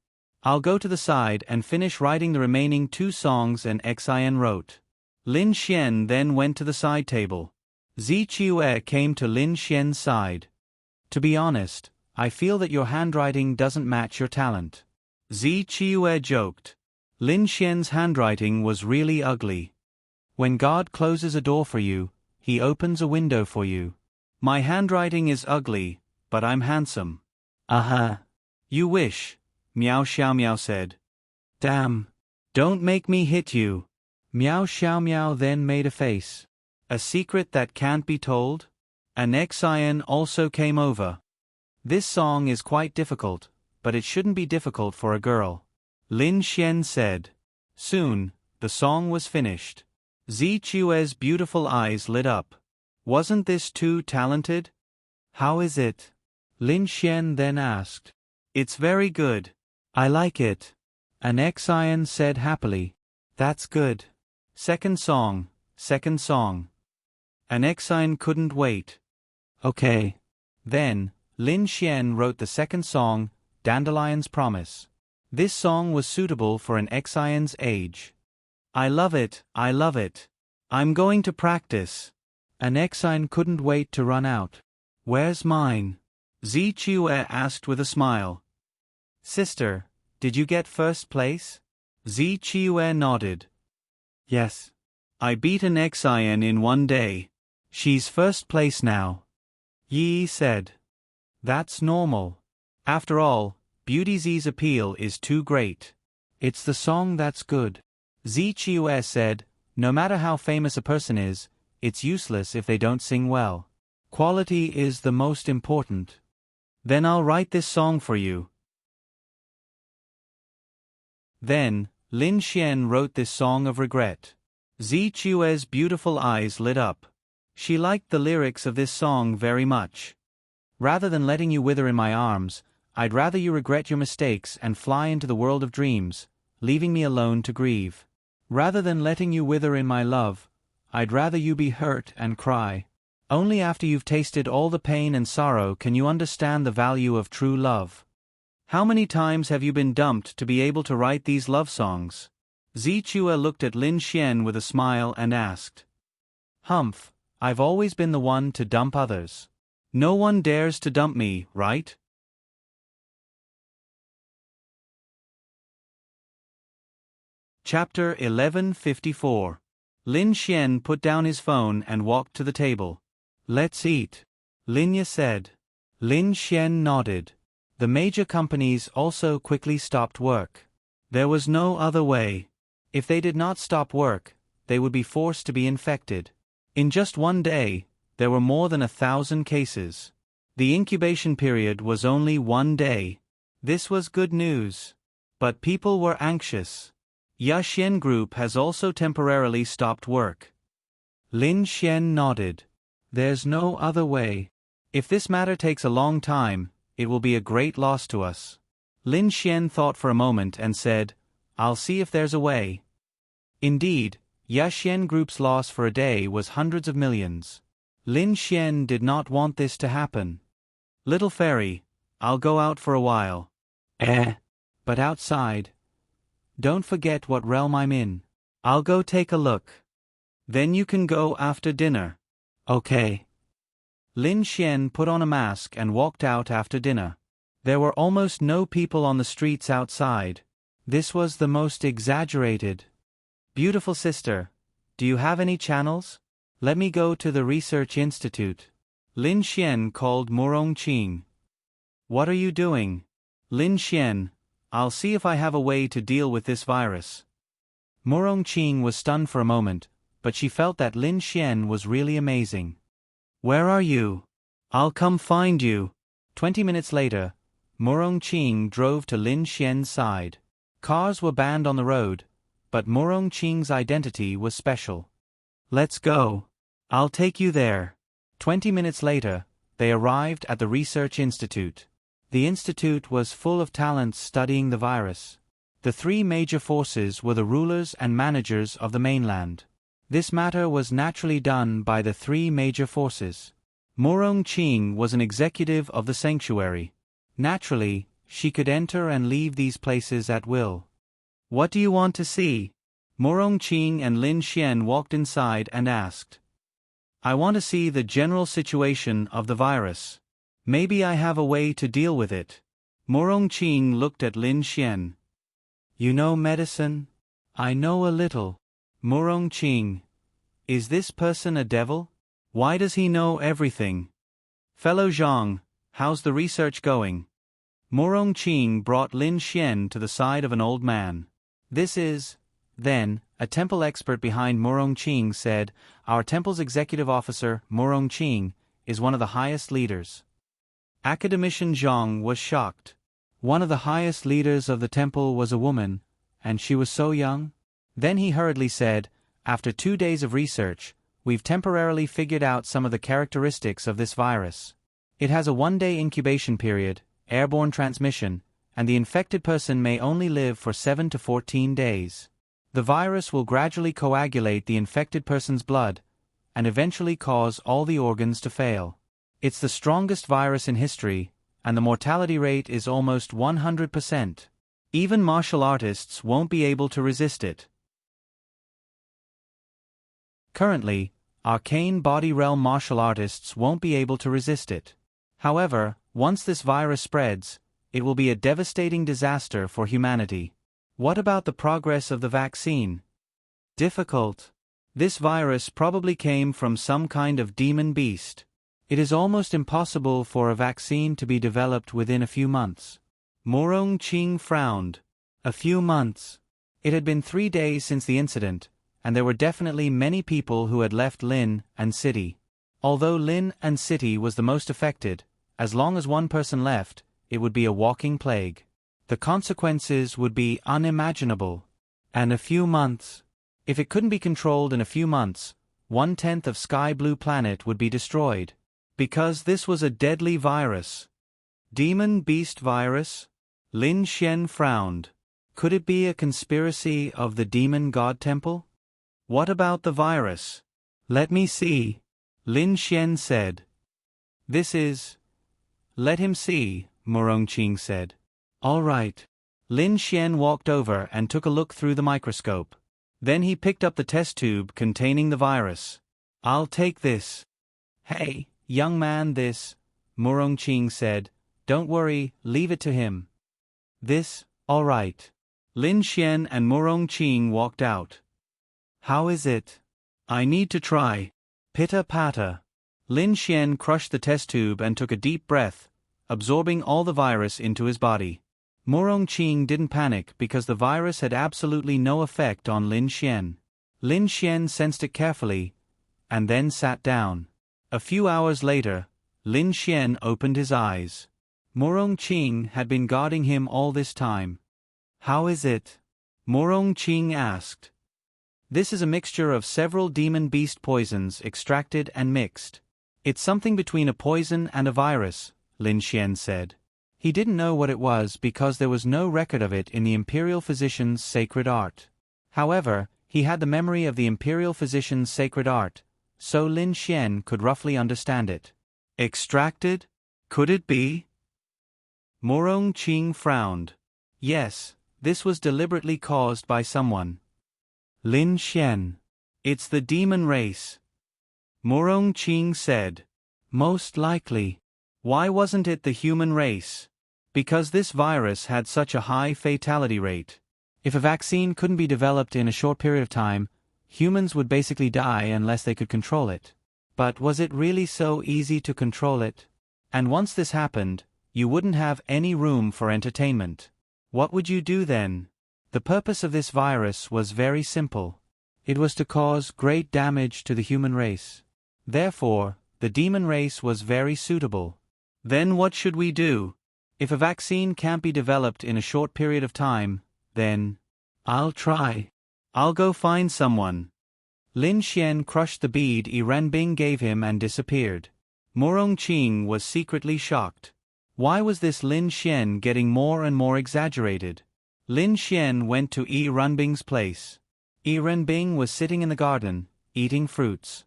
I'll go to the side and finish writing the remaining 2 songs an Xion wrote. Lin Xian then went to the side table. Zi Qiue came to Lin Xian's side. To be honest, I feel that your handwriting doesn't match your talent. Zi Qiue joked. Lin Xian's handwriting was really ugly. When God closes a door for you, He opens a window for you. My handwriting is ugly, but I'm handsome. Aha. You wish, Miao Xiaomiao said. Damn. Don't make me hit you. Miao Xiaomiao then made a face. A secret that can't be told? An Xian also came over. This song is quite difficult, but it shouldn't be difficult for a girl. Lin Xian said. Soon, the song was finished. Zichue's beautiful eyes lit up. Wasn't this too talented? How is it? Lin Xian then asked. It's very good. I like it. An Xian said happily. That's good. Second song, second song. An Xian couldn't wait. Okay. Then, Lin Xian wrote the second song, Dandelion's Promise. This song was suitable for an Xian's age. I love it, I love it. I'm going to practice. An Xian couldn't wait to run out. Where's mine? Zichue asked with a smile. Sister, did you get first place? Zichue nodded. Yes. I beat an Xian in one day. She's first place now. Yi said. That's normal. After all, Beauty Z's appeal is too great. It's the song that's good. Zichue said, no matter how famous a person is, it's useless if they don't sing well. Quality is the most important. Then I'll write this song for you. Then, Lin Xian wrote this song of regret. Zichue's beautiful eyes lit up. She liked the lyrics of this song very much. Rather than letting you wither in my arms, I'd rather you regret your mistakes and fly into the world of dreams, leaving me alone to grieve. Rather than letting you wither in my love, I'd rather you be hurt and cry. Only after you've tasted all the pain and sorrow can you understand the value of true love. How many times have you been dumped to be able to write these love songs? Zichue looked at Lin Xian with a smile and asked. Humph, I've always been the one to dump others. No one dares to dump me, right? Chapter 1154. Lin Xian put down his phone and walked to the table. Let's eat, Linya said. Lin Xian nodded. The major companies also quickly stopped work. There was no other way. If they did not stop work, they would be forced to be infected. In just one day, there were more than 1,000 cases. The incubation period was only 1 day. This was good news. But people were anxious. Yaxin Group has also temporarily stopped work. Lin Xian nodded. There's no other way. If this matter takes a long time, it will be a great loss to us. Lin Xian thought for a moment and said, I'll see if there's a way. Indeed, Yaxin Group's loss for a day was hundreds of millions. Lin Xian did not want this to happen. Little fairy, I'll go out for a while. But outside. Don't forget what realm I'm in. I'll go take a look. Then you can go after dinner. Okay. Lin Xian put on a mask and walked out after dinner. There were almost no people on the streets outside. This was the most exaggerated. Beautiful sister, do you have any channels? Let me go to the research institute. Lin Xian called Murong Qing. What are you doing? Lin Xian, I'll see if I have a way to deal with this virus. Murong Qing was stunned for a moment, but she felt that Lin Xian was really amazing. Where are you? I'll come find you. 20 minutes later, Murong Qing drove to Lin Xian's side. Cars were banned on the road, but Murong Qing's identity was special. Let's go. I'll take you there. 20 minutes later, they arrived at the research institute. The institute was full of talents studying the virus. The 3 major forces were the rulers and managers of the mainland. This matter was naturally done by the 3 major forces. Murong Qing was an executive of the sanctuary. Naturally, she could enter and leave these places at will. What do you want to see? Murong Qing and Lin Xian walked inside and asked. I want to see the general situation of the virus. Maybe I have a way to deal with it. Murong Qing looked at Lin Xian. You know medicine? I know a little. Murong Qing. Is this person a devil? Why does he know everything? Fellow Zhang, how's the research going? Murong Qing brought Lin Xian to the side of an old man. This is, then, a temple expert behind Murongqing, said, "Our temple's executive officer, Murongqing, is one of the highest leaders." Academician Zhang was shocked. One of the highest leaders of the temple was a woman, and she was so young? Then he hurriedly said, "After 2 days of research, we've temporarily figured out some of the characteristics of this virus. It has a 1-day incubation period, airborne transmission, and the infected person may only live for 7 to 14 days. The virus will gradually coagulate the infected person's blood, and eventually cause all the organs to fail. It's the strongest virus in history, and the mortality rate is almost 100%. Even martial artists won't be able to resist it." Currently, arcane body realm martial artists won't be able to resist it. However, once this virus spreads, it will be a devastating disaster for humanity. What about the progress of the vaccine? Difficult. This virus probably came from some kind of demon beast. It is almost impossible for a vaccine to be developed within a few months. Murongqing frowned. A few months. It had been 3 days since the incident, and there were definitely many people who had left Lin and City. Although Lin and City was the most affected, as long as one person left, it would be a walking plague. The consequences would be unimaginable. And a few months. If it couldn't be controlled in a few months, 1/10 of Sky Blue Planet would be destroyed. Because this was a deadly virus. Demon Beast Virus? Lin Xian frowned. Could it be a conspiracy of the Demon God Temple? What about the virus? Let me see. Lin Xian said. This is... Let him see, Murongqing said. All right. Lin Xian walked over and took a look through the microscope. Then he picked up the test tube containing the virus. I'll take this. Hey, young man, this, Murongqing said. Don't worry, leave it to him. This, all right. Lin Xian and Murongqing walked out. How is it? I need to try. Pitter-patter. Lin Xian crushed the test tube and took a deep breath, absorbing all the virus into his body. Murongqing didn't panic because the virus had absolutely no effect on Lin Xian. Lin Xian sensed it carefully, and then sat down. A few hours later, Lin Xian opened his eyes. Murongqing had been guarding him all this time. How is it? Murongqing asked. This is a mixture of several demon beast poisons extracted and mixed. It's something between a poison and a virus, Lin Xian said. He didn't know what it was because there was no record of it in the Imperial Physician's sacred art. However, he had the memory of the Imperial Physician's sacred art, so Lin Xian could roughly understand it. Extracted? Could it be? Murongqing frowned. Yes, this was deliberately caused by someone. Lin Xian. It's the demon race. Murongqing said. Most likely. Why wasn't it the human race? Because this virus had such a high fatality rate. If a vaccine couldn't be developed in a short period of time, humans would basically die unless they could control it. But was it really so easy to control it? And once this happened, you wouldn't have any room for entertainment. What would you do then? The purpose of this virus was very simple. It was to cause great damage to the human race. Therefore, the demon race was very suitable. Then what should we do? If a vaccine can't be developed in a short period of time, then... I'll try. I'll go find someone. Lin Xian crushed the bead Yi Renbing gave him and disappeared. Murongqing was secretly shocked. Why was this Lin Xian getting more and more exaggerated? Lin Xian went to Yi Renbing's place. Yi Renbing was sitting in the garden, eating fruits.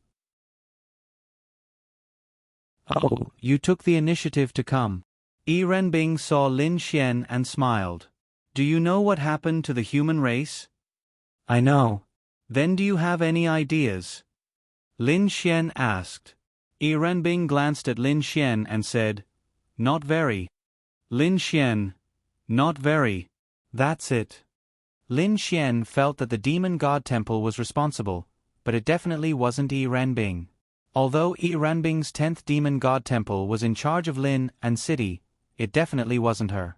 Oh, you took the initiative to come. Yi Renbing saw Lin Xian and smiled. Do you know what happened to the human race? I know. Then do you have any ideas? Lin Xian asked. Yi Renbing glanced at Lin Xian and said, Not very. Lin Xian. Not very. That's it. Lin Xian felt that the Demon God Temple was responsible, but it definitely wasn't Yi Renbing. Although Yi Renbing's 10th Demon God Temple was in charge of Lin and City, it definitely wasn't her.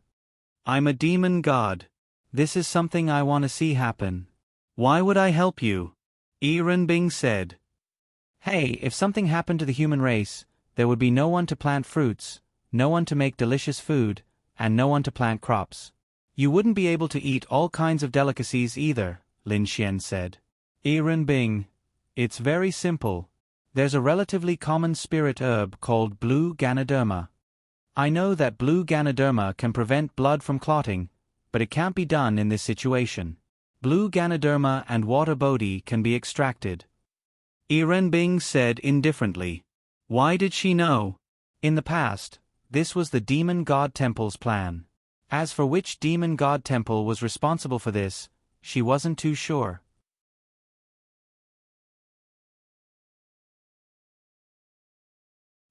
I'm a demon god. This is something I want to see happen. Why would I help you? Yi Renbing said. Hey, if something happened to the human race, there would be no one to plant fruits, no one to make delicious food, and no one to plant crops. You wouldn't be able to eat all kinds of delicacies either, Lin Xian said. Yi Renbing, it's very simple. There's a relatively common spirit herb called blue Ganoderma. I know that blue Ganoderma can prevent blood from clotting, but it can't be done in this situation. Blue Ganoderma and water bodhi can be extracted. Yi Renbing said indifferently. Why did she know? In the past, this was the demon god temple's plan. As for which demon god temple was responsible for this, she wasn't too sure.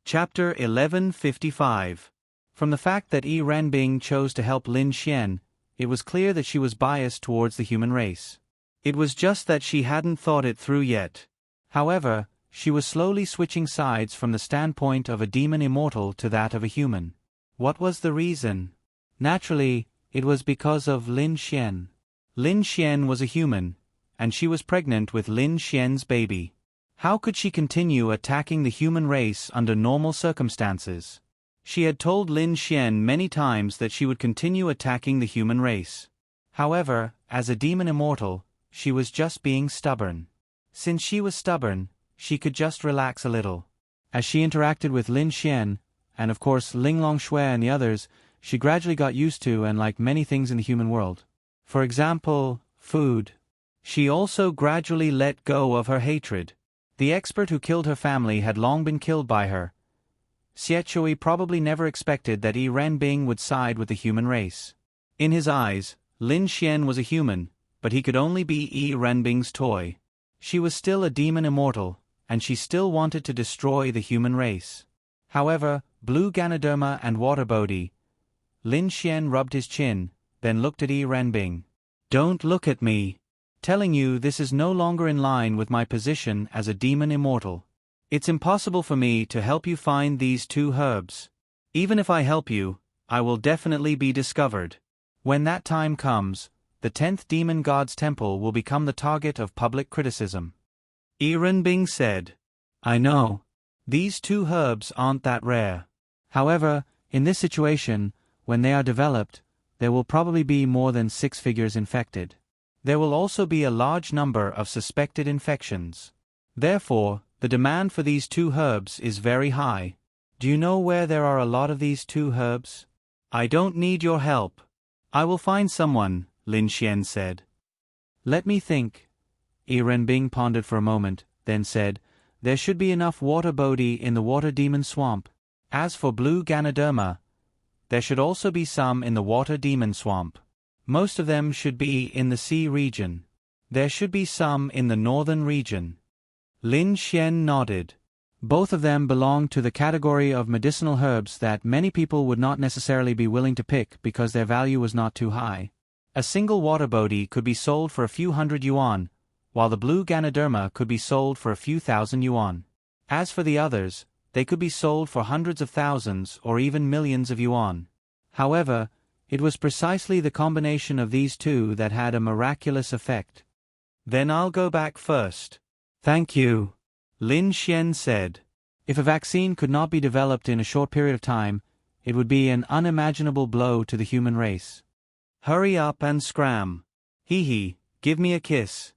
Chapter 1155. From the fact that Yi Renbing chose to help Lin Xian, it was clear that she was biased towards the human race. It was just that she hadn't thought it through yet. However, she was slowly switching sides from the standpoint of a demon immortal to that of a human. What was the reason? Naturally, it was because of Lin Xian. Lin Xian was a human, and she was pregnant with Lin Xian's baby. How could she continue attacking the human race under normal circumstances? She had told Lin Xian many times that she would continue attacking the human race. However, as a demon immortal, she was just being stubborn. Since she was stubborn, she could just relax a little. As she interacted with Lin Xian, and of course Ling Longshui and the others, she gradually got used to and liked many things in the human world. For example, food. She also gradually let go of her hatred. The expert who killed her family had long been killed by her. Xie Chui probably never expected that Yi Renbing would side with the human race. In his eyes, Lin Xian was a human, but he could only be Yi Renbing's toy. She was still a demon immortal, and she still wanted to destroy the human race. However, blue Ganoderma and water bodhi. Lin Xian rubbed his chin, then looked at Yi Renbing. Don't look at me. Telling you this is no longer in line with my position as a demon immortal. It's impossible for me to help you find these two herbs. Even if I help you, I will definitely be discovered. When that time comes, the 10th demon god's temple will become the target of public criticism. Yi Renbing said. I know. These two herbs aren't that rare. However, in this situation, when they are developed, there will probably be more than 6 figures infected. There will also be a large number of suspected infections. Therefore, the demand for these two herbs is very high. Do you know where there are a lot of these two herbs? I don't need your help. I will find someone, Lin Xian said. Let me think. Yi Renbing pondered for a moment, then said, there should be enough water bodhi in the water demon swamp. As for blue Ganoderma, there should also be some in the water demon swamp. Most of them should be in the sea region. There should be some in the northern region. Lin Xian nodded. Both of them belonged to the category of medicinal herbs that many people would not necessarily be willing to pick because their value was not too high. A single water bodhi could be sold for a few hundred yuan, while the blue Ganoderma could be sold for a few thousand yuan. As for the others, they could be sold for hundreds of thousands or even millions of yuan. However, it was precisely the combination of these two that had a miraculous effect. Then I'll go back first. Thank you, Lin Xian said. If a vaccine could not be developed in a short period of time, it would be an unimaginable blow to the human race. Hurry up and scram. Hee, give me a kiss.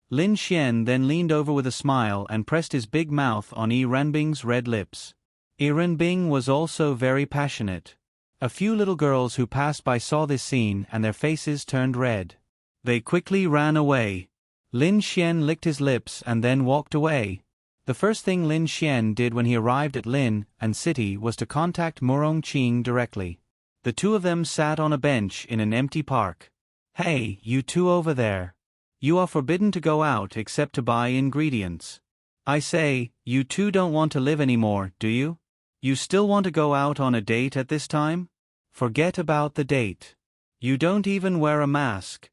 Lin Xian then leaned over with a smile and pressed his big mouth on Yi Renbing's red lips. Yi Renbing was also very passionate. A few little girls who passed by saw this scene and their faces turned red. They quickly ran away. Lin Xian licked his lips and then walked away. The first thing Lin Xian did when he arrived at Lin and City was to contact Murong Qing directly. The two of them sat on a bench in an empty park. Hey, you two over there. You are forbidden to go out except to buy ingredients. I say, you two don't want to live anymore, do you? You still want to go out on a date at this time? Forget about the date. You don't even wear a mask.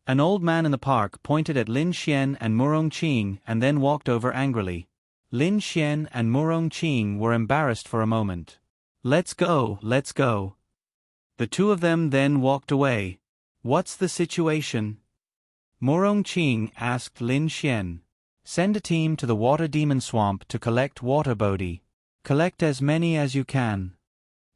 An old man in the park pointed at Lin Xian and Murong Qing and then walked over angrily. Lin Xian and Murong Qing were embarrassed for a moment. Let's go, let's go. The two of them then walked away. What's the situation? Murong Qing asked Lin Xian. Send a team to the water demon swamp to collect water bodhi. Collect as many as you can.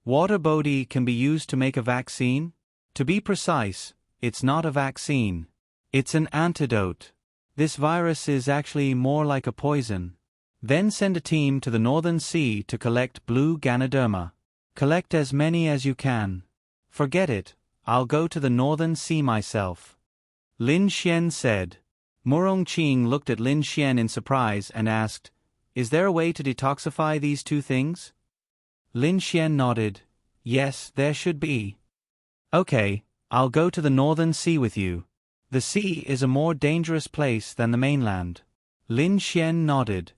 Water bodhi can be used to make a vaccine? To be precise, it's not a vaccine. It's an antidote. This virus is actually more like a poison. Then send a team to the Northern Sea to collect blue Ganoderma. Collect as many as you can. Forget it, I'll go to the Northern Sea myself. Lin Xian said. Murong Qing looked at Lin Xian in surprise and asked, Is there a way to detoxify these two things? Lin Xian nodded. Yes, there should be. Okay, I'll go to the Northern Sea with you. The sea is a more dangerous place than the mainland. Lin Xian nodded.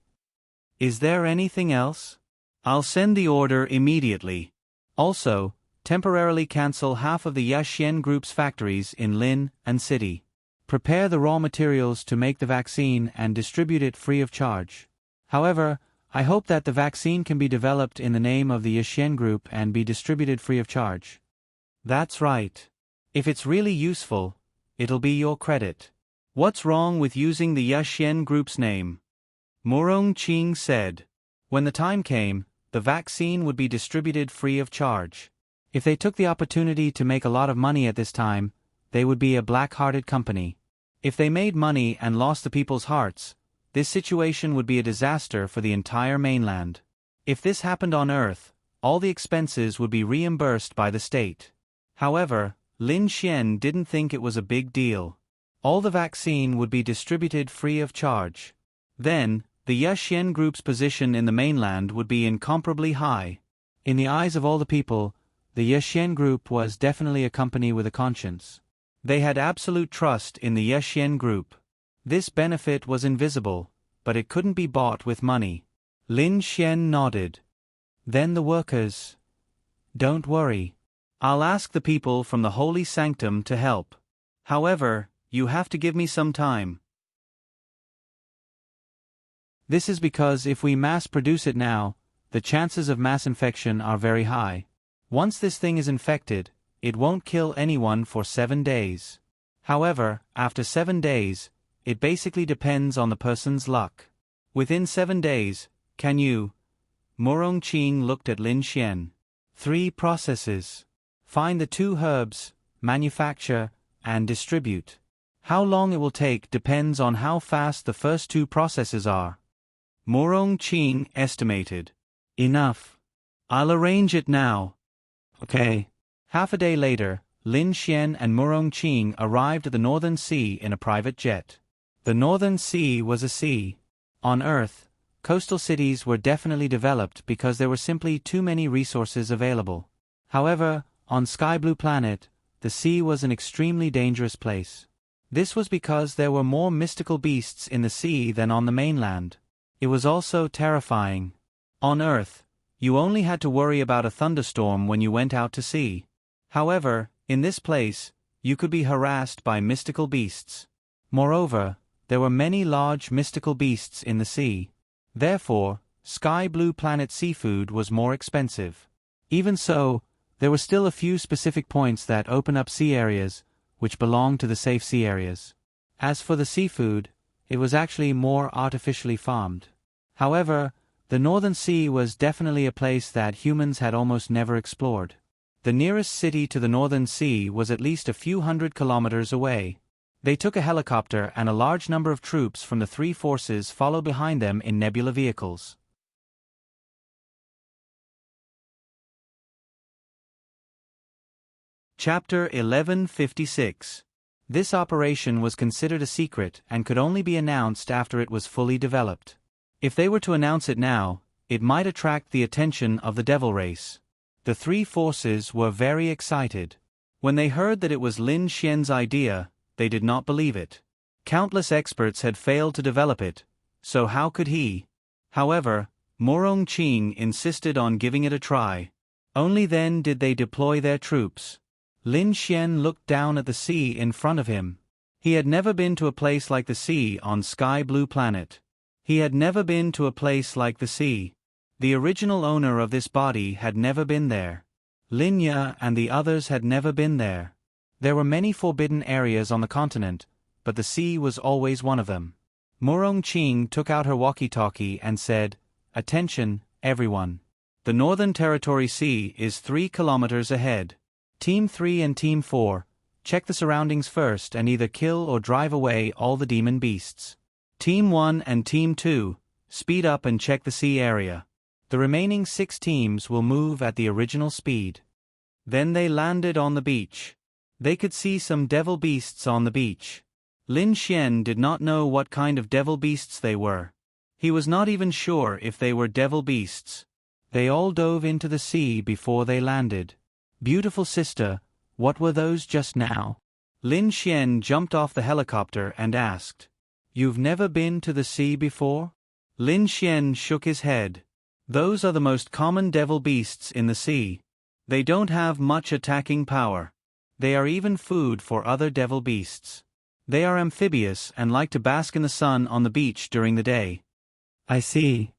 Is there anything else? I'll send the order immediately. Also, temporarily cancel half of the Yaxien Group's factories in Lin and City. Prepare the raw materials to make the vaccine and distribute it free of charge. However, I hope that the vaccine can be developed in the name of the Yaxien Group and be distributed free of charge. That's right. If it's really useful, it'll be your credit. What's wrong with using the Yaxien Group's name? Murong Qing said. When the time came, the vaccine would be distributed free of charge. If they took the opportunity to make a lot of money at this time, they would be a black-hearted company. If they made money and lost the people's hearts, this situation would be a disaster for the entire mainland. If this happened on Earth, all the expenses would be reimbursed by the state. However, Lin Xian didn't think it was a big deal. All the vaccine would be distributed free of charge. Then, the Yaxien Group's position in the mainland would be incomparably high. In the eyes of all the people, the Yaxien Group was definitely a company with a conscience. They had absolute trust in the Yaxien Group. This benefit was invisible, but it couldn't be bought with money. Lin Xian nodded. Then the workers. Don't worry. I'll ask the people from the Holy Sanctum to help. However, you have to give me some time. This is because if we mass produce it now, the chances of mass infection are very high. Once this thing is infected, it won't kill anyone for 7 days. However, after 7 days, it basically depends on the person's luck. Within 7 days, can you? Murong Qing looked at Lin Xian. 3 processes. Find the 2 herbs, manufacture, and distribute. How long it will take depends on how fast the first 2 processes are. Murong Qing estimated. Enough. I'll arrange it now. Okay. Half a day later, Lin Xian and Murong Qing arrived at the Northern Sea in a private jet. The Northern Sea was a sea. On Earth, coastal cities were definitely developed because there were simply too many resources available. However, on Sky Blue Planet, the sea was an extremely dangerous place. This was because there were more mystical beasts in the sea than on the mainland. It was also terrifying. On Earth, you only had to worry about a thunderstorm when you went out to sea. However, in this place, you could be harassed by mystical beasts. Moreover, there were many large mystical beasts in the sea. Therefore, Sky Blue Planet seafood was more expensive. Even so, there were still a few specific points that open up sea areas, which belong to the safe sea areas. As for the seafood, it was actually more artificially farmed. However, the Northern Sea was definitely a place that humans had almost never explored. The nearest city to the Northern Sea was at least a few hundred kilometers away. They took a helicopter and a large number of troops from the 3 forces followed behind them in nebula vehicles. Chapter 1156. This operation was considered a secret and could only be announced after it was fully developed. If they were to announce it now, it might attract the attention of the Devil Race. The 3 forces were very excited. When they heard that it was Lin Xian's idea, they did not believe it. Countless experts had failed to develop it, so how could he? However, Murong Qing insisted on giving it a try. Only then did they deploy their troops. Lin Xian looked down at the sea in front of him. He had never been to a place like the sea on Sky Blue Planet. He had never been to a place like the sea. The original owner of this body had never been there. Lin Ye and the others had never been there. There were many forbidden areas on the continent, but the sea was always one of them. Murong Qing took out her walkie-talkie and said, "Attention, everyone. The Northern Territory Sea is 3 kilometers ahead. Team 3 and Team 4, check the surroundings first and either kill or drive away all the demon beasts. Team 1 and Team 2, speed up and check the sea area. The remaining 6 teams will move at the original speed." Then they landed on the beach. They could see some devil beasts on the beach. Lin Xian did not know what kind of devil beasts they were. He was not even sure if they were devil beasts. They all dove into the sea before they landed. "Beautiful sister, what were those just now?" Lin Xian jumped off the helicopter and asked. "You've never been to the sea before?" Lin Xian shook his head. "Those are the most common devil beasts in the sea. They don't have much attacking power. They are even food for other devil beasts. They are amphibious and like to bask in the sun on the beach during the day." "I see."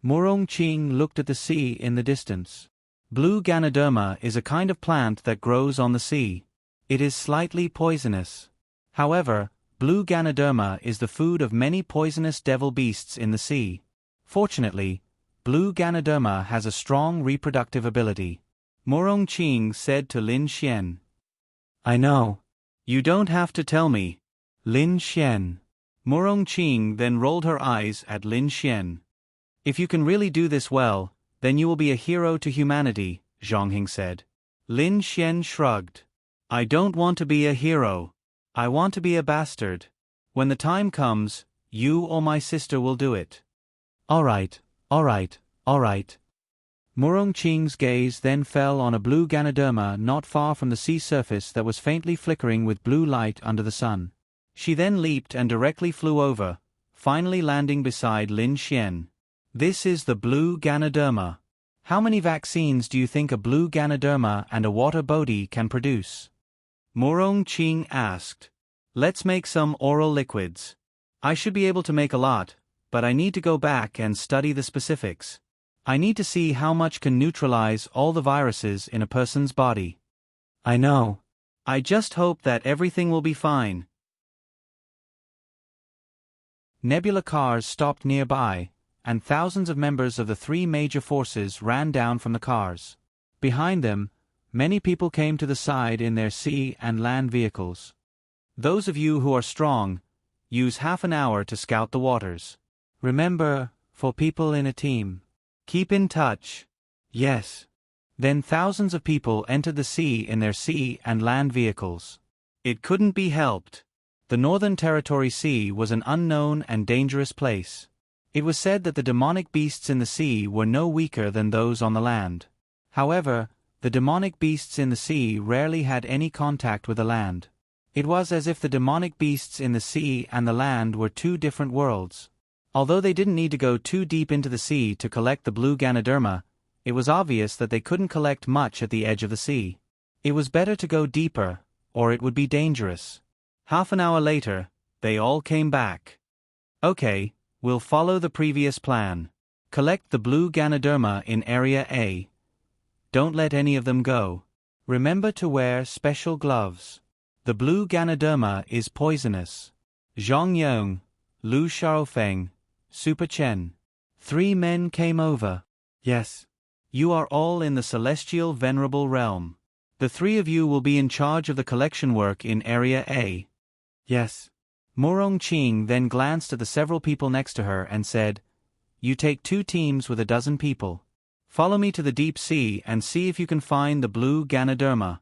Murong Qing looked at the sea in the distance. Blue Ganoderma is a kind of plant that grows on the sea. It is slightly poisonous. However, blue Ganoderma is the food of many poisonous devil beasts in the sea. Fortunately, blue Ganoderma has a strong reproductive ability. Murong Qing said to Lin Xian. "I know. You don't have to tell me." Lin Xian. Murong Qing then rolled her eyes at Lin Xian. "If you can really do this well, then you will be a hero to humanity," Zhonghing said. Lin Xian shrugged. "I don't want to be a hero. I want to be a bastard. When the time comes, you or my sister will do it." All right. Murong Qing's gaze then fell on a blue Ganoderma not far from the sea surface that was faintly flickering with blue light under the sun. She then leaped and directly flew over, finally landing beside Lin Xian. "This is the blue Ganoderma. How many vaccines do you think a blue Ganoderma and a water bodhi can produce?" Murong Qing asked. "Let's make some oral liquids. I should be able to make a lot, but I need to go back and study the specifics. I need to see how much can neutralize all the viruses in a person's body." "I know. I just hope that everything will be fine." Nebula cars stopped nearby, and thousands of members of the 3 major forces ran down from the cars. Behind them, many people came to the side in their sea and land vehicles. "Those of you who are strong, use half an hour to scout the waters. Remember, for people in a team. Keep in touch." "Yes." Then thousands of people entered the sea in their sea and land vehicles. It couldn't be helped. The Northern Territory Sea was an unknown and dangerous place. It was said that the demonic beasts in the sea were no weaker than those on the land. However, the demonic beasts in the sea rarely had any contact with the land. It was as if the demonic beasts in the sea and the land were 2 different worlds. Although they didn't need to go too deep into the sea to collect the blue Ganoderma, it was obvious that they couldn't collect much at the edge of the sea. It was better to go deeper, or it would be dangerous. Half an hour later, they all came back. "Okay, we'll follow the previous plan. Collect the blue Ganoderma in Area A. Don't let any of them go. Remember to wear special gloves. The blue Ganoderma is poisonous." Zhang Yong, Lu Xiaofeng, Super Chen. 3 men came over. "Yes. You are all in the celestial venerable realm. The 3 of you will be in charge of the collection work in Area A." "Yes." Murong Qing then glanced at the several people next to her and said, "You take 2 teams with 12 people. Follow me to the deep sea and see if you can find the blue Ganoderma."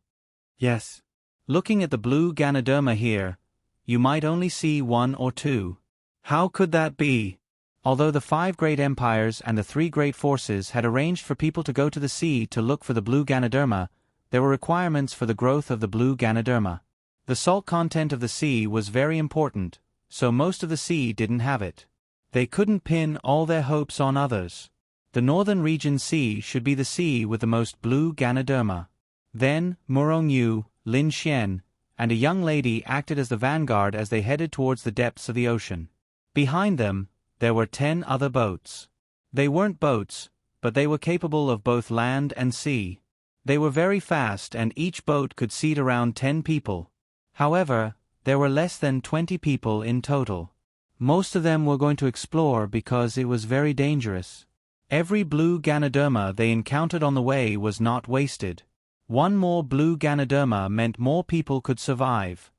"Yes." Looking at the blue Ganoderma here, you might only see 1 or 2. How could that be? Although the 5 great empires and the 3 great forces had arranged for people to go to the sea to look for the blue Ganoderma, there were requirements for the growth of the blue Ganoderma. The salt content of the sea was very important, so most of the sea didn't have it. They couldn't pin all their hopes on others. The northern region sea should be the sea with the most blue Ganoderma. Then, Murong Yu, Lin Xian, and a young lady acted as the vanguard as they headed towards the depths of the ocean. Behind them, there were 10 other boats. They weren't boats, but they were capable of both land and sea. They were very fast and each boat could seat around 10 people. However, there were less than 20 people in total. Most of them were going to explore because it was very dangerous. Every blue Ganoderma they encountered on the way was not wasted. One more blue Ganoderma meant more people could survive.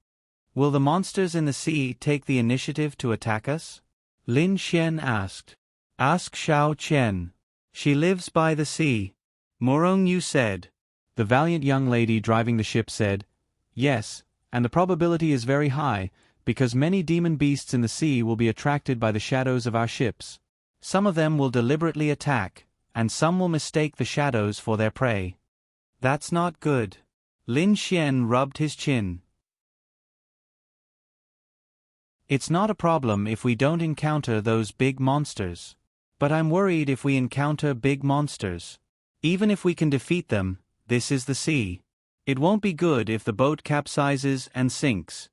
Will the monsters in the sea take the initiative to attack us? Lin Xian asked. Ask Xiao Qian. She lives by the sea. Morong Yu said. The valiant young lady driving the ship said, Yes, and the probability is very high, because many demon beasts in the sea will be attracted by the shadows of our ships. Some of them will deliberately attack, and some will mistake the shadows for their prey. That's not good. Lin Xian rubbed his chin. It's not a problem if we don't encounter those big monsters. But I'm worried if we encounter big monsters. Even if we can defeat them, this is the sea. It won't be good if the boat capsizes and sinks.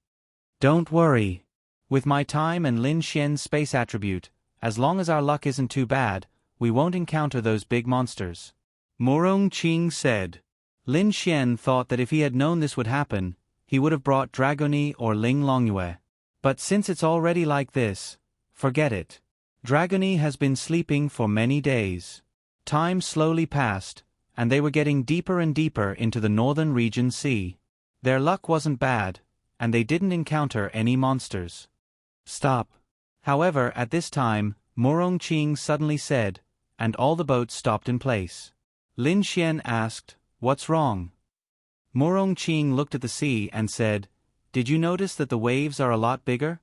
Don't worry. With my time and Lin Xian's space attribute, as long as our luck isn't too bad, we won't encounter those big monsters. Morong Qing said. Lin Xian thought that if he had known this would happen, he would have brought Dragoni or Ling Longyue. But since it's already like this, forget it. Dragoni has been sleeping for many days. Time slowly passed, and they were getting deeper and deeper into the northern region sea. Their luck wasn't bad, and they didn't encounter any monsters. Stop. However, at this time, Morong Qing suddenly said, and all the boats stopped in place. Lin Xian asked, What's wrong? Morong Qing looked at the sea and said, Did you notice that the waves are a lot bigger?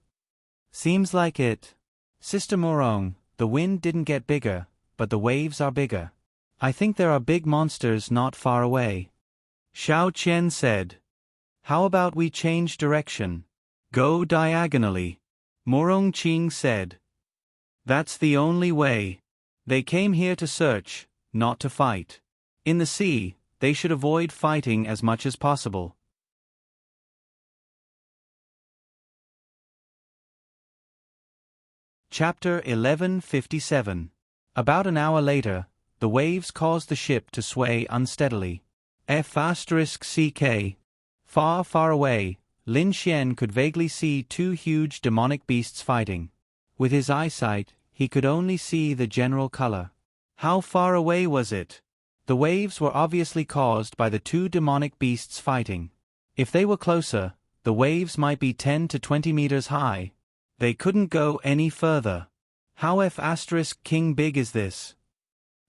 Seems like it. Sister Morong, the wind didn't get bigger, but the waves are bigger. I think there are big monsters not far away. Xiao Qian said. How about we change direction? Go diagonally. Morong Qing said. That's the only way. They came here to search, not to fight. In the sea, they should avoid fighting as much as possible. Chapter 1157. About an hour later, the waves caused the ship to sway unsteadily. F***ck. Far, far away, Lin Xian could vaguely see two huge demonic beasts fighting. With his eyesight, he could only see the general color. How far away was it? The waves were obviously caused by the two demonic beasts fighting. If they were closer, the waves might be 10 to 20 meters high. They couldn't go any further. How F***king big is this?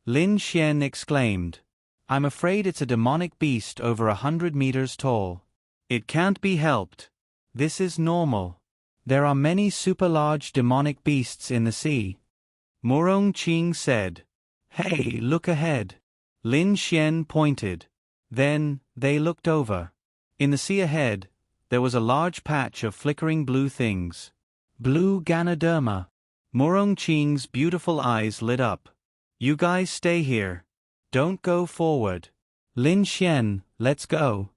Lin Xian exclaimed. I'm afraid it's a demonic beast over 100 meters tall. It can't be helped. This is normal. There are many super large demonic beasts in the sea. Morong Qing said. Hey, look ahead. Lin Xian pointed. Then, they looked over. In the sea ahead, there was a large patch of flickering blue things. Blue Ganoderma. Morong Qing's beautiful eyes lit up. You guys stay here. Don't go forward. Lin Xian, let's go.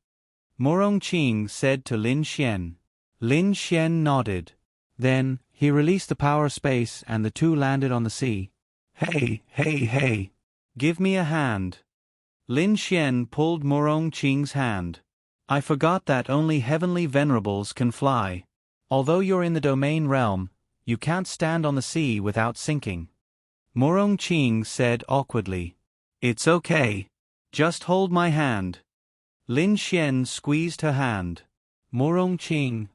Morong Qing said to Lin Xian. Lin Xian nodded. Then, he released the power space and the two landed on the sea. Hey, hey, hey. Give me a hand. Lin Xian pulled Morong Qing's hand. I forgot that only heavenly venerables can fly. Although you're in the domain realm, you can't stand on the sea without sinking. Morong Qing said awkwardly. It's okay. Just hold my hand. Lin Xian squeezed her hand. Morong Qing.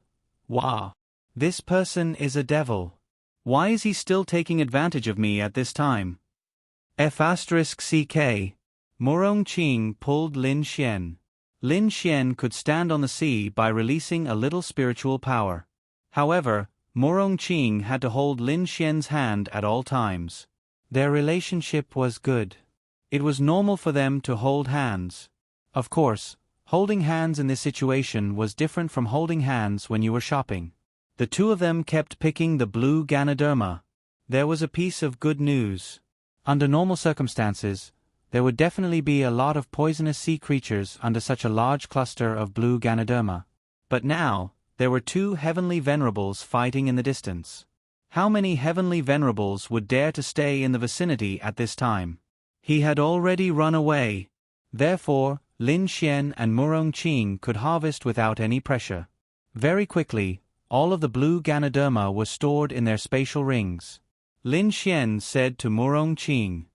Wow. This person is a devil. Why is he still taking advantage of me at this time? F***ck. Morong Qing pulled Lin Xian. Lin Xian could stand on the sea by releasing a little spiritual power. However, Morong Qing had to hold Lin Xian's hand at all times. Their relationship was good. It was normal for them to hold hands. Of course, holding hands in this situation was different from holding hands when you were shopping. The two of them kept picking the blue Ganoderma. There was a piece of good news. Under normal circumstances, there would definitely be a lot of poisonous sea creatures under such a large cluster of blue Ganoderma. But now, there were two heavenly venerables fighting in the distance. How many heavenly venerables would dare to stay in the vicinity at this time? He had already run away. Therefore, Lin Xian and Murong Qing could harvest without any pressure. Very quickly, all of the blue Ganoderma was stored in their spatial rings. Lin Xian said to Murong Qing,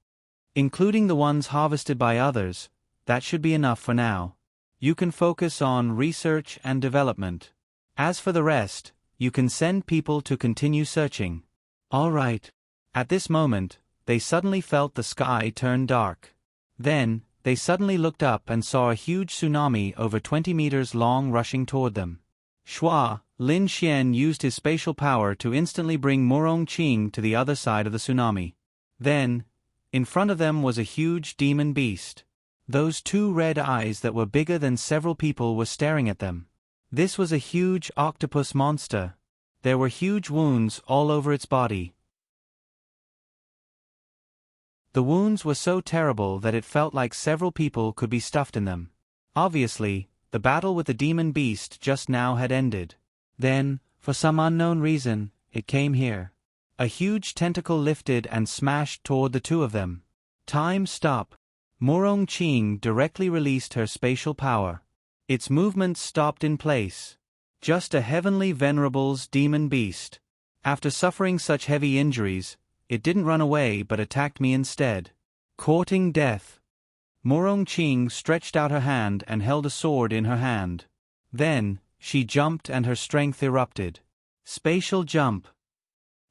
"Including the ones harvested by others, that should be enough for now. You can focus on research and development. As for the rest, you can send people to continue searching." "All right." At this moment, they suddenly felt the sky turn dark. Then, they suddenly looked up and saw a huge tsunami over 20 meters long rushing toward them. Shua, Lin Xian used his spatial power to instantly bring Murong Qing to the other side of the tsunami. Then, in front of them was a huge demon beast. Those two red eyes that were bigger than several people were staring at them. This was a huge octopus monster. There were huge wounds all over its body. The wounds were so terrible that it felt like several people could be stuffed in them. Obviously, the battle with the demon beast just now had ended. Then, for some unknown reason, it came here. A huge tentacle lifted and smashed toward the two of them. Time stop. Murong Qing directly released her spatial power. Its movements stopped in place. Just a heavenly venerable's demon beast. After suffering such heavy injuries, it didn't run away but attacked me instead. Courting death. Murong Qing stretched out her hand and held a sword in her hand. Then, she jumped and her strength erupted. Spatial jump.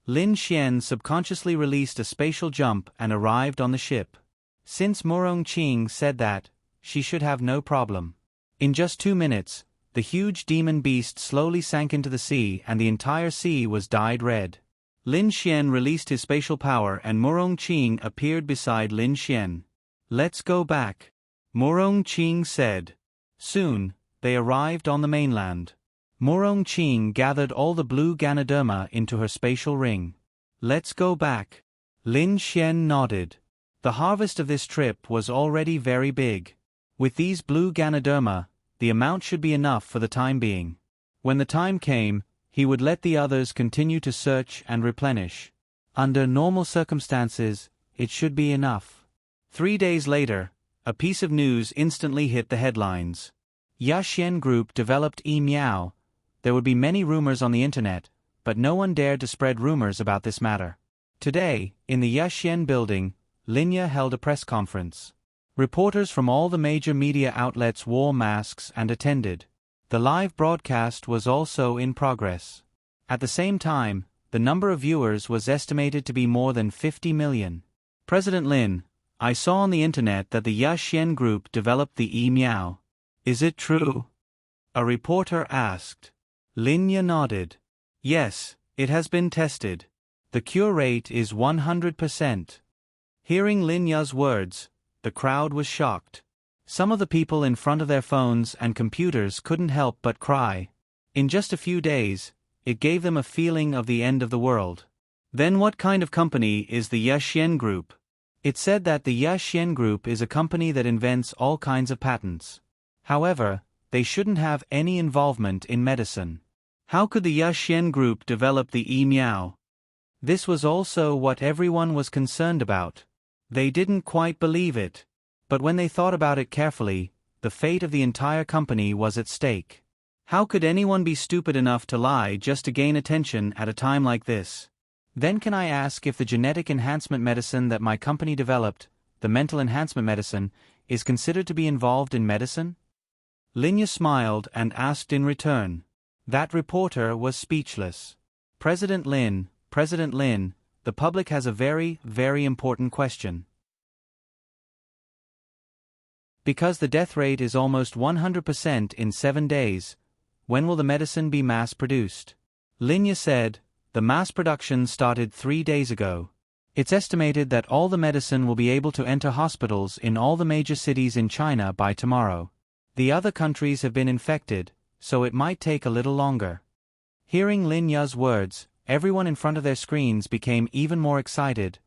Lin Xian subconsciously released a spatial jump and arrived on the ship. Since Murong Qing said that, she should have no problem. In just 2 minutes, the huge demon beast slowly sank into the sea and the entire sea was dyed red. Lin Xian released his spatial power and Murong Qing appeared beside Lin Xian. "Let's go back," Murong Qing said. Soon, they arrived on the mainland. Murong Qing gathered all the blue Ganoderma into her spatial ring. "Let's go back." Lin Xian nodded. The harvest of this trip was already very big. With these blue Ganoderma, the amount should be enough for the time being. When the time came, he would let the others continue to search and replenish. Under normal circumstances, it should be enough. 3 days later, a piece of news instantly hit the headlines. Yaxuan Group developed E-Meow. There would be many rumors on the internet, but no one dared to spread rumors about this matter. Today, in the Yaxuan building, Linya held a press conference. Reporters from all the major media outlets wore masks and attended. The live broadcast was also in progress. At the same time, the number of viewers was estimated to be more than 50 million. "President Lin, I saw on the internet that the Yaxuan Group developed the E-Meow. Is it true?" a reporter asked. Linya nodded. "Yes, it has been tested. The cure rate is 100%. Hearing Linya's words, the crowd was shocked. Some of the people in front of their phones and computers couldn't help but cry. In just a few days, it gave them a feeling of the end of the world. Then what kind of company is the Yaxuan Group? It said that the Yaxuan Group is a company that invents all kinds of patents. However, they shouldn't have any involvement in medicine. How could the Yaxuan Group develop the E-Meow? This was also what everyone was concerned about. They didn't quite believe it. But when they thought about it carefully, the fate of the entire company was at stake. How could anyone be stupid enough to lie just to gain attention at a time like this? Then can I ask if the genetic enhancement medicine that my company developed, the mental enhancement medicine, is considered to be involved in medicine? Linya smiled and asked in return. That reporter was speechless. President Lin, the public has a very, very important question. Because the death rate is almost 100% in 7 days, when will the medicine be mass-produced? Linya said, the mass production started 3 days ago. It's estimated that all the medicine will be able to enter hospitals in all the major cities in China by tomorrow. The other countries have been infected, so it might take a little longer. Hearing Linya's words, everyone in front of their screens became even more excited.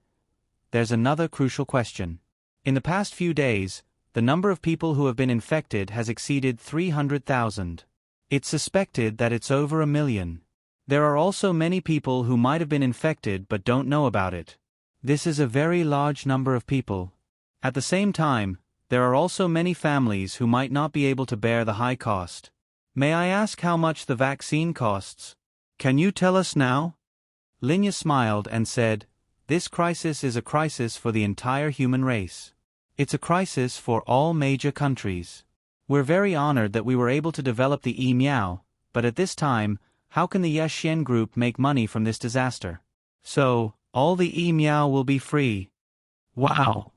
There's another crucial question. In the past few days, the number of people who have been infected has exceeded 300,000. It's suspected that it's over 1 million. There are also many people who might have been infected but don't know about it. This is a very large number of people. At the same time, there are also many families who might not be able to bear the high cost. May I ask how much the vaccine costs? Can you tell us now? Linya smiled and said, "This crisis is a crisis for the entire human race. It's a crisis for all major countries. We're very honored that we were able to develop the e-Miao, but at this time, how can the Yashien Group make money from this disaster? So, all the e-Miao will be free. Wow!"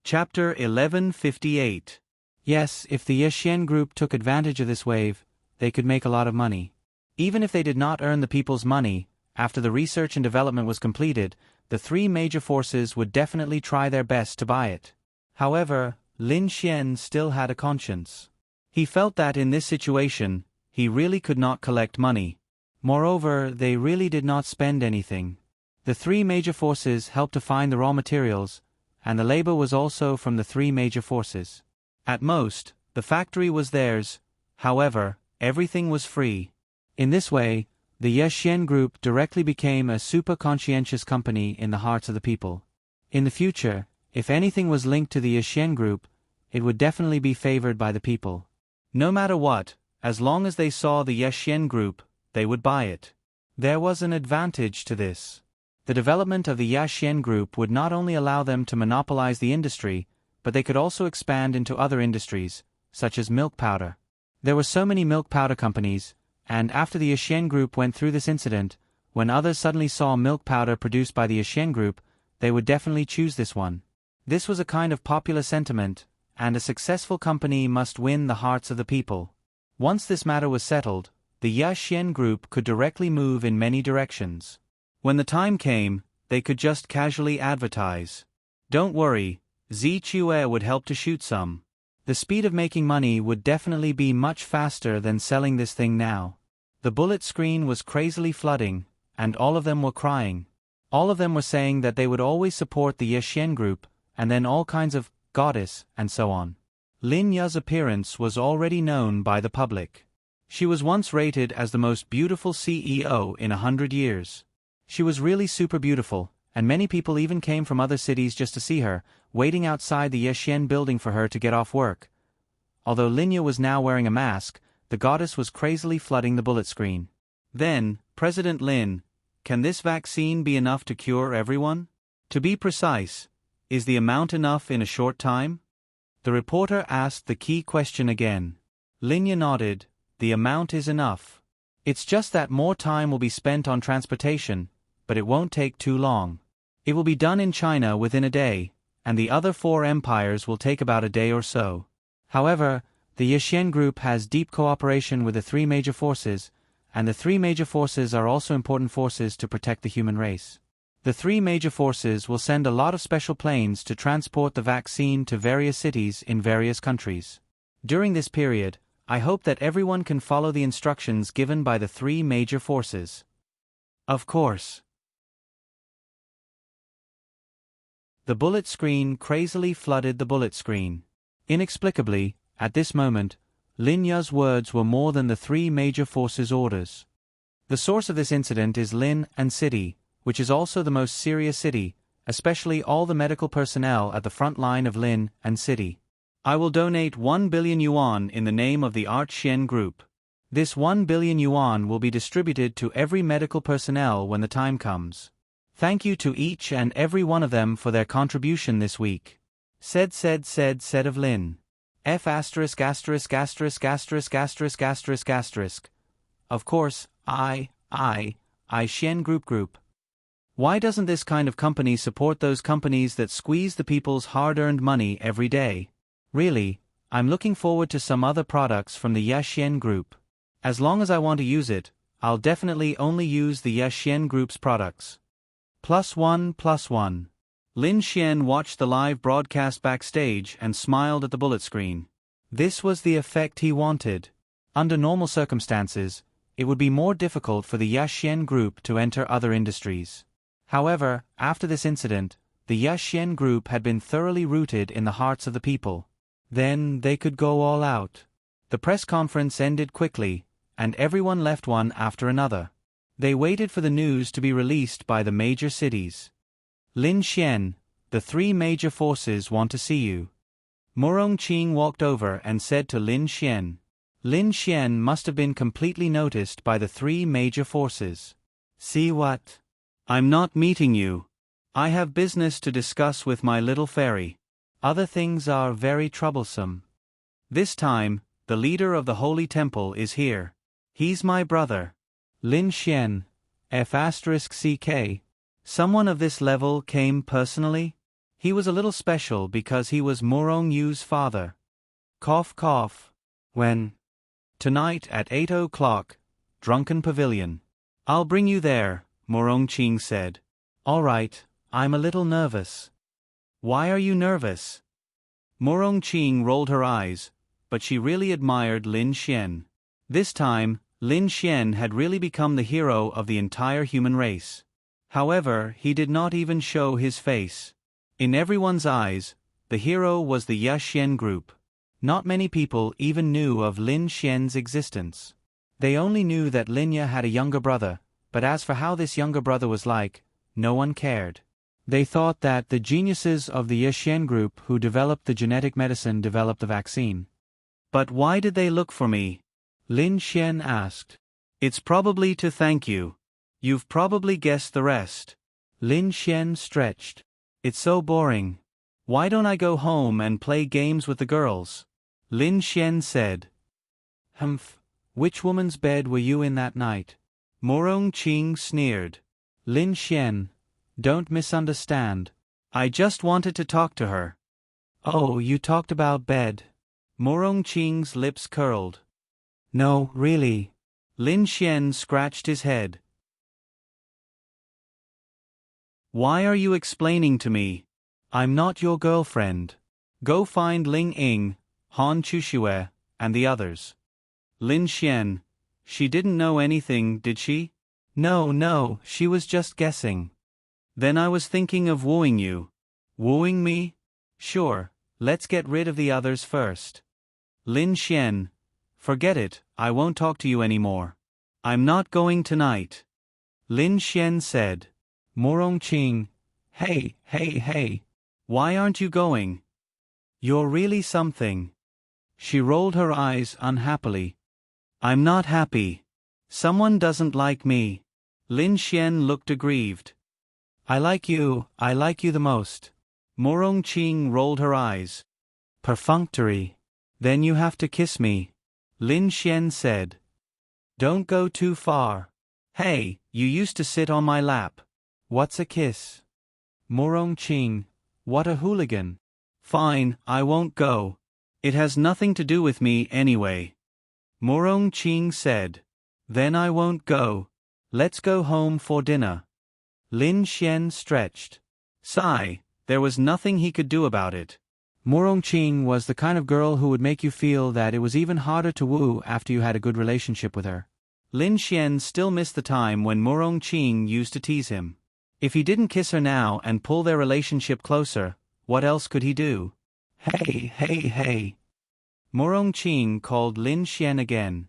Chapter 1158. Yes, if the Yashien Group took advantage of this wave, they could make a lot of money. Even if they did not earn the people's money, after the research and development was completed, the three major forces would definitely try their best to buy it. However, Lin Xian still had a conscience. He felt that in this situation, he really could not collect money. Moreover, they really did not spend anything. The three major forces helped to find the raw materials, and the labor was also from the three major forces. At most, the factory was theirs, however, everything was free. In this way, the Yashien Group directly became a super conscientious company in the hearts of the people. In the future, if anything was linked to the Yashien Group, it would definitely be favored by the people. No matter what, as long as they saw the Yashien Group, they would buy it. There was an advantage to this. The development of the Yashien Group would not only allow them to monopolize the industry, but they could also expand into other industries, such as milk powder. There were so many milk powder companies, and after the Yashien Group went through this incident, when others suddenly saw milk powder produced by the Yashien Group, they would definitely choose this one. This was a kind of popular sentiment, and a successful company must win the hearts of the people. Once this matter was settled, the Yashien Group could directly move in many directions. When the time came, they could just casually advertise. "Don't worry, Zi Chue would help to shoot some." The speed of making money would definitely be much faster than selling this thing now. The bullet screen was crazily flooding, and all of them were crying. All of them were saying that they would always support the Yashien Group, and then all kinds of goddess and so on. Lin Ya's appearance was already known by the public. She was once rated as the most beautiful CEO in 100 years. She was really super beautiful, and many people even came from other cities just to see her, waiting outside the Yashien building for her to get off work. Although Linya was now wearing a mask, the goddess was crazily flooding the bullet screen. Then, President Lin, can this vaccine be enough to cure everyone? To be precise, is the amount enough in a short time? The reporter asked the key question again. Linya nodded, the amount is enough. It's just that more time will be spent on transportation, but it won't take too long. It will be done in China within a day, and the other four empires will take about a day or so. However, the Yashien Group has deep cooperation with the three major forces, and the three major forces are also important forces to protect the human race. The three major forces will send a lot of special planes to transport the vaccine to various cities in various countries. During this period, I hope that everyone can follow the instructions given by the three major forces. Of course. The bullet screen crazily flooded the bullet screen. Inexplicably, at this moment, Lin Ya's words were more than the three major forces' orders. The source of this incident is Lin and City, which is also the most serious city, especially all the medical personnel at the front line of Lin and City. I will donate 1 billion yuan in the name of the Yashien Group. This 1 billion yuan will be distributed to every medical personnel when the time comes. Thank you to each and every one of them for their contribution this week. Said of Lin. F******************. Of course, Yashien Group. Why doesn't this kind of company support those companies that squeeze the people's hard-earned money every day? Really, I'm looking forward to some other products from the Yashien Group. As long as I want to use it, I'll definitely only use the Yashien Group's products. +1. Lin Xian watched the live broadcast backstage and smiled at the bullet screen. This was the effect he wanted. Under normal circumstances, it would be more difficult for the Yashien Group to enter other industries. However, after this incident, the Yashien Group had been thoroughly rooted in the hearts of the people. Then they could go all out. The press conference ended quickly, and everyone left one after another. They waited for the news to be released by the major cities. Lin Xian, the three major forces want to see you. Morong Qing walked over and said to Lin Xian. Lin Xian must have been completely noticed by the three major forces. See what? I'm not meeting you. I have business to discuss with my little fairy. Other things are very troublesome. This time, the leader of the Holy Temple is here. He's my brother. Lin Xian, F*CK. Someone of this level came personally? He was a little special because he was Morong Yu's father. Cough cough. When? Tonight at 8 o'clock, Drunken Pavilion. I'll bring you there, Morong Qing said. All right, I'm a little nervous. Why are you nervous? Morong Qing rolled her eyes, but she really admired Lin Xian. This time, Lin Xian had really become the hero of the entire human race. However, he did not even show his face. In everyone's eyes, the hero was the Ya Xian group. Not many people even knew of Lin Xian's existence. They only knew that Linya had a younger brother, but as for how this younger brother was like, no one cared. They thought that the geniuses of the Ya Xian group who developed the genetic medicine developed the vaccine. But why did they look for me? Lin Xian asked. It's probably to thank you. You've probably guessed the rest. Lin Xian stretched. It's so boring. Why don't I go home and play games with the girls? Lin Xian said. Humph. Which woman's bed were you in that night? Morong Qing sneered. Lin Xian, don't misunderstand. I just wanted to talk to her. Oh, you talked about bed. Morong Qing's lips curled. No, really. Lin Xian scratched his head. Why are you explaining to me? I'm not your girlfriend. Go find Ling Ying, Han Chuxue, and the others. Lin Xian. She didn't know anything, did she? No, she was just guessing. Then I was thinking of wooing you. Wooing me? Sure, let's get rid of the others first. Lin Xian. Forget it, I won't talk to you anymore. I'm not going tonight. Lin Xian said. Morong Qing. Hey. Why aren't you going? You're really something. She rolled her eyes unhappily. I'm not happy. Someone doesn't like me. Lin Xian looked aggrieved. I like you the most. Morong Qing rolled her eyes. Perfunctory. Then you have to kiss me. Lin Xian said. Don't go too far. Hey, you used to sit on my lap. What's a kiss? Morong Qing. What a hooligan. Fine, I won't go. It has nothing to do with me anyway. Morong Qing said. Then I won't go. Let's go home for dinner. Lin Xian stretched. Sigh, there was nothing he could do about it. Morong Qing was the kind of girl who would make you feel that it was even harder to woo after you had a good relationship with her. Lin Xian still missed the time when Morong Qing used to tease him. If he didn't kiss her now and pull their relationship closer, what else could he do? Hey. Morong Qing called Lin Xian again.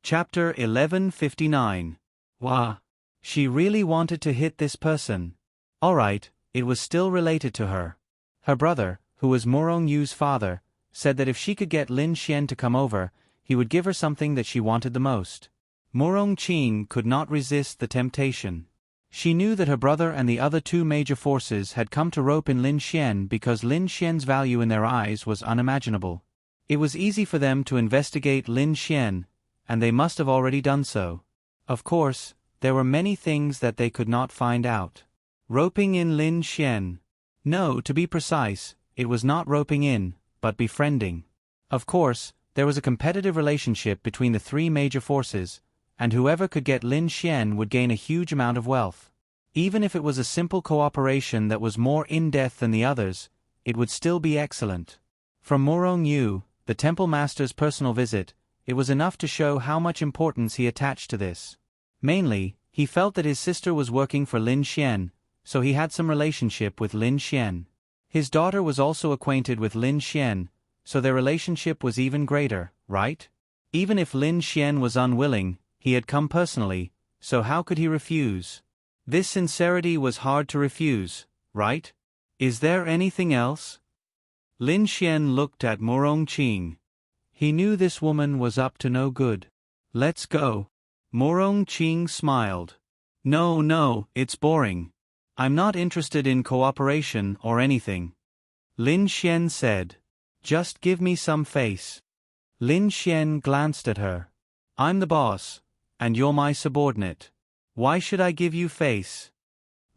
Chapter 1159. Wah. She really wanted to hit this person. Alright, it was still related to her. Her brother, who was Morong Yu's father, said that if she could get Lin Xian to come over, he would give her something that she wanted the most. Morong Qing could not resist the temptation. She knew that her brother and the other two major forces had come to rope in Lin Xian because Lin Xian's value in their eyes was unimaginable. It was easy for them to investigate Lin Xian, and they must have already done so. Of course, there were many things that they could not find out. Roping in Lin Xian. No, to be precise, it was not roping in, but befriending. Of course, there was a competitive relationship between the three major forces, and whoever could get Lin Xian would gain a huge amount of wealth. Even if it was a simple cooperation that was more in-depth than the others, it would still be excellent. From Morong Yu, the temple master's personal visit, it was enough to show how much importance he attached to this. Mainly, he felt that his sister was working for Lin Xian, so he had some relationship with Lin Xian. His daughter was also acquainted with Lin Xian, so their relationship was even greater, right? Even if Lin Xian was unwilling, he had come personally, so how could he refuse? This sincerity was hard to refuse, right? Is there anything else? Lin Xian looked at Morong Qing. He knew this woman was up to no good. Let's go. Morong Qing smiled. No, it's boring. I'm not interested in cooperation or anything. Lin Xian said. Just give me some face. Lin Xian glanced at her. I'm the boss, and you're my subordinate. Why should I give you face?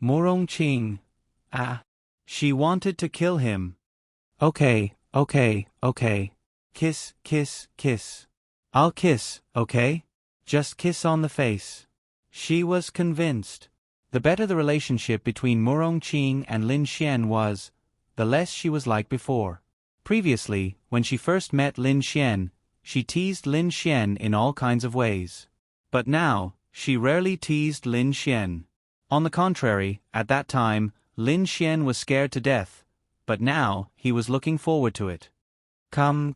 Morong Qing. She wanted to kill him. Okay. Kiss. I'll kiss, okay? Just kiss on the face. She was convinced. The better the relationship between Morong Qing and Lin Xian was, the less she was like before. Previously, when she first met Lin Xian, she teased Lin Xian in all kinds of ways. But now, she rarely teased Lin Xian. On the contrary, at that time, Lin Xian was scared to death, but now, he was looking forward to it. Come.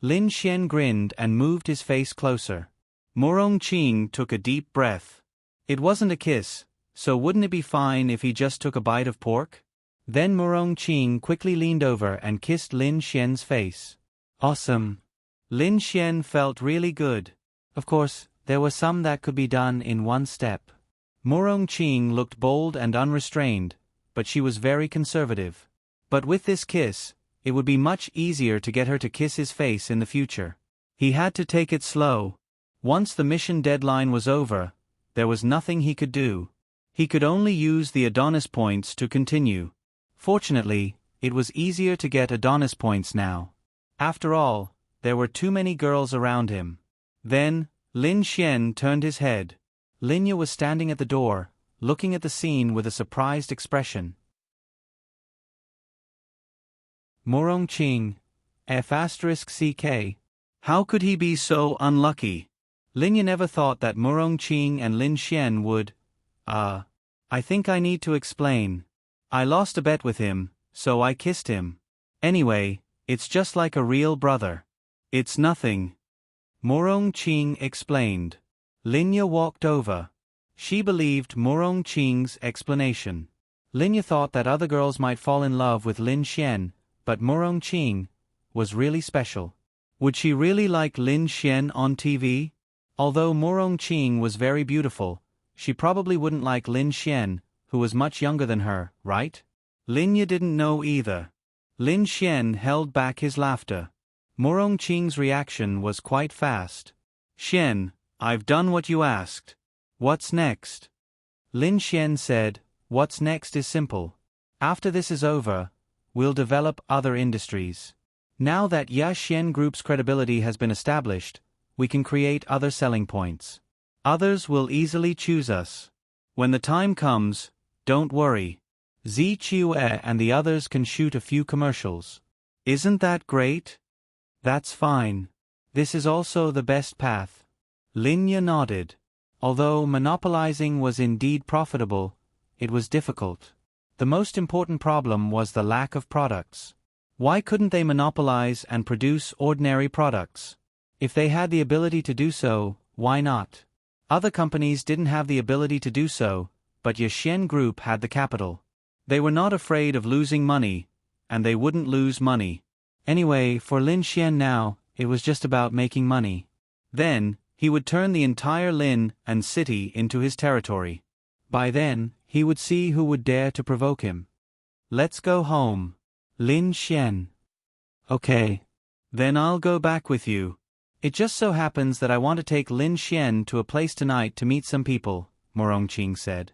Lin Xian grinned and moved his face closer. Morong Qing took a deep breath. It wasn't a kiss, so wouldn't it be fine if he just took a bite of pork? Then Morong Qing quickly leaned over and kissed Lin Xian's face. Awesome. Lin Xian felt really good. Of course, there was some that could be done in one step. Morong Qing looked bold and unrestrained, but she was very conservative. But with this kiss, it would be much easier to get her to kiss his face in the future. He had to take it slow. Once the mission deadline was over, there was nothing he could do. He could only use the Adonis points to continue. Fortunately, it was easier to get Adonis points now. After all, there were too many girls around him. Then, Lin Xian turned his head. Linya was standing at the door, looking at the scene with a surprised expression. Morong Qing. F***ck. How could he be so unlucky? Linya never thought that Morong Qing and Lin Xian would. I think I need to explain. I lost a bet with him, so I kissed him. Anyway, it's just like a real brother. It's nothing. Morong Qing explained. Linya walked over. She believed Morong Qing's explanation. Linya thought that other girls might fall in love with Lin Xian, but Morong Qing was really special. Would she really like Lin Xian on TV? Although Morong Qing was very beautiful, she probably wouldn't like Lin Xian, who was much younger than her, right? Linya didn't know either. Lin Xian held back his laughter. Morong Qing's reaction was quite fast. Xian, I've done what you asked. What's next? Lin Xian said, what's next is simple. After this is over, we'll develop other industries. Now that Ya Xian Group's credibility has been established, we can create other selling points. Others will easily choose us. When the time comes, don't worry. Zi Qiue and the others can shoot a few commercials. Isn't that great? That's fine. This is also the best path. Linya nodded. Although monopolizing was indeed profitable, it was difficult. The most important problem was the lack of products. Why couldn't they monopolize and produce ordinary products? If they had the ability to do so, why not? Other companies didn't have the ability to do so, but Ya Xian Group had the capital. They were not afraid of losing money, and they wouldn't lose money. Anyway, for Lin Xian now, it was just about making money. Then, he would turn the entire Lin and city into his territory. By then, he would see who would dare to provoke him. Let's go home. Lin Xian. Okay. Then I'll go back with you. It just so happens that I want to take Lin Xian to a place tonight to meet some people, Morong Qing said.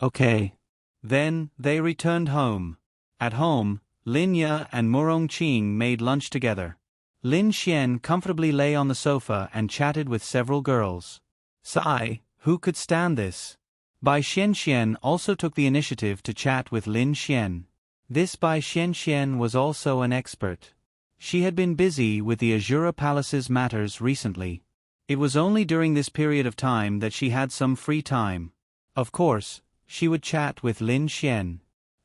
Okay. Then, they returned home. At home, Linya and Morong Qing made lunch together. Lin Xian comfortably lay on the sofa and chatted with several girls. Sigh, who could stand this? Bai Xian also took the initiative to chat with Lin Xian. This Bai Xian was also an expert. She had been busy with the Azura Palace's matters recently. It was only during this period of time that she had some free time. Of course, she would chat with Lin Xian.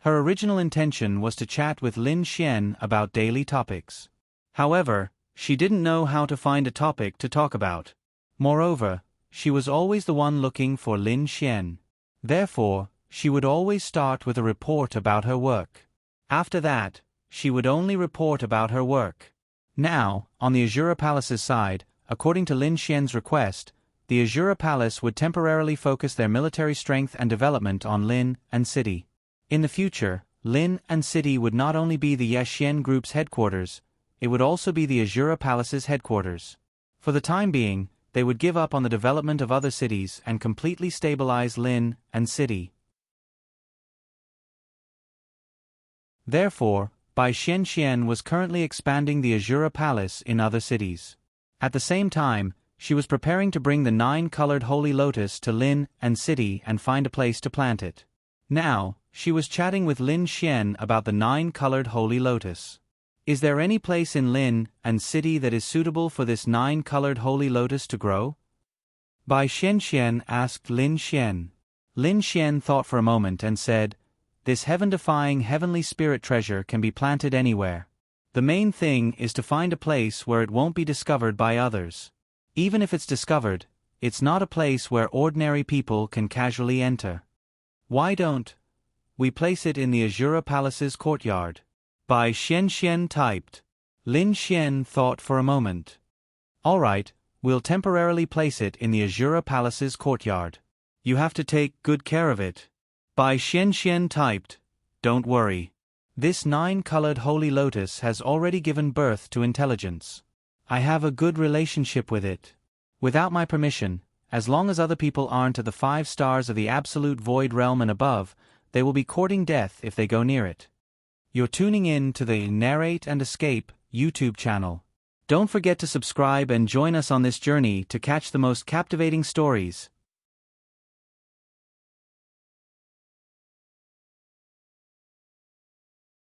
Her original intention was to chat with Lin Xian about daily topics. However, she didn't know how to find a topic to talk about. Moreover, she was always the one looking for Lin Xian. Therefore, she would always start with a report about her work. After that, she would only report about her work. Now, on the Azura Palace's side, according to Lin Xian's request, the Azura Palace would temporarily focus their military strength and development on Lin and City. In the future, Lin and City would not only be the Yaxian Group's headquarters, it would also be the Azura Palace's headquarters. For the time being, they would give up on the development of other cities and completely stabilize Lin and City. Therefore, Bai Xianxian was currently expanding the Azura Palace in other cities. At the same time, she was preparing to bring the 9-colored holy lotus to Lin and City and find a place to plant it. Now, she was chatting with Lin Xian about the 9-colored holy lotus. Is there any place in Lin and City that is suitable for this 9-colored holy lotus to grow? Bai Xianxian asked Lin Xian. Lin Xian thought for a moment and said, "This heaven-defying heavenly spirit treasure can be planted anywhere. The main thing is to find a place where it won't be discovered by others. Even if it's discovered, it's not a place where ordinary people can casually enter. Why don't we place it in the Azura Palace's courtyard?" Bai Xianxian typed. Lin Xian thought for a moment. "All right, we'll temporarily place it in the Azura Palace's courtyard. You have to take good care of it." Bai Xianxian typed. "Don't worry. This 9-colored holy lotus has already given birth to intelligence. I have a good relationship with it. Without my permission, as long as other people aren't at the 5 stars of the absolute void realm and above, they will be courting death if they go near it." You're tuning in to the Narrate and Escape YouTube channel. Don't forget to subscribe and join us on this journey to catch the most captivating stories.